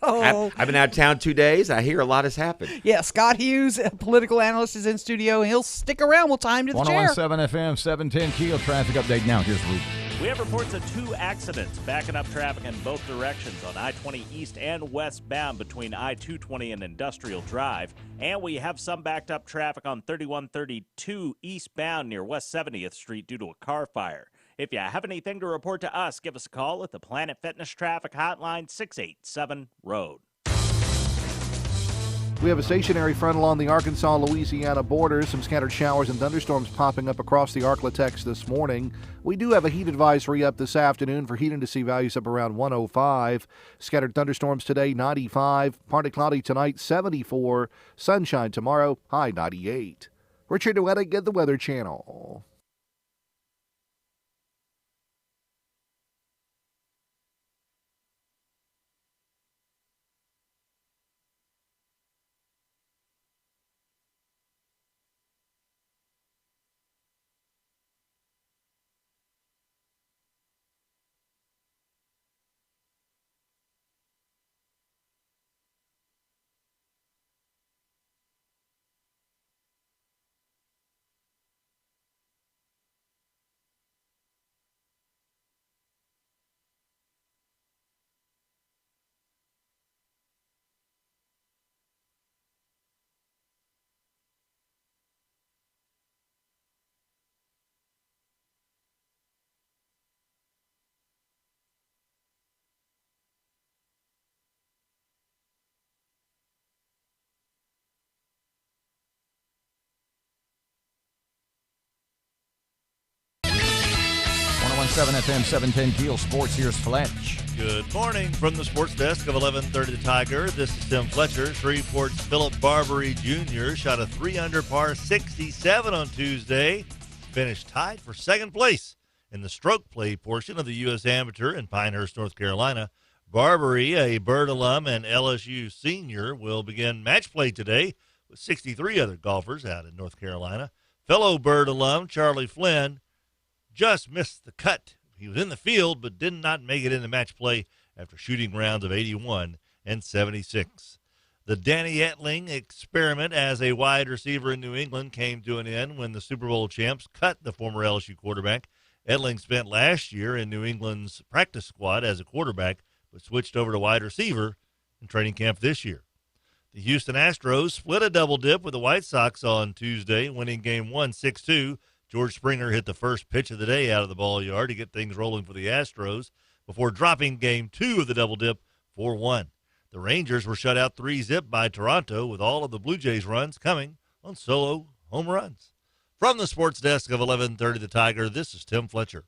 Oh. I've been out of town 2 days. I hear a lot has happened. Yeah, Scott Hughes, a political analyst, is in studio. He'll stick around. We'll tie him to the chair. 101.7 FM, 710 KEEL traffic update now. Here's Ruben. We have reports of 2 accidents backing up traffic in both directions on I-20 east and westbound between I-220 and Industrial Drive. And we have some backed up traffic on 3132 eastbound near West 70th Street due to a car fire. If you have anything to report to us, give us a call at the Planet Fitness Traffic Hotline, 687-ROAD. We have a stationary front along the Arkansas-Louisiana border. Some scattered showers and thunderstorms popping up across the Arklatex this morning. We do have a heat advisory up this afternoon for heat and to see values up around 105. Scattered thunderstorms today, 95. Partly cloudy tonight, 74. Sunshine tomorrow, high 98. Richard Duettig at the Weather Channel. FM 710 KEEL Sports. Here's Fletch. Good morning from the sports desk of 1130 The Tiger. This is Tim Fletcher. Shreveport's Philip Barbary Jr. shot a 3-under par 67 on Tuesday. Finished tied for second place in the stroke play portion of the U.S. Amateur in Pinehurst, North Carolina. Barbary, a Byrd alum and LSU senior, will begin match play today with 63 other golfers out in North Carolina. Fellow Byrd alum Charlie Flynn just missed the cut. He was in the field but did not make it into match play after shooting rounds of 81 and 76. The Danny Etling experiment as a wide receiver in New England came to an end when the Super Bowl champs cut the former LSU quarterback. Etling spent last year in New England's practice squad as a quarterback but switched over to wide receiver in training camp this year. The Houston Astros split a double dip with the White Sox on Tuesday, winning Game 1 6-2. George Springer hit the first pitch of the day out of the ball yard to get things rolling for the Astros before dropping Game 2 of the double dip 4-1. The Rangers were shut out 3-0 by Toronto, with all of the Blue Jays runs coming on solo home runs. From the sports desk of 1130 The Tiger, this is Tim Fletcher.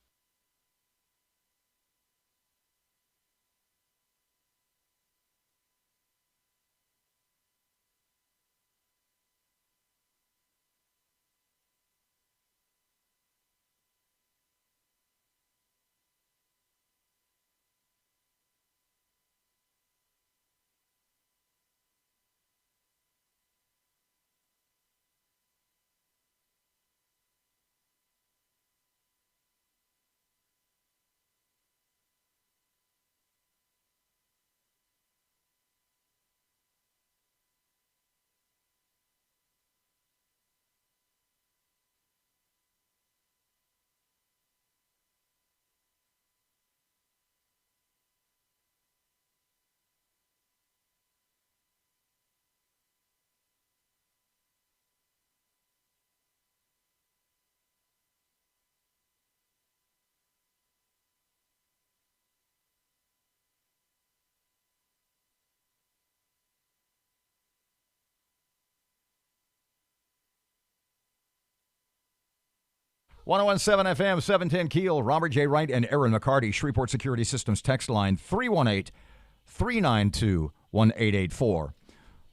1017 FM, 710 Keel, Robert J. Wright and Erin McCarty, Shreveport Security Systems text line 318-392-1884.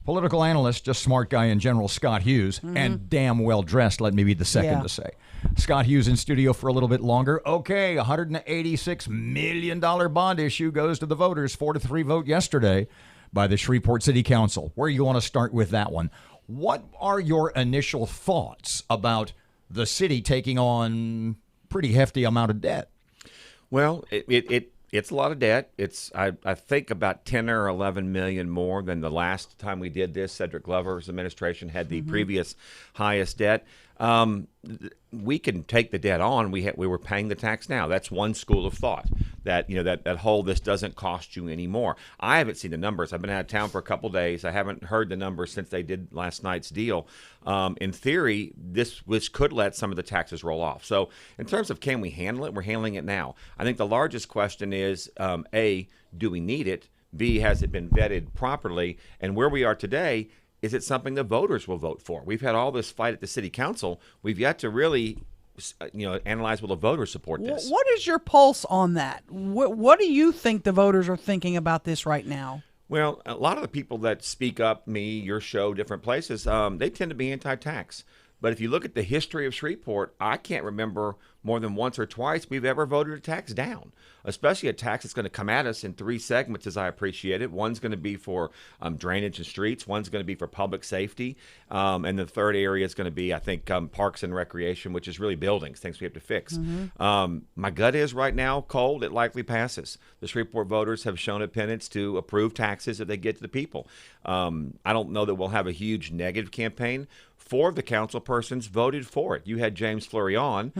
Political analyst, just smart guy in general, Scott Hughes, and damn well dressed, let me be the second to say. Scott Hughes in studio for a little bit longer. Okay, $186 million bond issue goes to the voters, 4-3 vote yesterday by the Shreveport City Council. Where you want to start with that one? What are your initial thoughts about the city taking on pretty hefty amount of debt? Well, it's a lot of debt. It's I think about 10 or 11 million more than the last time we did this. Cedric Glover's administration had the previous highest debt. We can take the debt on. We were paying the tax now. That's one school of thought, that that whole this doesn't cost you anymore. I haven't seen the numbers. I've been out of town for a couple days. I haven't heard the numbers since they did last night's deal. In theory, this could let some of the taxes roll off. So in terms of can we handle it, we're handling it now. I think the largest question is, A, do we need it? B, has it been vetted properly? And where we are today, is it something the voters will vote for? We've had all this fight at the city council. We've yet to really, analyze will the voters support this. What is your pulse on that? What do you think the voters are thinking about this right now? Well, a lot of the people that speak up, me, your show, different places, they tend to be anti-tax. But if you look at the history of Shreveport, I can't remember more than once or twice we've ever voted a tax down, especially a tax that's going to come at us in three segments, as I appreciate it. One's going to be for drainage and streets. One's going to be for public safety. And the third area is going to be, I think, parks and recreation, which is really buildings, things we have to fix. My gut is right now, cold, it likely passes. The Shreveport voters have shown a penance to approve taxes if they get to the people. I don't know that we'll have a huge negative campaign. 4 of the council persons voted for it. You had James Fleury on.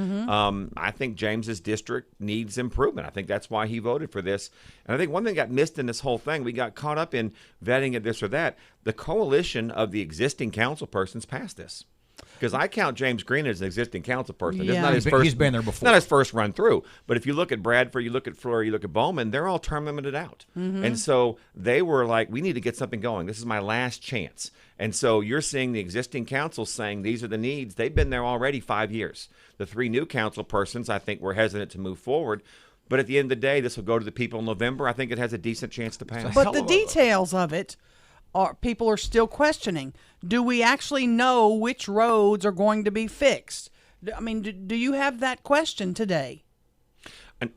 I think James's district needs improvement. I think that's why he voted for this. And I think one thing got missed in this whole thing, we got caught up in vetting it this or that. The coalition of the existing council persons passed this. Because I count James Green as an existing council person. Yeah. It's not his first, he's been there before. Not his first run through. But if you look at Bradford, you look at Fleury, you look at Bowman, they're all term limited out. And so they were like, we need to get something going. This is my last chance. And so you're seeing the existing council saying these are the needs. They've been there already 5 years. The 3 new council persons, I think, were hesitant to move forward. But at the end of the day, this will go to the people in November. I think it has a decent chance to pass. But the details of it, people are still questioning. Do we actually know which roads are going to be fixed? I mean, do you have that question today?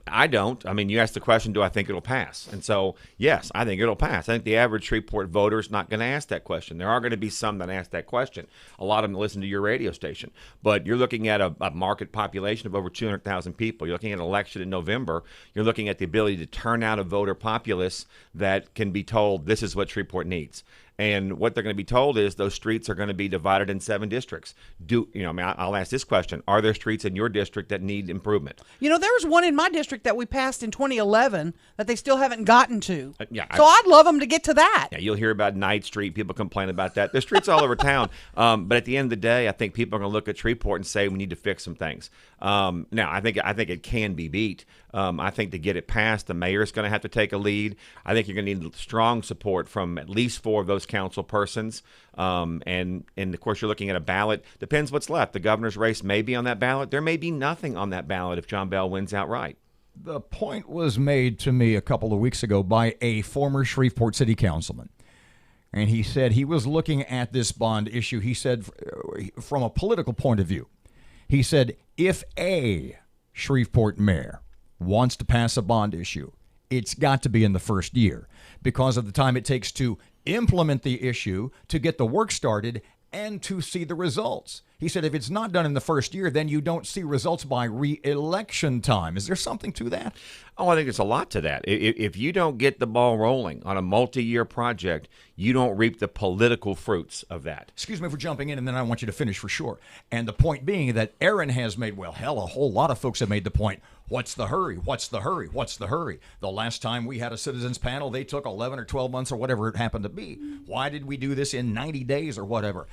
I don't. I mean, you asked the question, do I think it'll pass? And so, yes, I think it'll pass. I think the average Shreveport voter is not going to ask that question. There are going to be some that ask that question. A lot of them listen to your radio station. But you're looking at a market population of over 200,000 people. You're looking at an election in November. You're looking at the ability to turn out a voter populace that can be told this is what Shreveport needs. And what they're going to be told is those streets are going to be divided in 7 districts. I'll ask this question. Are there streets in your district that need improvement? There was one in my district that we passed in 2011 that they still haven't gotten to. So I'd love them to get to that. Yeah, you'll hear about Knight Street. People complain about that. There's streets all over town. But at the end of the day, I think people are going to look at Shreveport and say we need to fix some things. Now, I think it can be beat. I think to get it passed, the mayor's going to have to take a lead. I think you're going to need strong support from at least 4 of those council persons. And of course, you're looking at a ballot. Depends what's left. The governor's race may be on that ballot. There may be nothing on that ballot if John Bell wins outright. The point was made to me a couple of weeks ago by a former Shreveport city councilman. And he said he was looking at this bond issue. He said, from a political point of view, he said, if a Shreveport mayor wants to pass a bond issue, it's got to be in the first year because of the time it takes to implement the issue, to get the work started, and to see the results. He said if it's not done in the first year, then you don't see results by re-election time. Is there something to that? Oh, I think there's a lot to that. If you don't get the ball rolling on a multi-year project, you don't reap the political fruits of that. Excuse me for jumping in, and then I want you to finish for sure. And the point being that Erin has made, well, hell, a whole lot of folks have made the point, what's the hurry? What's the hurry? What's the hurry? The last time we had a citizens panel, they took 11 or 12 months or whatever it happened to be. Why did we do this in 90 days or whatever?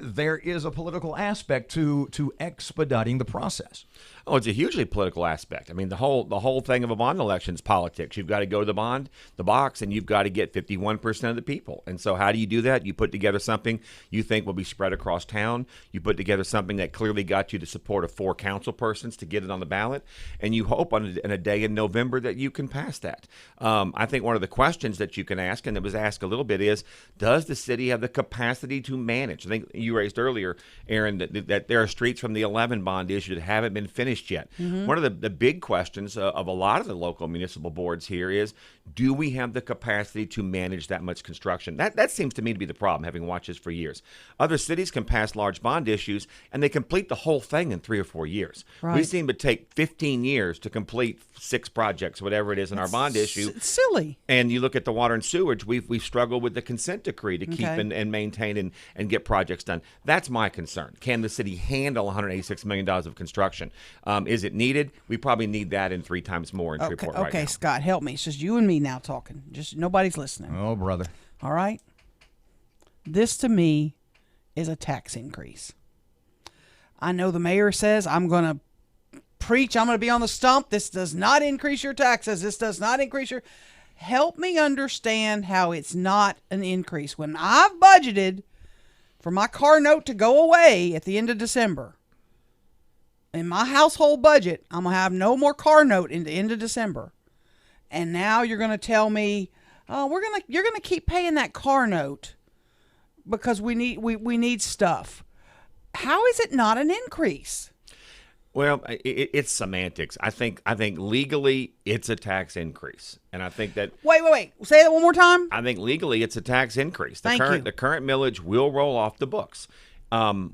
there is a political aspect to expediting the process. Oh, it's a hugely political aspect. I mean, the whole thing of a bond election is politics. You've got to go to the box, and you've got to get 51% of the people. And so how do you do that? You put together something you think will be spread across town. You put together something that clearly got you the support of 4 council persons to get it on the ballot, and you hope in a day in November that you can pass that. I think one of the questions that you can ask, and it was asked a little bit, is does the city have the capacity to manage? I think you raised earlier, Erin, that there are streets from the 11 bond issue that haven't been finished yet. Mm-hmm. One of the big questions of a lot of the local municipal boards here is, do we have the capacity to manage that much construction? That seems to me to be the problem, having watched this for years. Other cities can pass large bond issues, and they complete the whole thing in 3 or 4 years. Right. We seem to take 15 years to complete 6 projects, whatever it is in our bond issue. It's silly. And you look at the water and sewage, we've struggled with the consent decree to keep Okay. and maintain and get projects done. That's my concern. Can the city handle $186 million of construction? Is it needed? We probably need that and 3 times more in Shreveport right now. Okay, Scott, help me. It's just you and me now talking. Just nobody's listening. Oh, brother. All right? This, to me, is a tax increase. I know the mayor says, I'm going to preach, I'm going to be on the stump. This does not increase your taxes. This does not increase your... Help me understand how it's not an increase. When I've budgeted for my car note to go away at the end of December, in my household budget, I'm going to have no more car note in the end of December. And now you're going to tell me, oh, you're going to keep paying that car note because we need stuff. How is it not an increase? Well, it's semantics. I think legally it's a tax increase, and I think that. Wait. Say that one more time. I think legally it's a tax increase. Thank you. The current millage will roll off the books.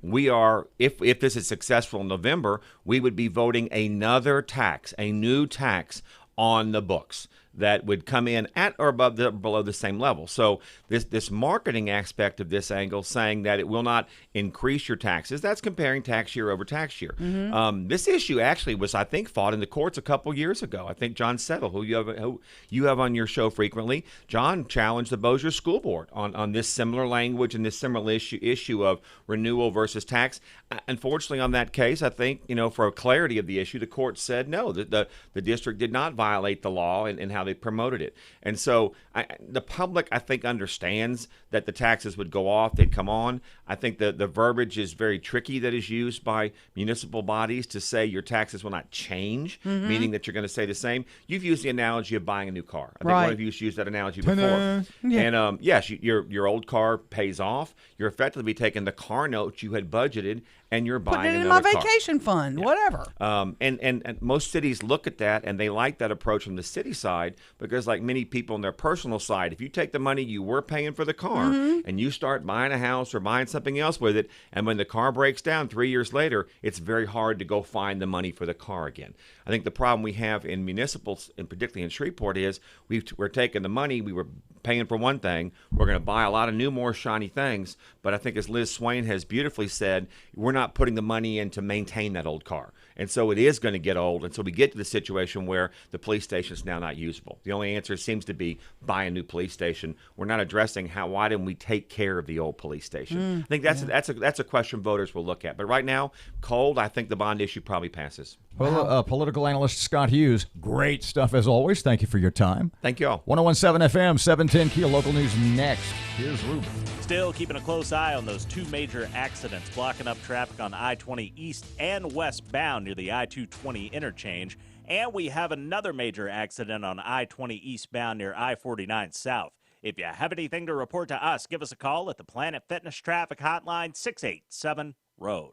We are, if this is successful in November, we would be voting another tax, a new tax on the books that would come in at or below the same level. So this marketing aspect of this angle, saying that it will not increase your taxes, that's comparing tax year over tax year. Mm-hmm. This issue actually was, I think, fought in the courts a couple years ago. I think John Settle, who you have on your show frequently, John challenged the Bossier School Board on this similar language and this similar issue of renewal versus tax. Unfortunately, on that case, I think, for clarity of the issue, the court said no, that the district did not violate the law and how they promoted it. And so the public, I think, understands that the taxes would go off, they'd come on. I think the verbiage is very tricky that is used by municipal bodies to say your taxes will not change, Mhm. meaning that you're going to stay the same. You've used the analogy of buying a new car. I think Right. one of you used that analogy before. Ta-da. Yeah. And yes, your old car pays off. You're effectively taking the car note you had budgeted and you're Put buying it in my another car. vacation fund, whatever. And most cities look at that and they like that approach from the city side because, like many people on their personal side, if you take the money you were paying for the car Mhm. and you start buying a house or buying something else with it, and when the car breaks down 3 years later, it's very hard to go find the money for the car again. I think the problem we have in municipals, and particularly in Shreveport, is we're taking the money we were paying for one thing. We're going to buy a lot of new, more shiny things. But I think, as Liz Swain has beautifully said, we're not putting the money in to maintain that old car. And so it is going to get old. And so we get to the situation where the police station is now not usable. The only answer seems to be buy a new police station. We're not addressing why didn't we take care of the old police station? I think that's a question voters will look at. But right now, cold, I think the bond issue probably passes. Political analyst Scott Hughes, great stuff as always. Thank you for your time. Thank you all. 101.7 FM, 710 KEEL Local News next. Here's Ruben. Still keeping a close eye on those 2 major accidents blocking up traffic on I-20 east and westbound near the I-220 interchange. And we have another major accident on I-20 eastbound near I-49 south. If you have anything to report to us, give us a call at the Planet Fitness Traffic Hotline, 687-ROAD.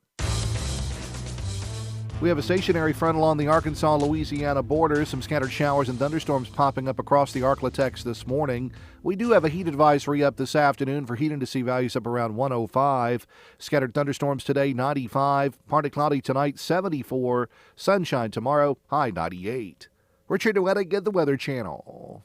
We have a stationary front along the Arkansas-Louisiana border. Some scattered showers and thunderstorms popping up across the Arklatex this morning. We do have a heat advisory up this afternoon for heat and to see values up around 105. Scattered thunderstorms today, 95. Partly cloudy tonight, 74. Sunshine tomorrow, high 98. Richard Duettig at the Weather Channel.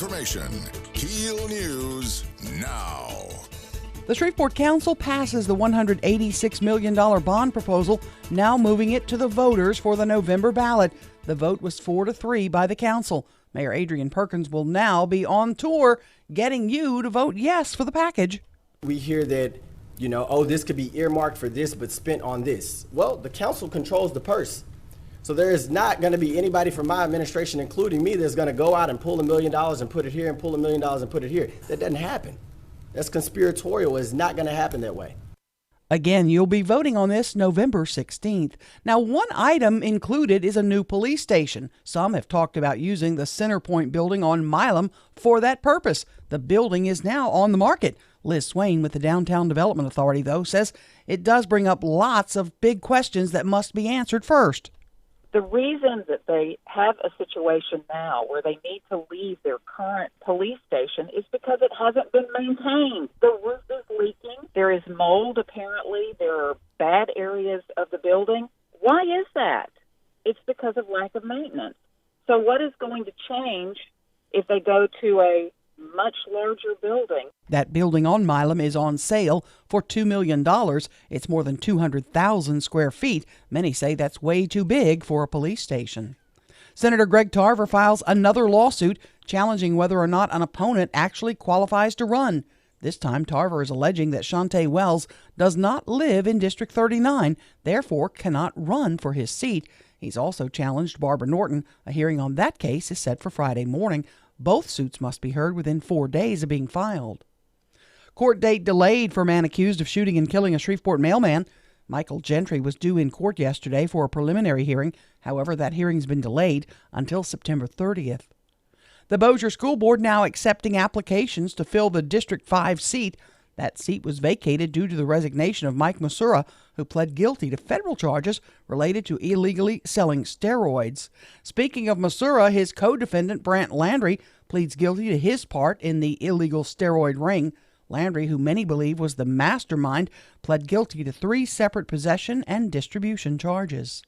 information. KEEL News now. The Shreveport Council passes the $186 million bond proposal, now moving it to the voters for the November ballot. The vote was 4-3 by the council. Mayor Adrian Perkins will now be on tour getting you to vote yes for the package. We hear that, this could be earmarked for this but spent on this. Well, the council controls the purse. So there is not going to be anybody from my administration, including me, that's going to go out and pull $1 million and put it here and pull $1 million and put it here. That doesn't happen. That's conspiratorial. It's not going to happen that way. Again, you'll be voting on this November 16th. Now, one item included is a new police station. Some have talked about using the Centerpoint building on Milam for that purpose. The building is now on the market. Liz Swain with the Downtown Development Authority, though, says it does bring up lots of big questions that must be answered first. The reason that they have a situation now where they need to leave their current police station is because it hasn't been maintained. The roof is leaking. There is mold, apparently. There are bad areas of the building. Why is that? It's because of lack of maintenance. So what is going to change if they go to a much larger building? That building on Milam is on sale for $2 million. It's more than 200,000 square feet. Many say that's way too big for a police station. Senator Greg Tarver files another lawsuit challenging whether or not an opponent actually qualifies to run. This time, Tarver is alleging that Shantae Wells does not live in District 39, therefore cannot run for his seat. He's also challenged Barbara Norton. A hearing on that case is set for Friday morning. Both suits must be heard within 4 days of being filed. Court date delayed for man accused of shooting and killing a Shreveport mailman. Michael Gentry was due in court yesterday for a preliminary hearing. However, that hearing's been delayed until September 30th. The Bossier School Board now accepting applications to fill the District 5 seat. That seat was vacated due to the resignation of Mike Masura, who pled guilty to federal charges related to illegally selling steroids. Speaking of Masura, his co-defendant Brant Landry pleads guilty to his part in the illegal steroid ring. Landry, who many believe was the mastermind, pled guilty to 3 separate possession and distribution charges.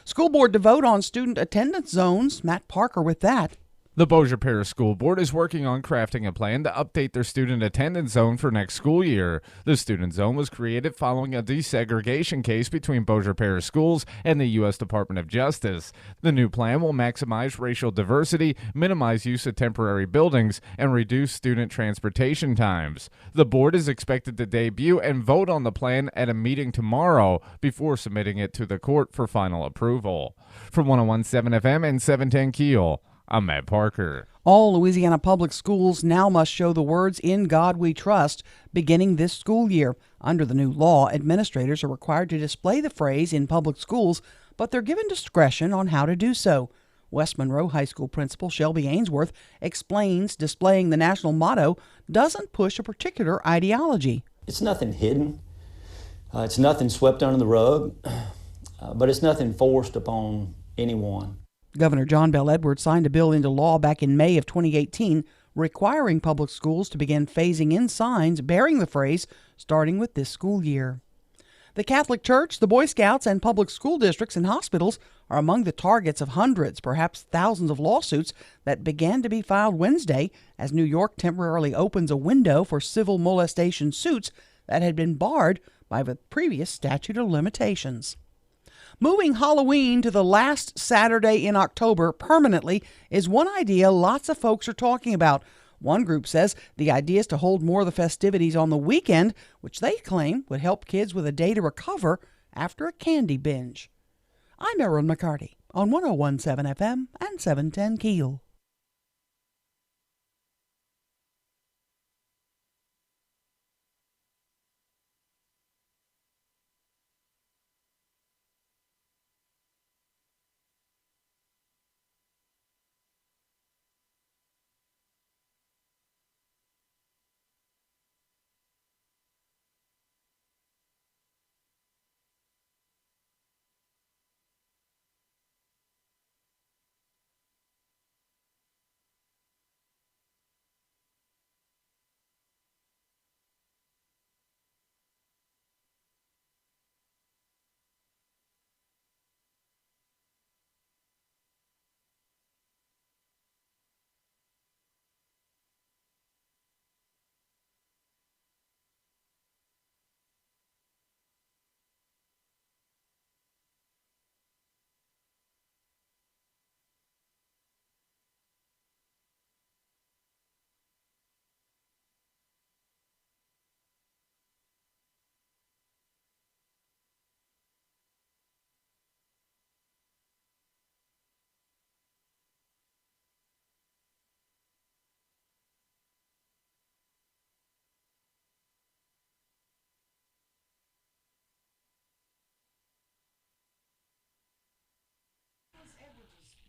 School board to vote on student attendance zones. Matt Parker with that. The Bossier Parish School Board is working on crafting a plan to update their student attendance zone for next school year. The student zone was created following a desegregation case between Bossier Parish schools and the U.S. Department of Justice. The new plan will maximize racial diversity, minimize use of temporary buildings, and reduce student transportation times. The board is expected to debut and vote on the plan at a meeting tomorrow before submitting it to the court for final approval. From 101.7 FM and 710 KEEL, I'm Matt Parker. All Louisiana public schools now must show the words "In God We Trust" beginning this school year. Under the new law, administrators are required to display the phrase in public schools, but they're given discretion on how to do so. West Monroe High School principal Shelby Ainsworth explains displaying the national motto doesn't push a particular ideology. It's nothing hidden. It's nothing swept under the rug, but it's nothing forced upon anyone. Governor John Bell Edwards signed a bill into law back in May of 2018 requiring public schools to begin phasing in signs bearing the phrase starting with this school year. The Catholic Church, the Boy Scouts, and public school districts and hospitals are among the targets of hundreds, perhaps thousands of lawsuits that began to be filed Wednesday as New York temporarily opens a window for civil molestation suits that had been barred by the previous statute of limitations. Moving Halloween to the last Saturday in October permanently is one idea lots of folks are talking about. One group says the idea is to hold more of the festivities on the weekend, which they claim would help kids with a day to recover after a candy binge. I'm Erin McCarty on 101.7 FM and 710 KEEL.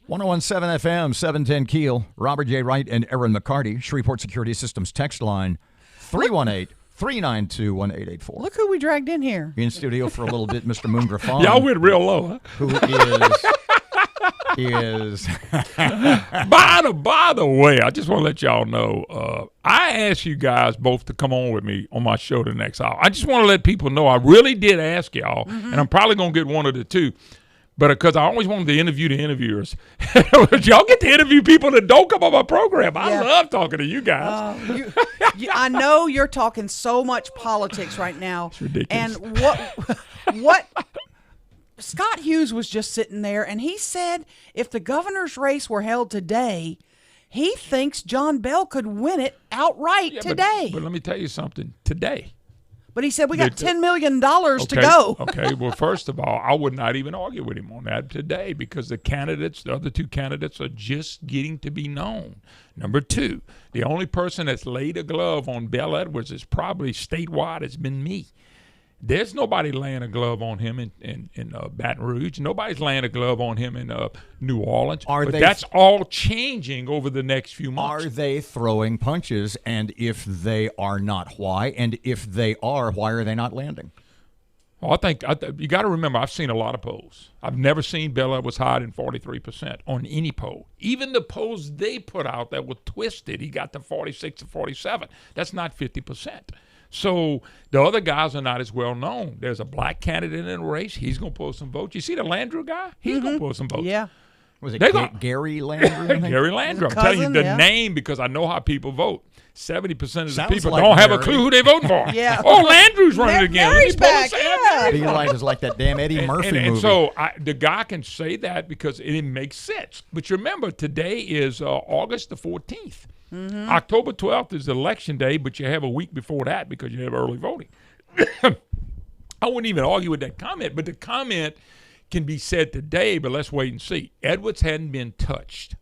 1017 FM, 710 Keel. Robert J. Wright and Erin McCarty. Shreveport Security Systems text line 318-392-1884. Look who we dragged in here. In studio for a little bit, Mr. Moon Griffon. Y'all went real low, huh? Who is By the way, I just want to let y'all know, I asked you guys both to come on with me on my show the next hour. I just want to let people know I really did ask y'all, and I'm probably going to get one of the two. But because I always wanted to interview the interviewers. Y'all get to interview people that don't come on my program. I love talking to you guys. I know you're talking so much politics right now. It's ridiculous. And what Scott Hughes was just sitting there, and he said if the governor's race were held today, he thinks John Bell could win it outright today. But let me tell you something. Today. But he said we got $10 million to go. Okay, well, first of all, I would not even argue with him on that today because the other two candidates are just getting to be known. Number two, the only person that's laid a glove on Bell Edwards is probably statewide has been me. There's nobody laying a glove on him in Baton Rouge. Nobody's laying a glove on him in New Orleans. That's all changing over the next few months. Are they throwing punches? And if they are not, why? And if they are, why are they not landing? Well, I think you got to remember, I've seen a lot of polls. I've never seen Bell Edwards higher than 43% on any poll. Even the polls they put out that were twisted, he got to 46 to 47. That's not 50%. So the other guys are not as well known. There's a black candidate in the race. He's going to pull some votes. You see the Landrew guy? He's going to pull some votes. Yeah. Was it Gary Landrew? Gary Landrew. I'm telling you the name because I know how people vote. 70% of the people like don't have a Gary. clue who they voting for. Yeah. Oh, Landrew's running again. Gary's back. Yeah. Be like is like that damn Eddie Murphy movie. And so the guy can say that because it makes sense. But remember, today is August the 14th. Mm-hmm. October 12th is election day, but you have a week before that because you have early voting. I wouldn't even argue with that comment, but the comment can be said today, but let's wait and see. Edwards hadn't been touched.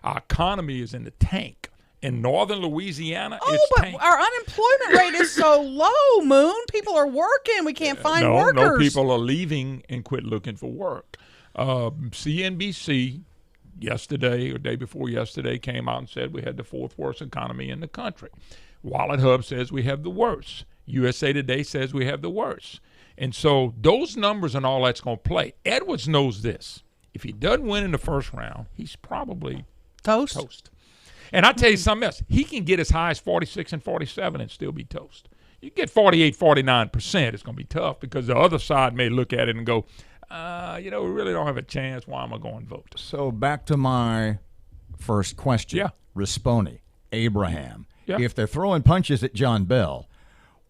Our economy is in the tank. In northern Louisiana, it's but tank. our unemployment rate is so low, Moon. People are working. We can't find workers. No, people are leaving and quit looking for work. CNBC yesterday or day before yesterday came out and said we had the fourth worst economy in the country. Wallet Hub says we have the worst. USA Today says we have the worst. And so those numbers and all that's going to play. Edwards knows this. If he doesn't win in the first round, he's probably toast. And I'll tell you something else. He can get as high as 46 and 47 and still be toast. You get 48, 49%, it's going to be tough because the other side may look at it and go, we really don't have a chance. Why am I going to vote? So back to my first question. Yeah. Risponi, Abraham. Yeah. If they're throwing punches at John Bell,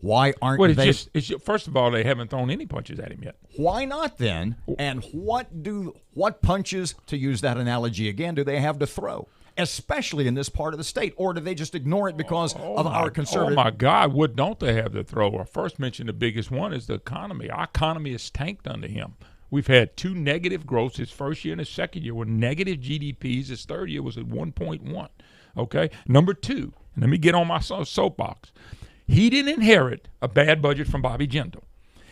why aren't they? First of all, they haven't thrown any punches at him yet. Why not then? And what punches, to use that analogy again, do they have to throw? Especially in this part of the state, or do they just ignore it because of our conservative? Oh, my God, what don't they have to throw? I first mentioned the biggest one is the economy. Our economy is tanked under him. We've had two negative growths. His first year and his second year were negative GDPs. His third year was at 1.1. Okay? Number two, and let me get on my soapbox. He didn't inherit a bad budget from Bobby Jindal.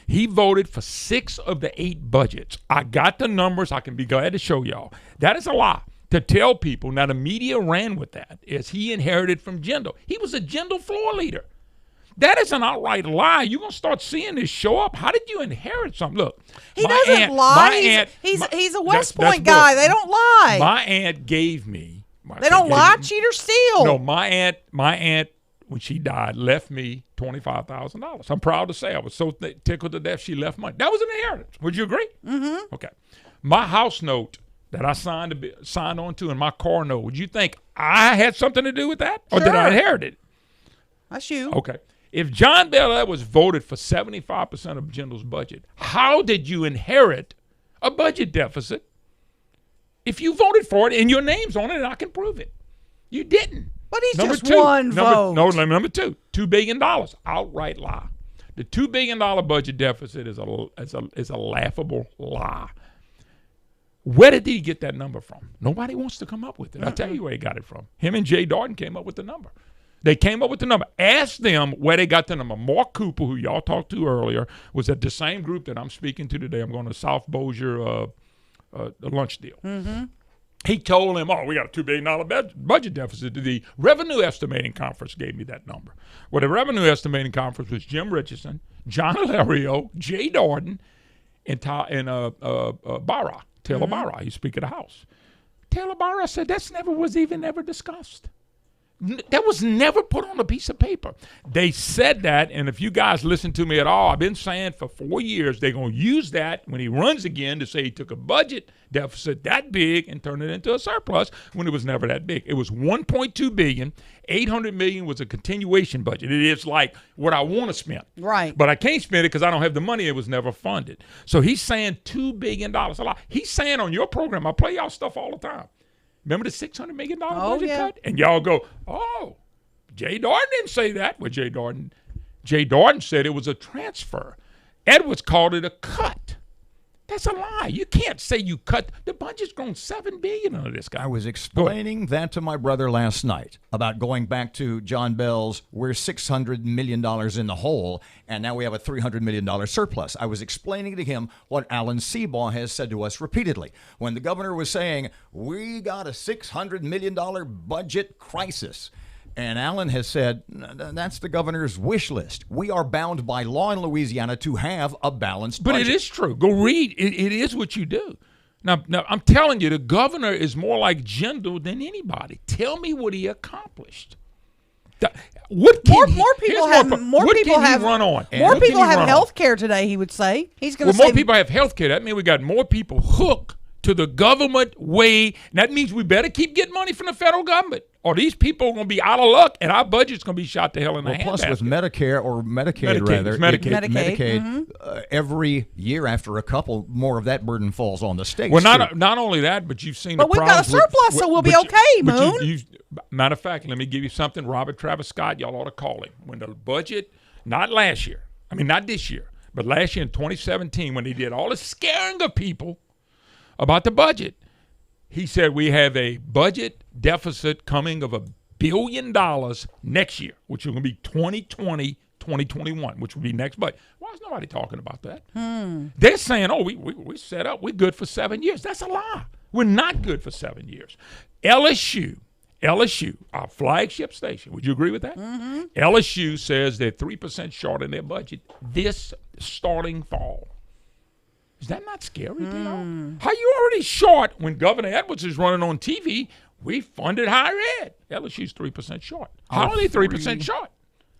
He voted for 6 of the 8 budgets. I got the numbers. I can be glad to show y'all. That is a lie. To tell people, now the media ran with that, as he inherited from Jindal. He was a Jindal floor leader. That is an outright lie. You're going to start seeing this show up. How did you inherit something? Look. He doesn't lie. He's a West Point guy. They don't lie. My aunt gave me. They don't lie, cheat, or steal. No, my aunt, when she died, left me $25,000. I'm proud to say I was so tickled to death she left money. That was an inheritance. Would you agree? Mm-hmm. Okay. My house note that I signed on to in my car note, would you think I had something to do with that? Or did I inherit it? That's you. Okay. If John Bel Edwards voted for 75% of Jindal's budget, how did you inherit a budget deficit? If you voted for it and your name's on it, and I can prove it. You didn't. But he's just one vote. Number two, $2 billion. Outright lie. The $2 billion budget deficit is a laughable lie. Where did he get that number from? Nobody wants to come up with it. I'll tell you where he got it from. Him and Jay Darden came up with the number. They came up with the number. Ask them where they got the number. Mark Cooper, who y'all talked to earlier, was at the same group that I'm speaking to today. I'm going to South Bossier lunch deal. Mm-hmm. He told him, we got a $2 billion budget deficit. The Revenue Estimating Conference gave me that number. Well, the Revenue Estimating Conference was Jim Richardson, John Hilario, Jay Darden, and Barra, Taylor Barra. He's Speaker of the House. Taylor Barra said that's was even ever discussed. That was never put on a piece of paper. They said that, and if you guys listen to me at all, I've been saying for 4 years they're going to use that when he runs again to say he took a budget deficit that big and turned it into a surplus when it was never that big. It was $1.2 billion. $800 million was a continuation budget. It is like what I want to spend. Right. But I can't spend it because I don't have the money. It was never funded. So he's saying $2 billion a lot. He's saying on your program, I play y'all stuff all the time. Remember the $600 million budget cut? And y'all go, Jay Darden didn't say that. Well, Jay Darden said it was a transfer. Edwards called it a cut. That's a lie. You can't say you cut. The budget's grown $7 billion under this guy. I was explaining that to my brother last night about going back to John Bell's, we're $600 million in the hole, and now we have a $300 million surplus. I was explaining to him what Alan Seabaugh has said to us repeatedly. When the governor was saying, we got a $600 million budget crisis, and Alan has said, that's the governor's wish list. We are bound by law in Louisiana to have a balanced budget. But it is true. Go read. It is what you do. Now, I'm telling you, the governor is more like Jindal than anybody. Tell me what he accomplished. More people have health care today, he would say. He's going to say more people have health care. That means we got more people hooked to the government way. And that means we better keep getting money from the federal government, or these people are going to be out of luck, and our budget's going to be shot to hell in the handbasket. Plus, with Medicare or Medicaid. Every year after a couple, more of that burden falls on the states. Well, not only that, but you've seen. But we've got a surplus, so we'll be okay, Moon. Matter of fact, let me give you something. Robert Travis Scott, y'all ought to call him. When the budget, not last year, not this year, but last year in 2017, when he did all the scaring of people about the budget, he said we have a budget deficit coming of $1 billion next year, which is going to be 2020, 2021, which will be next budget. Why is nobody talking about that? They're saying, we set up, we're good for 7 years. That's a lie. We're not good for 7 years. LSU, our flagship station, would you agree with that? LSU says they're 3% short in their budget this starting fall. Is that not scary, you know? How you already short when Governor Edwards is running on TV? We funded higher ed. LSU's 3% short. How are they 3% short?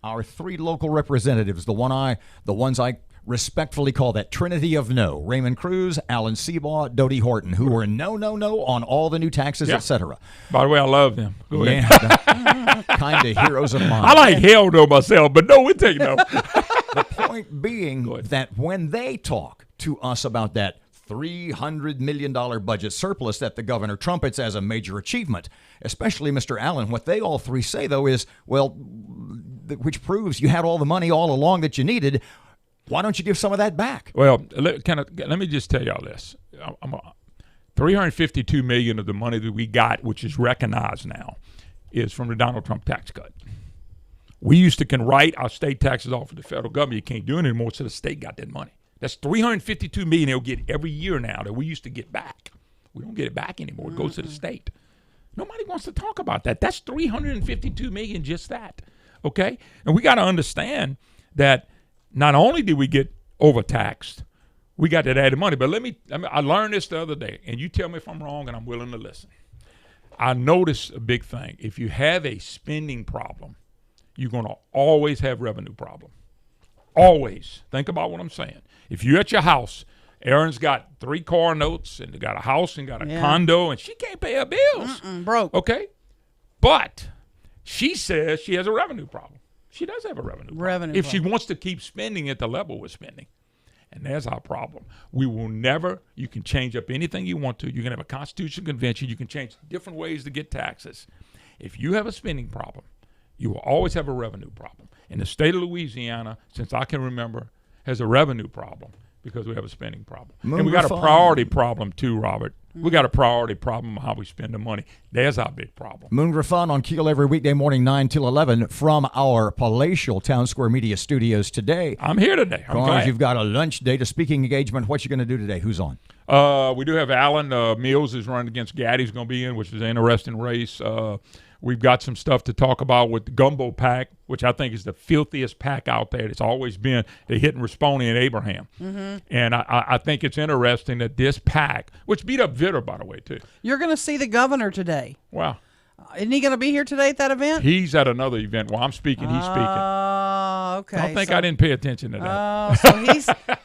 Our three local representatives, the ones I respectfully call that Trinity of No: Raymond Cruz, Alan Seabaugh, Dodie Horton, who were no on all the new taxes, etc. By the way, I love them. Go ahead. Kind of heroes of mine. I like hell though myself, but no, we take no. The point being that when they talk to us about that $300 million budget surplus that the governor trumpets as a major achievement, especially Mr. Allen, what they all three say, though, is, which proves you had all the money all along that you needed. Why don't you give some of that back? Well, let me just tell y'all this. $352 million of the money that we got, which is recognized now, is from the Donald Trump tax cut. We used to write our state taxes off of the federal government. You can't do it anymore, so the state got that money. That's $352 million they'll get every year now that we used to get back. We don't get it back anymore. It goes to the state. Nobody wants to talk about that. That's $352 million, just that. Okay? And we got to understand that not only did we get overtaxed, we got that added money. But I learned this the other day, and you tell me if I'm wrong, and I'm willing to listen. I noticed a big thing. If you have a spending problem, you're going to always have revenue problem. Always. Think about what I'm saying. If you're at your house, Erin's got 3 car notes and got a house and got a condo, and she can't pay her bills. Broke. Okay? But she says she has a revenue problem. She does have a revenue problem. If she wants to keep spending at the level we're spending. And there's our problem. We will never, you can change up anything you want to. You can have a constitutional convention. You can change different ways to get taxes. If you have a spending problem, you will always have a revenue problem. And the state of Louisiana, since I can remember, has a revenue problem because we have a spending problem. And we got a priority problem too, Robert. We got a priority problem of how we spend the money. There's our big problem. Moon Griffon on KEEL every weekday morning, 9 till 11 from our palatial Town Square Media Studios today. I'm here today. I'm glad. You've got a lunch date, a speaking engagement. What you going to do today? Who's on? We do have Alan Mills is running against Gaddy's going to be in, which is an interesting race. We've got some stuff to talk about with the Gumbo Pack, which I think is the filthiest pack out there. It's always been the Hit and Responi and Abraham. Mm-hmm. And I think it's interesting that this pack, which beat up Vitter, by the way, too. You're going to see the governor today. Wow. Isn't he going to be here today at that event? He's at another event. While I'm speaking, he's speaking. Okay. I think I didn't pay attention to that. So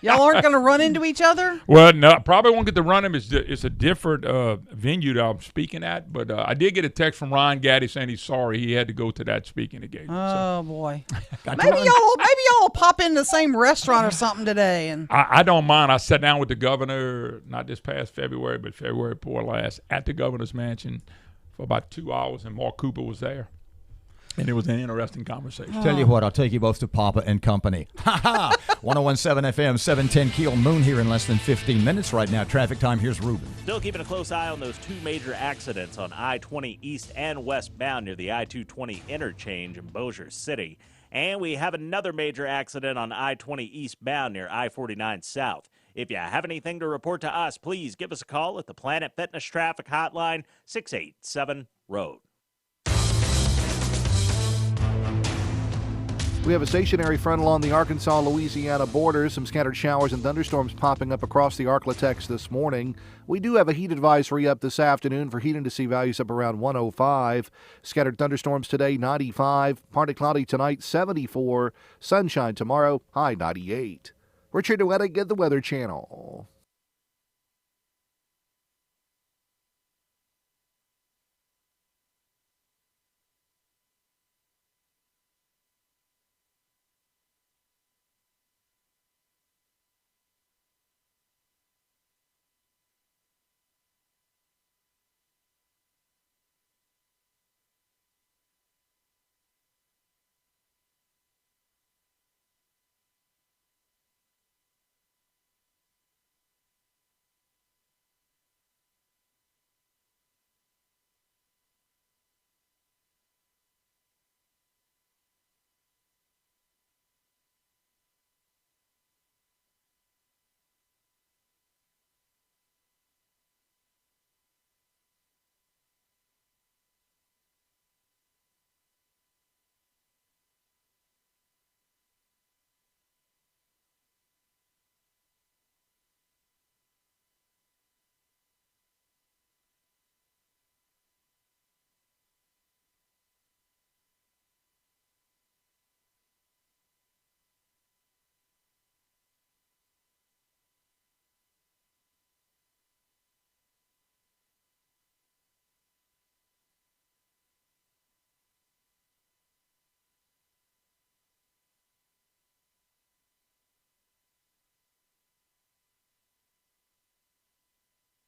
y'all aren't going to run into each other? Well, no, probably won't get to run him. It's a different venue that I'm speaking at. But I did get a text from Ryan Gaddy saying he's sorry he had to go to that speaking engagement. Oh, boy. Maybe y'all will pop in the same restaurant or something today. And I don't mind. I sat down with the governor, not this past February, but February before last, at the governor's mansion for about 2 hours, and Mark Cooper was there. And it was an interesting conversation. Tell you what, I'll take you both to Papa and Company. Ha ha! 1017 FM, 710 KEEL. Moon here in less than 15 minutes right now. Traffic time, here's Ruben. Still keeping a close eye on those two major accidents on I-20 east and westbound near the I-220 interchange in Bossier City. And we have another major accident on I-20 eastbound near I-49 south. If you have anything to report to us, please give us a call at the Planet Fitness Traffic Hotline, 687-ROAD. We have a stationary front along the Arkansas-Louisiana border. Some scattered showers and thunderstorms popping up across the Arklatex this morning. We do have a heat advisory up this afternoon for heat indice values up around 105. Scattered thunderstorms today, 95. Partly cloudy tonight, 74. Sunshine tomorrow, high 98. Richard Duettig at the Weather Channel.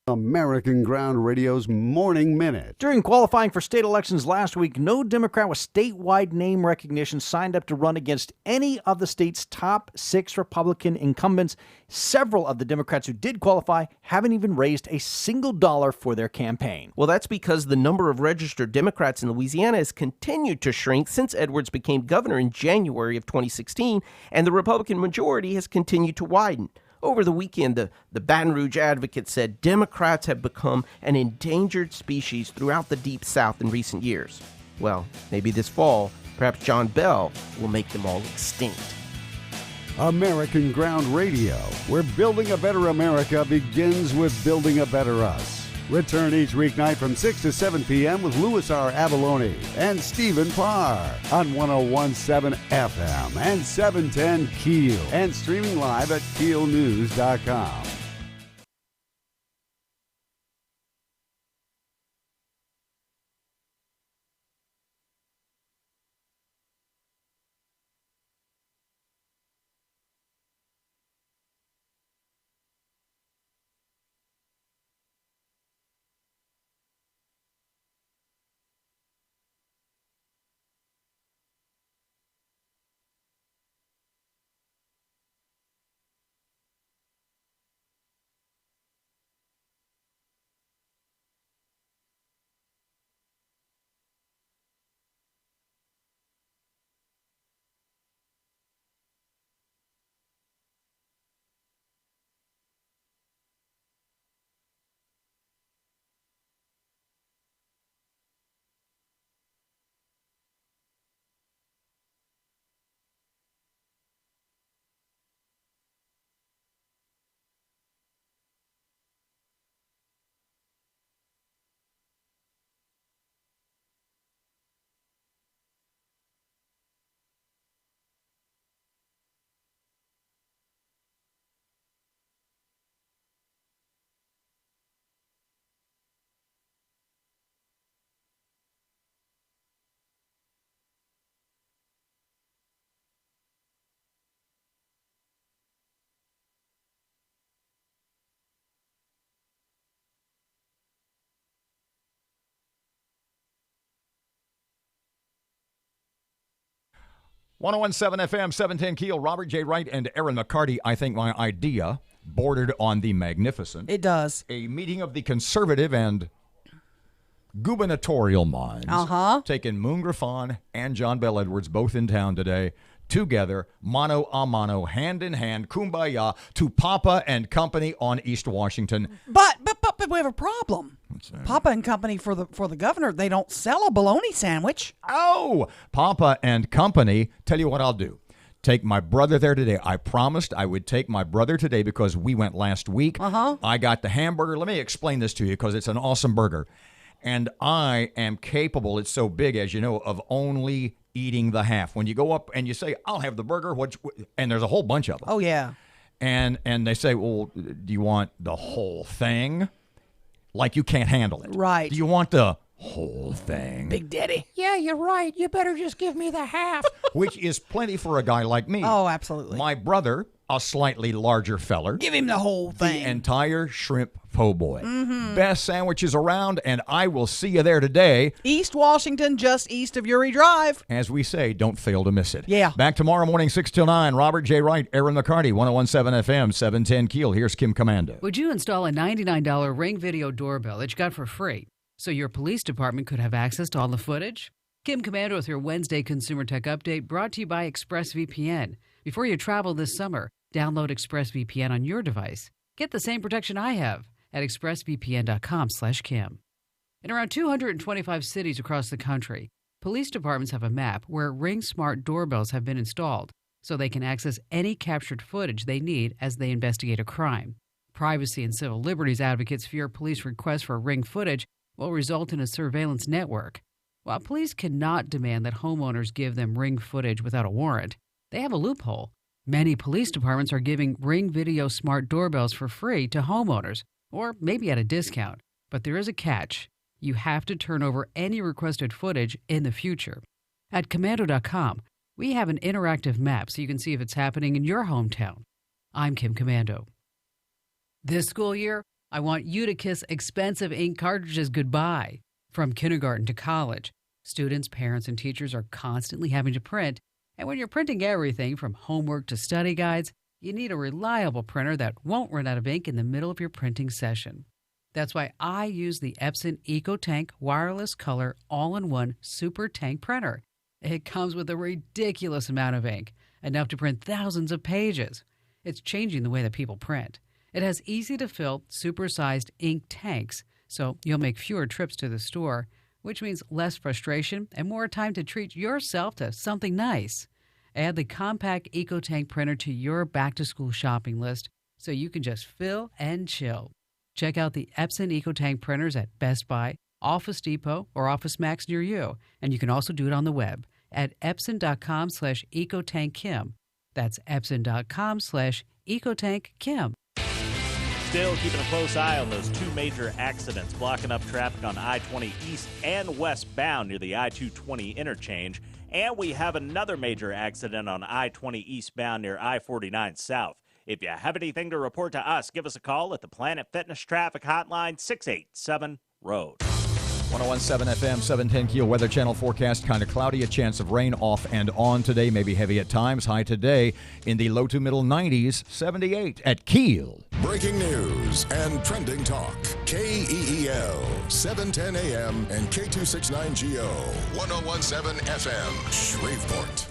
American Ground Radio's Morning Minute. During qualifying for state elections last week, no Democrat with statewide name recognition signed up to run against any of the state's top 6 Republican incumbents. Several of the Democrats who did qualify haven't even raised a single dollar for their campaign. Well, that's because the number of registered Democrats in Louisiana has continued to shrink since Edwards became governor in January of 2016, and the Republican majority has continued to widen. Over the weekend, the Baton Rouge Advocate said Democrats have become an endangered species throughout the Deep South in recent years. Well, maybe this fall, perhaps John Bell will make them all extinct. American Ground Radio, where building a better America begins with building a better us. Return each weeknight from 6 to 7 p.m. with Louis R. Avalone and Stephen Parr on 1017 FM and 710 KEEL and streaming live at KEELnews.com. 1017 FM, 710 Keel, Robert J. Wright and Erin McCarty. I think my idea bordered on the magnificent. It does. A meeting of the conservative and gubernatorial minds. Taking Moon Griffon and John Bell Edwards both in town today. Together, mano a mano, hand in hand, kumbaya, to Papa and Company on East Washington. But we have a problem. Papa and Company for the governor, they don't sell a bologna sandwich. Oh, Papa and Company. Tell you what I'll do. Take my brother there today. I promised I would take my brother today because we went last week. I got the hamburger. Let me explain this to you because it's an awesome burger. And I am capable, it's so big, as you know, of only eating the half. When you go up and you say, I'll have the burger, and there's a whole bunch of them. Oh, yeah. And they say, well, do you want the whole thing? Like you can't handle it. Right. Do you want the whole thing? Big Daddy. Yeah, you're right. You better just give me the half. Which is plenty for a guy like me. Oh, absolutely. My brother, a slightly larger feller. Give him the whole thing. The entire shrimp po' boy. Best sandwiches around, and I will see you there today. East Washington, just east of Uri Drive. As we say, don't fail to miss it. Yeah. Back tomorrow morning, 6 till 9. Robert J. Wright, Erin McCarty, 1017 FM, 710 Keel. Here's Kim Commando. Would you install a $99 Ring video doorbell that you got for free so your police department could have access to all the footage? Kim Commando with your Wednesday Consumer Tech Update, brought to you by ExpressVPN. Before you travel this summer, download ExpressVPN on your device. Get the same protection I have at expressvpn.com/Kim. In around 225 cities across the country, police departments have a map where Ring Smart doorbells have been installed so they can access any captured footage they need as they investigate a crime. Privacy and civil liberties advocates fear police requests for Ring footage will result in a surveillance network. While police cannot demand that homeowners give them Ring footage without a warrant, they have a loophole. Many police departments are giving Ring Video Smart doorbells for free to homeowners, or maybe at a discount. But there is a catch. You have to turn over any requested footage in the future. At Commando.com, we have an interactive map so you can see if it's happening in your hometown. I'm Kim Commando. This school year, I want you to kiss expensive ink cartridges goodbye. From kindergarten to college, students, parents, and teachers are constantly having to print. And when you're printing everything from homework to study guides, you need a reliable printer that won't run out of ink in the middle of your printing session. That's why I use the Epson EcoTank Wireless Color All-in-One Super Tank Printer. It comes with a ridiculous amount of ink, enough to print thousands of pages. It's changing the way that people print. It has easy-to-fill, super-sized ink tanks, so you'll make fewer trips to the store, which means less frustration and more time to treat yourself to something nice. Add the compact EcoTank printer to your back-to-school shopping list so you can just fill and chill. Check out the Epson EcoTank printers at Best Buy, Office Depot, or Office Max near you, and you can also do it on the web at epson.com/EcoTankKim. That's epson.com/EcoTankKim. Still keeping a close eye on those two major accidents blocking up traffic on I-20 east and westbound near the I-220 interchange. And we have another major accident on I-20 eastbound near I-49 south. If you have anything to report to us, give us a call at the Planet Fitness Traffic Hotline, 687-ROAD. 1017 FM, 710 Keel Weather Channel forecast. Kind of cloudy, a chance of rain off and on today, maybe heavy at times. High today in the low to middle 90s, 78 at Keel. Breaking news and trending talk. KEEL, 710 AM and K269GO, 1017 FM, Shreveport.